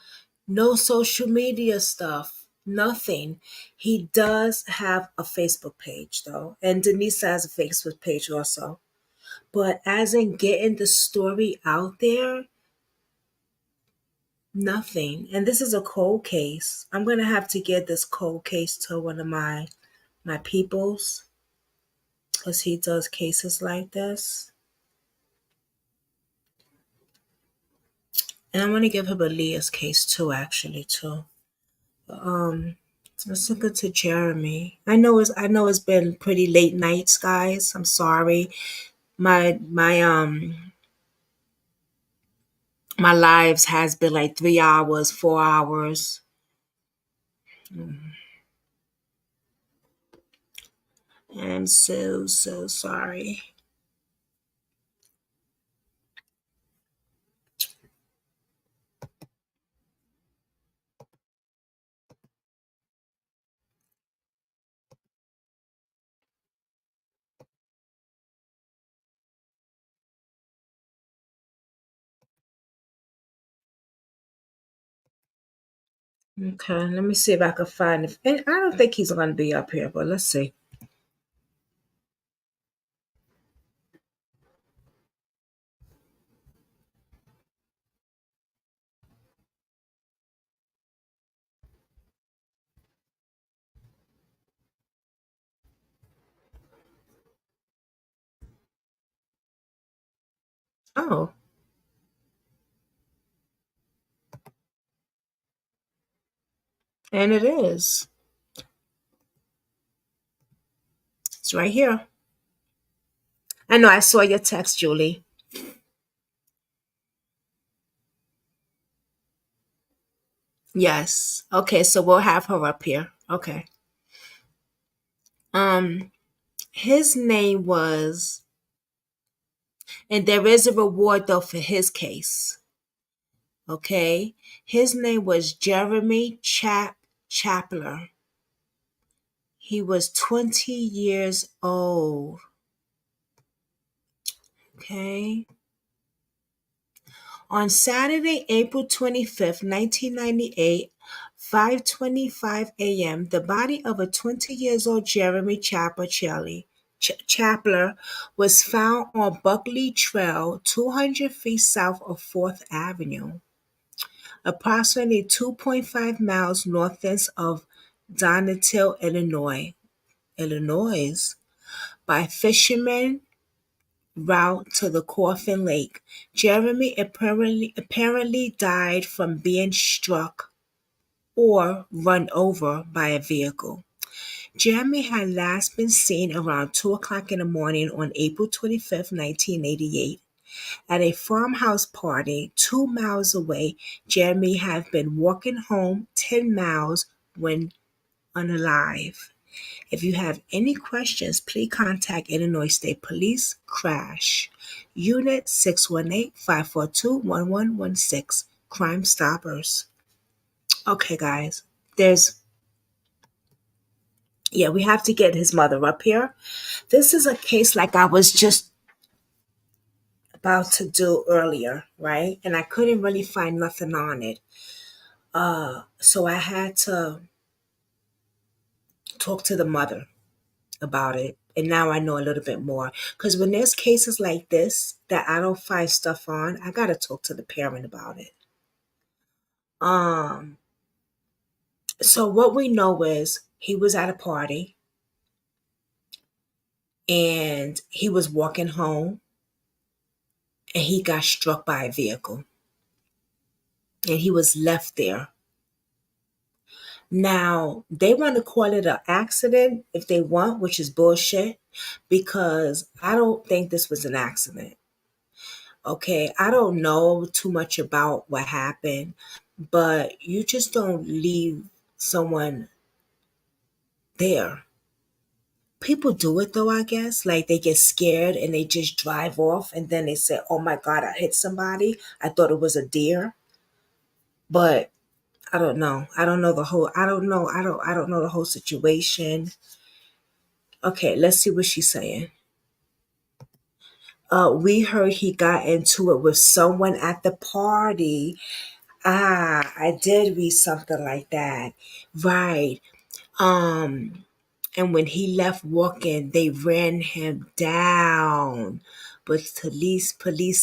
media stuff, nothing. He does have a Facebook page though, and Denise has a Facebook page also. But as in getting the story out there, nothing. And this is a cold case. I'm gonna have to get this cold case to one of my peoples, because he does cases like this. And I'm gonna give him Aaliyah's case too, actually, too. Let's look to Jeremy. I know it's been pretty late nights, guys. I'm sorry. My lives has been like 3 hours, 4 hours. I'm so sorry. Okay, let me see if I can find it. And I don't think he's gonna be up here, but let's see. Oh. And it is. It's right here. I know I saw your text, Julie. Yes. Okay, so we'll have her up here. Okay. Um, his name was, and there is a reward though for his case. Okay. His name was Jeremy Chapler. He was 20 years old. Okay. On Saturday, April 25th, 1998, 5:25 a.m., the body of a 20 years old Jeremy Chapler was found on Buckley Trail, 200 feet south of 4th Avenue, approximately 2.5 miles northeast of Donatil, Illinois, by fishermen route to the Coffin Lake. Jeremy apparently died from being struck or run over by a vehicle. Jeremy had last been seen around 2 o'clock in the morning on April 25th, 1988. At a farmhouse party 2 miles away. Jeremy had been walking home 10 miles when unalive. If you have any questions, please contact Illinois State Police Crash Unit 618-542-1116 Crime Stoppers. Okay, guys. We have to get his mother up here. This is a case like I was just about to do earlier, right? And I couldn't really find nothing on it. So I had to talk to the mother about it. And now I know a little bit more. Because when there's cases like this that I don't find stuff on, I gotta talk to the parent about it. So what we know is he was at a party and he was walking home and he got struck by a vehicle. And he was left there. Now, they want to call it an accident if they want, which is bullshit, because I don't think this was an accident. Okay, I don't know too much about what happened, but you just don't leave someone there. People do it though, I guess. Like they get scared and they just drive off and then they say, oh my God, I hit somebody. I thought it was a deer. But I don't know. I don't know the whole situation. Okay, let's see what she's saying. We heard he got into it with someone at the party. I did read something like that. Right. And when he left walking, they ran him down. But police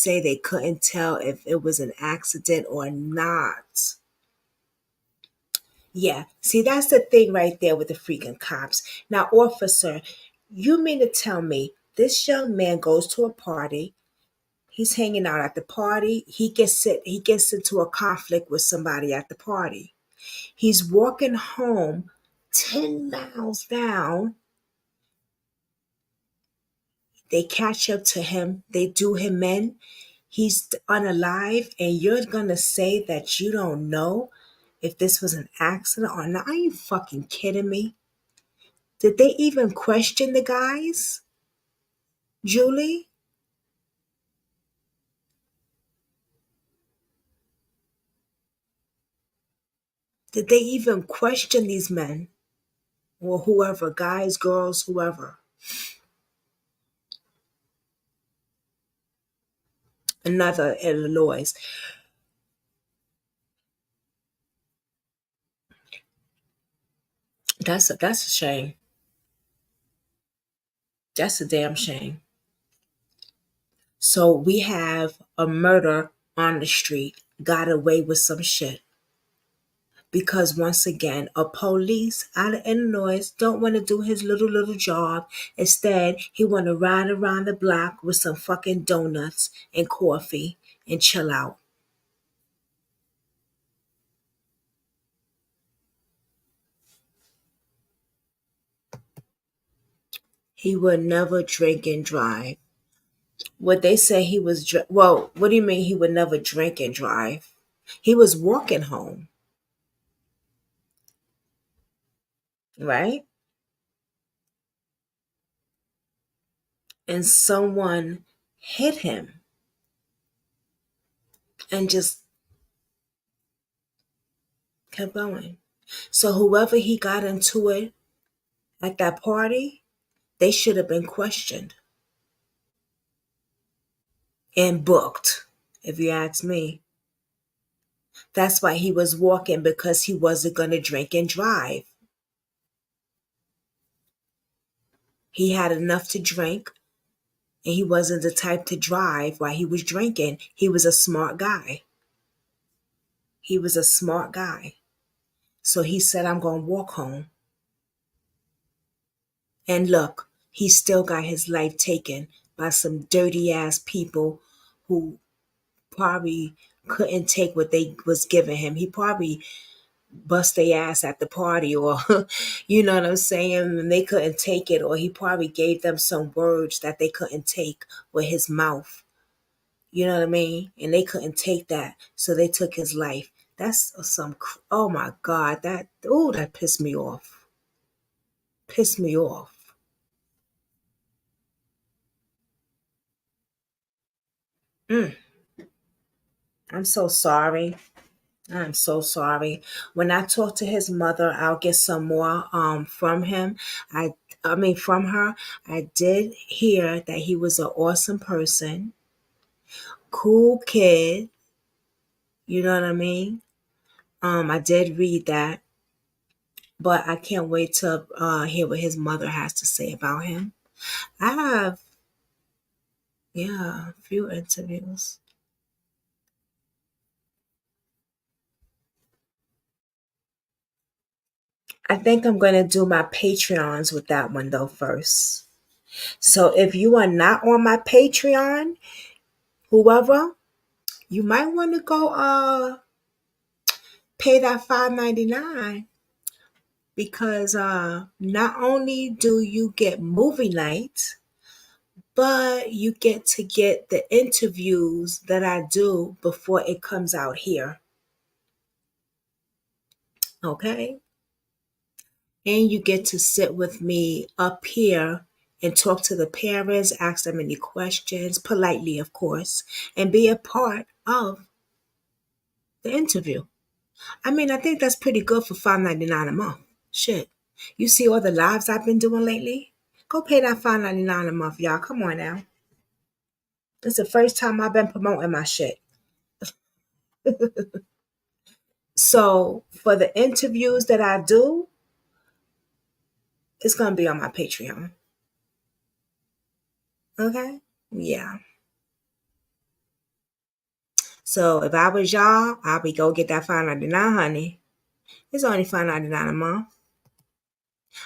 say they couldn't tell if it was an accident or not. Yeah, see, that's the thing right there with the freaking cops. Now, officer, you mean to tell me this young man goes to a party, he's hanging out at the party, he gets into a conflict with somebody at the party. He's walking home 10 miles down. They catch up to him, they do him in, he's unalive, and you're gonna say that you don't know if this was an accident or not? Are you fucking kidding me? Did they even question the guys? Julie? Did they even question these men? Or whoever, guys, girls, whoever? Another Illinois. That's a shame. That's a damn shame. So we have a murder on the street, got away with some shit. because once again, a police out of Illinois don't want to do his little job. Instead, he want to ride around the block with some fucking donuts and coffee and chill out. He would never drink and drive. What they say he was, well, what do you mean he would never drink and drive? He was walking home, right? And someone hit him and just kept going. So whoever he got into it at that party, they should have been questioned and booked, if you ask me. That's why he was walking, because he wasn't going to drink and drive. He had enough to drink, and he wasn't the type to drive while he was drinking. He was a smart guy. He was a smart guy. So he said, I'm going to walk home. And look, he still got his life taken by some dirty ass people who probably couldn't take what they was giving him. He probably bust their ass at the party, or you know what I'm saying, and they couldn't take it, or he probably gave them some words that they couldn't take with his mouth. You know what I mean? And they couldn't take that, so they took his life. That's oh my God, that pissed me off. Pissed me off. I'm so sorry. I'm so sorry. When I talk to his mother, I'll get some more from him. From her. I did hear that he was an awesome person, cool kid. You know what I mean? I did read that, but I can't wait to hear what his mother has to say about him. I have, a few interviews. I think I'm going to do my Patreons with that one though first. So if you are not on my Patreon, whoever, you might want to go pay that $5.99, because not only do you get movie night, but you get to get the interviews that I do before it comes out here. Okay? And you get to sit with me up here and talk to the parents, ask them any questions, politely, of course, and be a part of the interview. I mean, I think that's pretty good for $5.99 a month. Shit. You see all the lives I've been doing lately? Go pay that $5.99 a month, y'all. Come on now. It's the first time I've been promoting my shit. So for the interviews that I do, it's going to be on my Patreon. Okay? Yeah. So if I was y'all, I'll be go get that $5.99, honey. It's only $5.99 a month.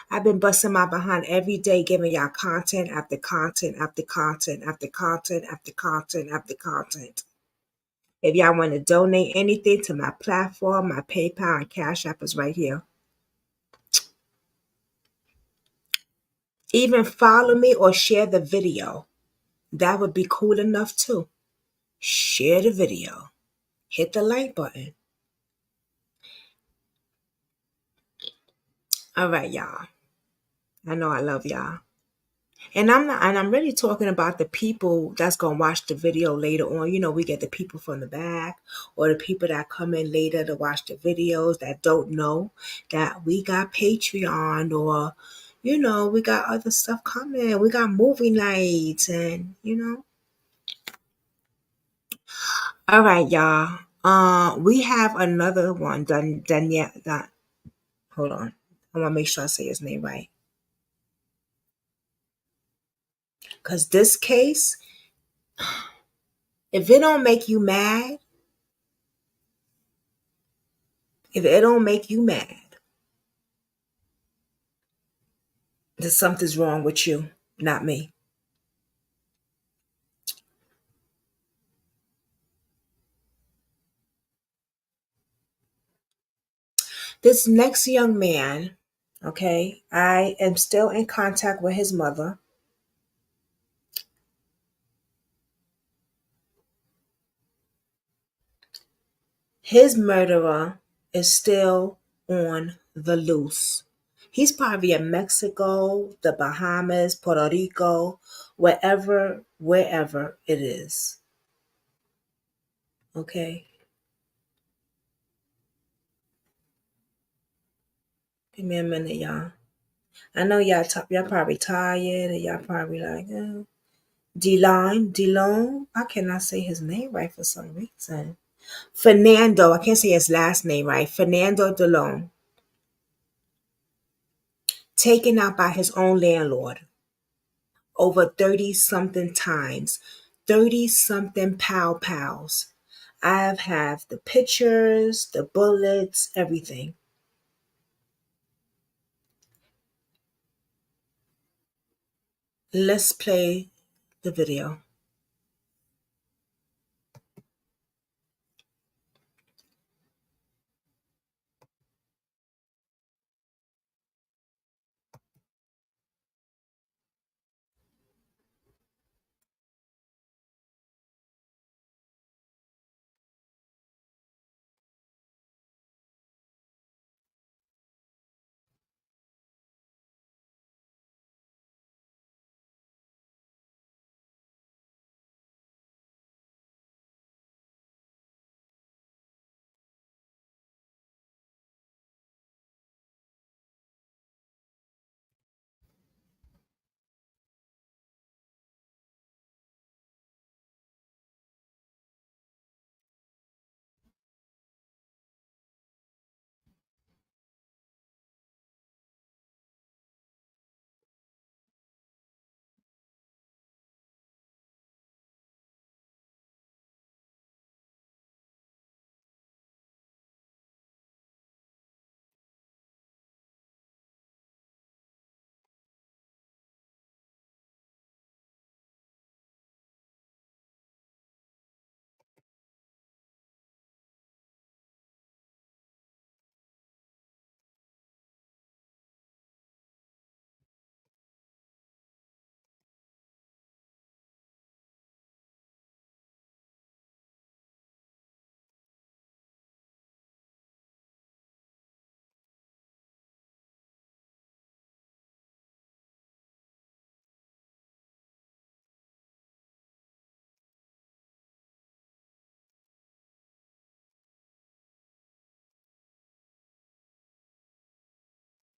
I've been busting my behind every day, giving y'all content after content after content after content after content after content. If y'all want to donate anything to my platform, my PayPal and Cash App is right here. Even follow me or share the video. That would be cool enough too. Share the video. Hit the like button. All right, y'all. I know I love y'all. And I'm really talking about the people that's gonna watch the video later on. You know, we get the people from the back, or the people that come in later to watch the videos that don't know that we got Patreon, or you know, we got other stuff coming. We got movie nights, and you know. All right, y'all. We have another one done yet. Hold on. I want to make sure I say his name right. Because this case, if it don't make you mad, If it don't make you mad, then something's wrong with you, not me. This next young man, okay, I am still in contact with his mother. His murderer is still on the loose. He's probably in Mexico, the Bahamas, Puerto Rico, wherever it is. Okay? Give me a minute, y'all. I know y'all probably tired and y'all probably like, Delon. I cannot say his name right for some reason. Fernando, I can't say his last name right. Fernando Delon. Taken out by his own landlord over 30 something times. 30 something pows. I have the pictures, the bullets, everything. Let's play the video.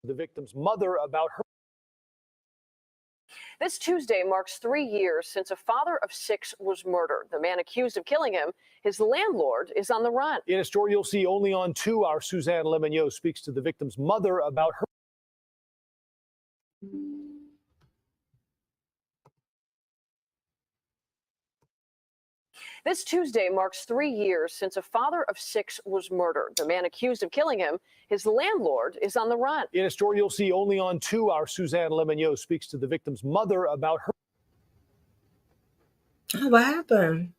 The victim's mother about her. This Tuesday marks 3 years since a father of 6 was murdered. The man accused of killing him, his landlord, is on the run. In a story you'll see only on 2, our Suzanne Lemonnier speaks to the victim's mother about her. This Tuesday marks 3 years since a father of 6 was murdered. The man accused of killing him, his landlord, is on the run. In a story you'll see only on 2, our Suzanne Lemonnier speaks to the victim's mother about her. Oh, what happened?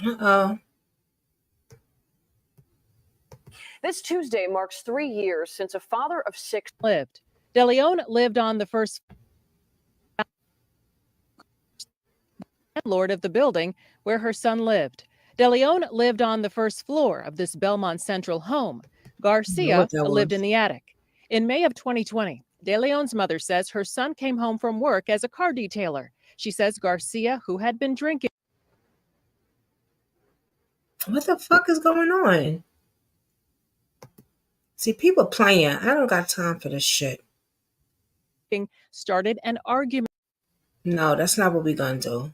Uh-oh. This Tuesday marks 3 years since a father of 6 lived. DeLeon lived on the first landlord of the building where her son lived. DeLeon lived on the first floor of this Belmont Central home. Garcia lived in the attic. In May of 2020, DeLeon's mother says her son came home from work as a car detailer. She says Garcia, who had been drinking. What the fuck is going on? See, people playing. I don't got time for this shit. Started an argument. No, that's not what we're gonna do.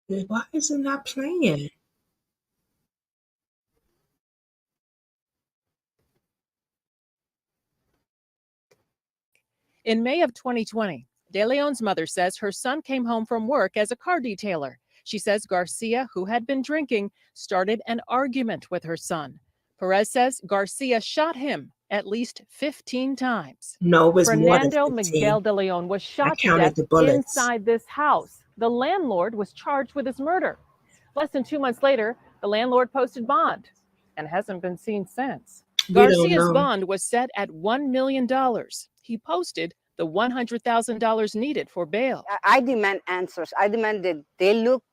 Why is it not playing? In May of 2020, De Leon's mother says her son came home from work as a car detailer. She says Garcia, who had been drinking, started an argument with her son. Perez says Garcia shot him at least 15 times. No, it was more than Fernando 15. Miguel De Leon was I shot to counted death the bullets. inside this house. The landlord was charged with his murder. Less than 2 months later, the landlord posted bond and hasn't been seen since. We don't Garcia's know. bond was set at $1 million. He posted the $100,000 needed for bail. I demand answers. I demand that they look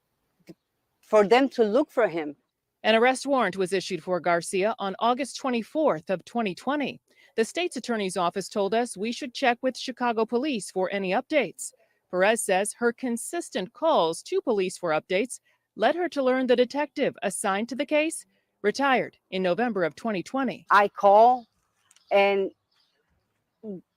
for them to look for him. An arrest warrant was issued for Garcia on August 24th of 2020. The state's attorney's office told us we should check with Chicago police for any updates. Perez says her consistent calls to police for updates led her to learn the detective assigned to the case retired in November of 2020. I call, and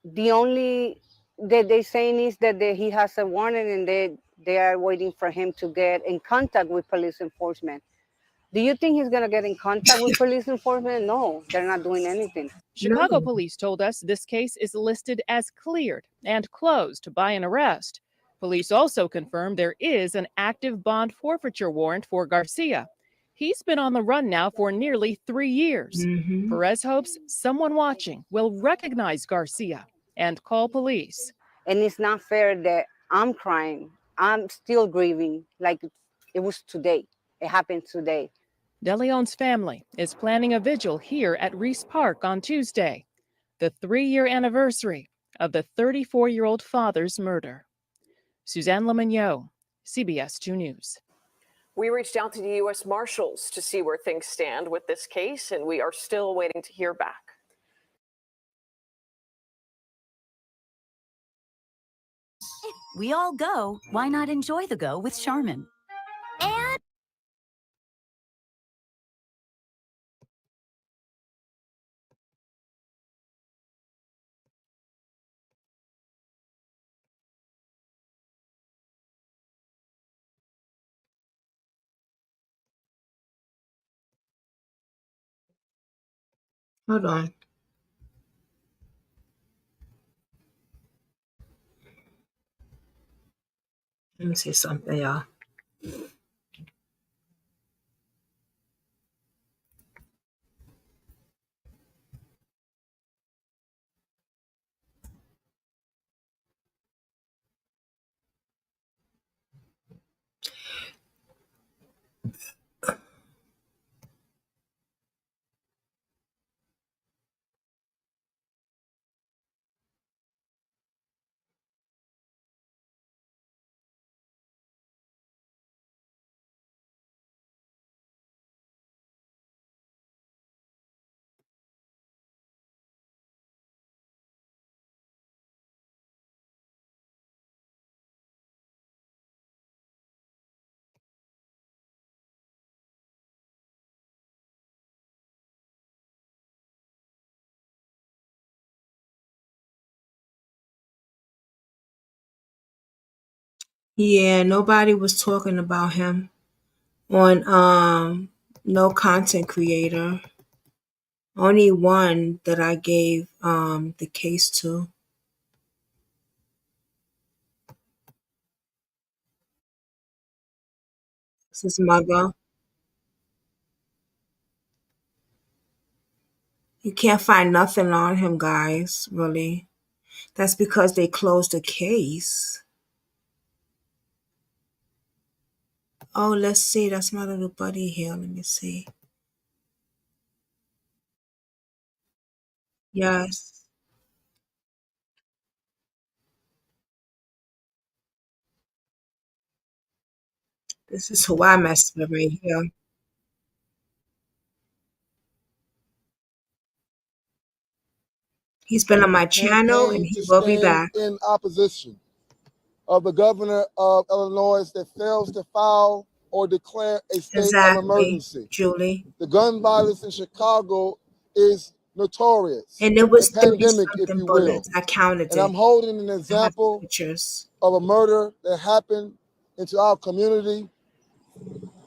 the only that they're saying is that he has a warrant, and they are waiting for him to get in contact with police enforcement. Do you think he's going to get in contact with police enforcement? No, they're not doing anything. Chicago police told us this case is listed as cleared and closed by an arrest. Police also confirmed there is an active bond forfeiture warrant for Garcia. He's been on the run now for nearly 3 years. Perez hopes someone watching will recognize Garcia and call police. And it's not fair that I'm crying. I'm still grieving like it was today. It happened today. De Leon's family is planning a vigil here at Reese Park on Tuesday, the 3-year anniversary of the 34-year-old father's murder. Suzanne Lemignot, CBS 2 News. We reached out to the U.S. Marshals to see where things stand with this case, and we are still waiting to hear back. We all go. Why not enjoy the go with Charmin? And Hold on. Let me see something, y'all. Yeah, nobody was talking about him on no content creator. Only one that I gave the case to. It's his mother. You can't find nothing on him, guys, really. That's because they closed the case. Oh, let's see. That's my little buddy here. Let me see. Yes. This is who I messed with right here. He's been on my channel and he will be back. In opposition of the governor of Illinois that fails to file or declare a state of emergency. Julie. The gun violence in Chicago is notorious. And it was a pandemic, if you will. bullets. I counted And it. I'm holding an example Pictures. of a murder that happened into our community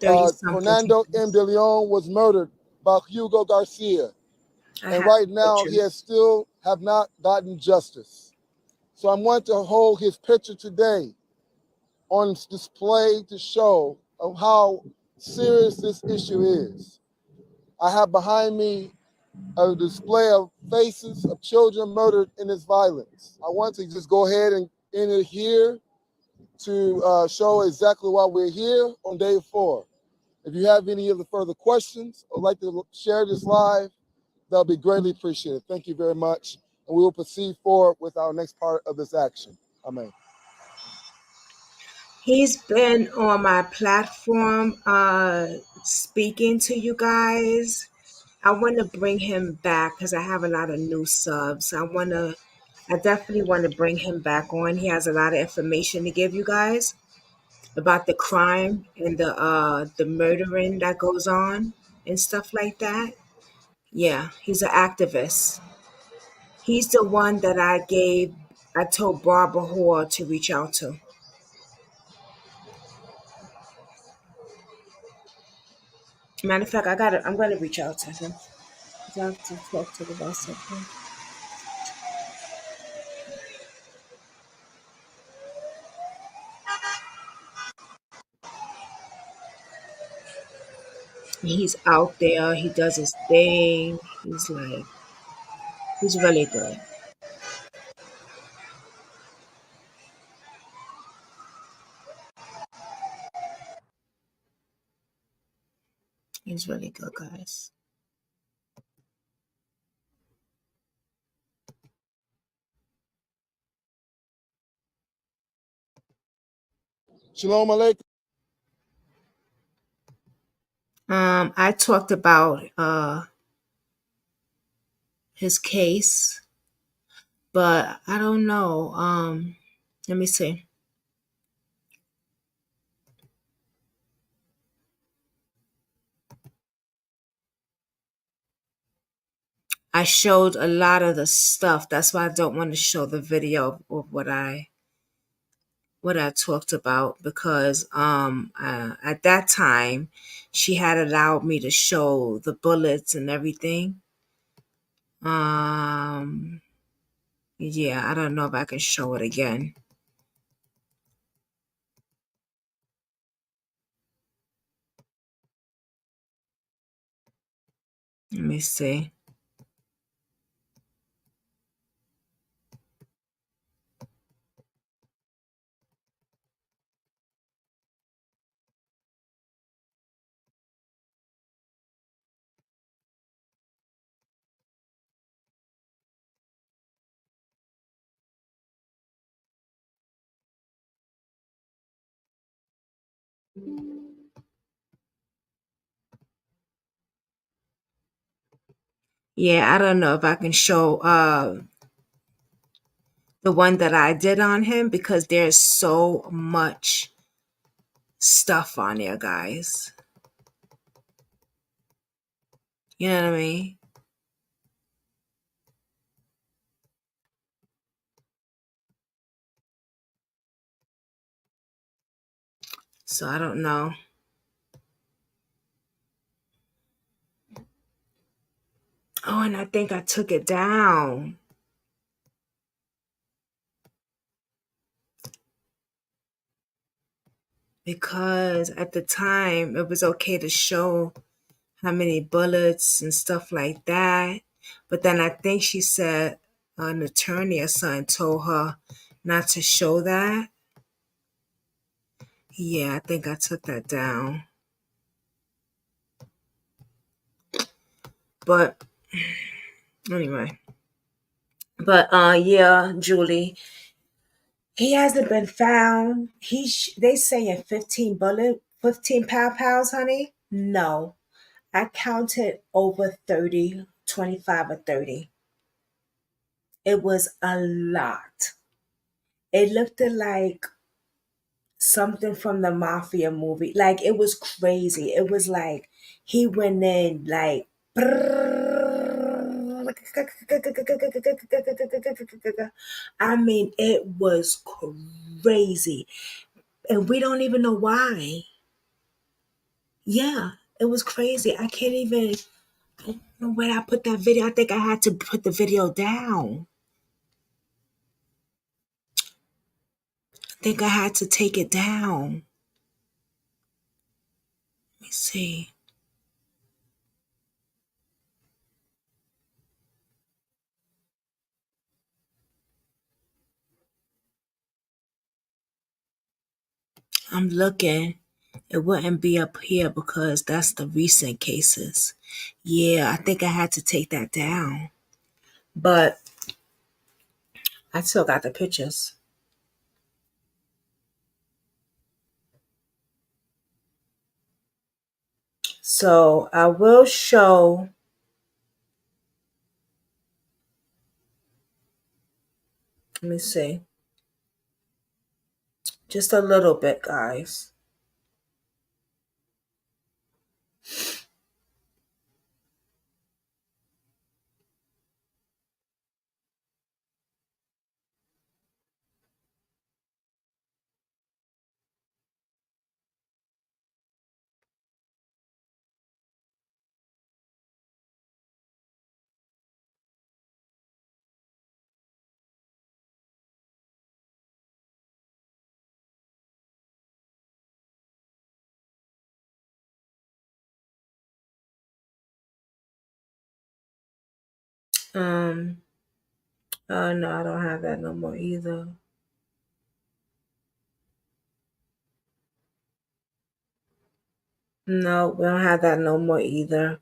Fernando M. De Leon was murdered by Hugo Garcia. And right now, he has still have not gotten justice. So I'm going to hold his picture today on display to show of how serious this issue is. I have behind me a display of faces of children murdered in this violence. I want to just go ahead and end it here to show exactly why we're here on day 4. If you have any other further questions or like to share this live, that'll be greatly appreciated. Thank you very much. And we will proceed forward with our next part of this action. Amen. He's been on my platform speaking to you guys. I want to bring him back because I have a lot of new subs. I definitely want to bring him back on. He has a lot of information to give you guys about the crime and the murdering that goes on and stuff like that. Yeah, he's an activist. He's the one that I told Barbara Hoare to reach out to. Matter of fact, I'm gonna reach out to him. I have to talk to him about something. He's out there, he does his thing. He's really good. He's really good, guys. Shalom Aleichem. I talked about his case, but I don't know. Let me see. I showed a lot of the stuff. That's why I don't want to show the video of what I talked about, because at that time she had allowed me to show the bullets and everything. Yeah, I don't know if I can show it again. Let me see. Yeah, I don't know if I can show the one that I did on him, because there's so much stuff on there, guys. You know what I mean? So I don't know. Oh, and I think I took it down. Because at the time it was okay to show how many bullets and stuff like that. But then I think she said an attorney or something told her not to show that. Yeah, I think I took that down. But anyway. But yeah, Julie, he hasn't been found. They saying 15 pounds, honey. No, I counted over 30, 25 or 30. It was a lot. It looked like something from the mafia movie. Like, it was crazy. It was like he went in like I mean, it was crazy. And we don't even know why. Yeah, it was crazy. I can't even. I don't know where I put that video. I think I had to put the video down. I think I had to take it down. Let me see. I'm looking. It wouldn't be up here because that's the recent cases. Yeah, I think I had to take that down. But I still got the pictures. So I will show. Let me see. Just a little bit, guys. No, I don't have that no more either. No, we don't have that no more either.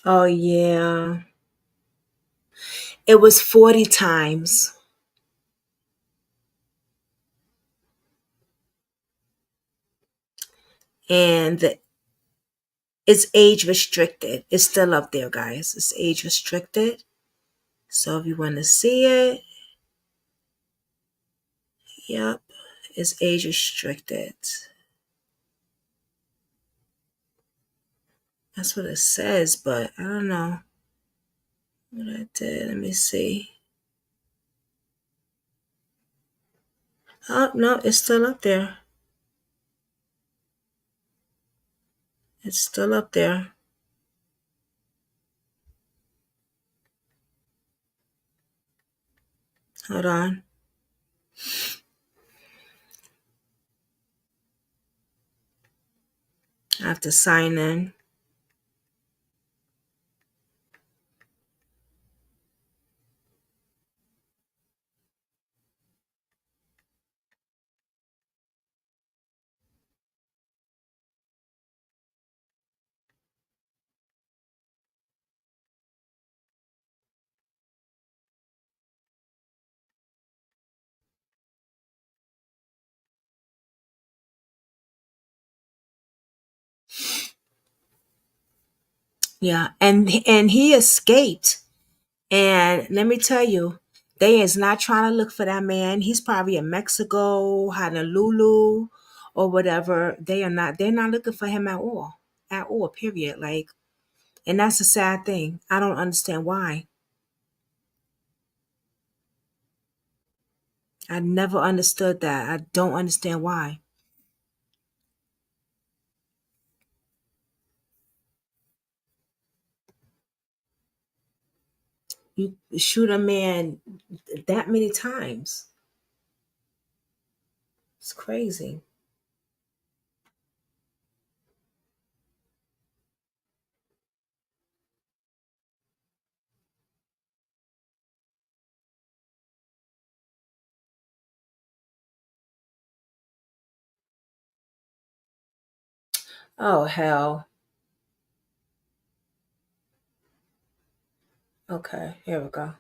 Oh, yeah. It was 40 times. And it's age restricted. It's still up there, guys. It's age restricted. So if you want to see it, yep, it's age restricted. That's what it says, but I don't know what I did. Let me see. Oh, no, it's still up there. It's still up there. Hold on. I have to sign in. Yeah, and he escaped. And let me tell you, they is not trying to look for that man. He's probably in Mexico, Honolulu, or whatever. They're not looking for him at all. At all, period. Like, and that's a sad thing. I don't understand why. I never understood that. I don't understand why. You shoot a man that many times. It's crazy. Oh, hell. Okay, here we go.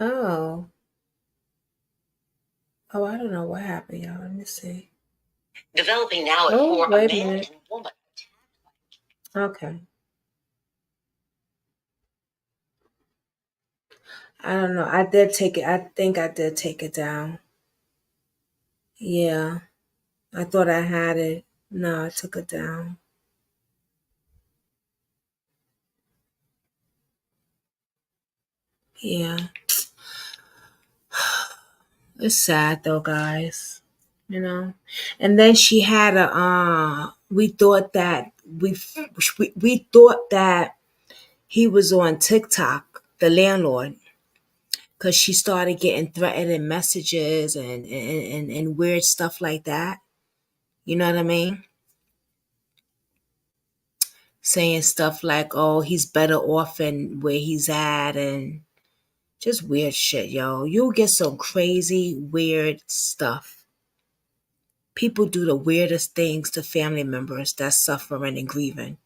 Oh. Oh, I don't know what happened, y'all. Let me see. Developing now at Oh, four, a wait a man minute. and woman. Okay. I don't know. I did take it. I think I did take it down. Yeah. I thought I had it. No, I took it down. Yeah. It's sad though, guys. You know. And then she had a we thought that we thought that he was on TikTok, the landlord, because she started getting threatening messages and weird stuff like that. You know what I mean? Saying stuff like, oh, he's better off in where he's at, and just weird shit, yo. You'll get some crazy, weird stuff. People do the weirdest things to family members that's suffering and grieving.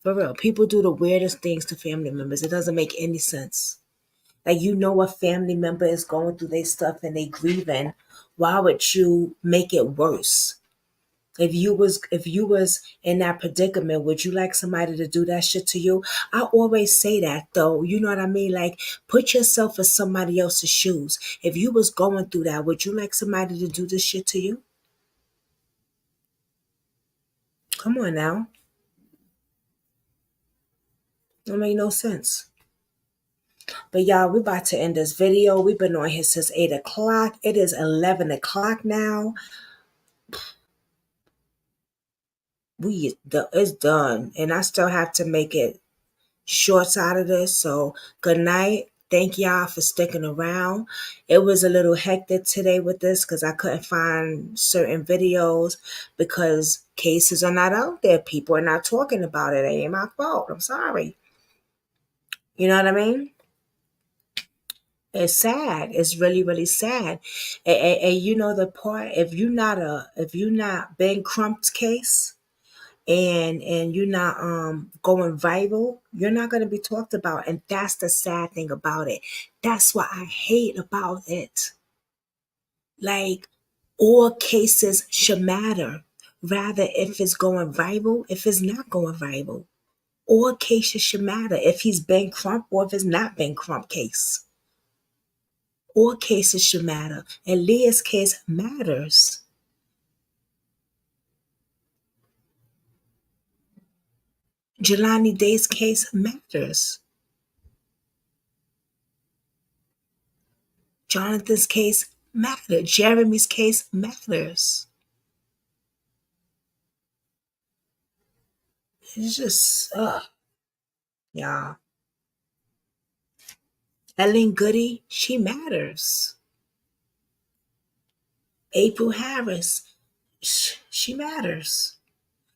For real. People do the weirdest things to family members. It doesn't make any sense. Like, you know, a family member is going through their stuff and they grieving. Why would you make it worse? If you was in that predicament, would you like somebody to do that shit to you? I always say that though. You know what I mean? Like, put yourself in somebody else's shoes. If you was going through that, would you like somebody to do this shit to you? Come on now. Don't make no sense. But y'all, we're about to end this video. We've been on here since 8 o'clock. It is 11 o'clock now. It's done. And I still have to make it shorts out of this. So good night. Thank y'all for sticking around. It was a little hectic today with this because I couldn't find certain videos because cases are not out there. People are not talking about it. It ain't my fault. I'm sorry. You know what I mean? It's sad. It's really, really sad. And you know the part, if you're not Ben Crump's case, and you're not going viral, you're not going to be talked about. And that's the sad thing about it. That's what I hate about it. Like, all cases should matter, rather if it's going viral, if it's not going viral. All cases should matter, if he's Ben Crump or if it's not Ben Crump case. All cases should matter, and Leah's case matters. Jelani Day's case matters. Jonathan's case matters. Jeremy's case matters. It's just, yeah. Ellen Goody, she matters. April Harris, she matters.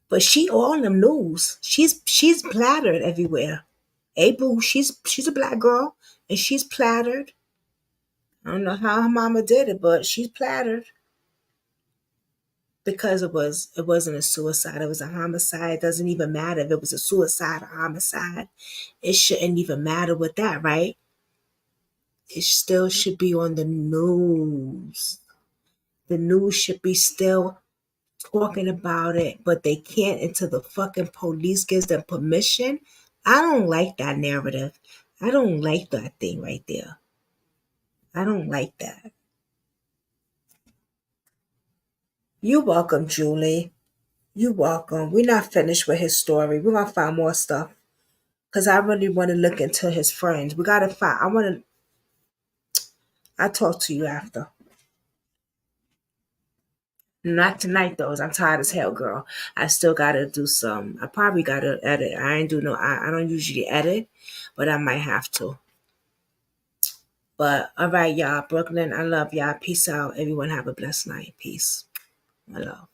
But she on them news. She's plattered everywhere. April, she's a black girl and she's plattered. I don't know how her mama did it, but she's plattered. Because it wasn't a suicide, it was a homicide. It doesn't even matter if it was a suicide or homicide. It shouldn't even matter with that, right? It still should be on the news. The news should be still talking about it, but they can't until the fucking police gives them permission. I don't like that narrative. I don't like that thing right there. I don't like that. You're welcome, Julie. You're welcome. We're not finished with his story. We're gonna find more stuff. Because I really want to look into his friends. We gotta find. I'll talk to you after. Not tonight though. I'm tired as hell, girl. I still gotta do some. I probably gotta edit. I don't usually edit, but I might have to. But all right, y'all. Brooklyn, I love y'all. Peace out. Everyone have a blessed night. Peace. I love.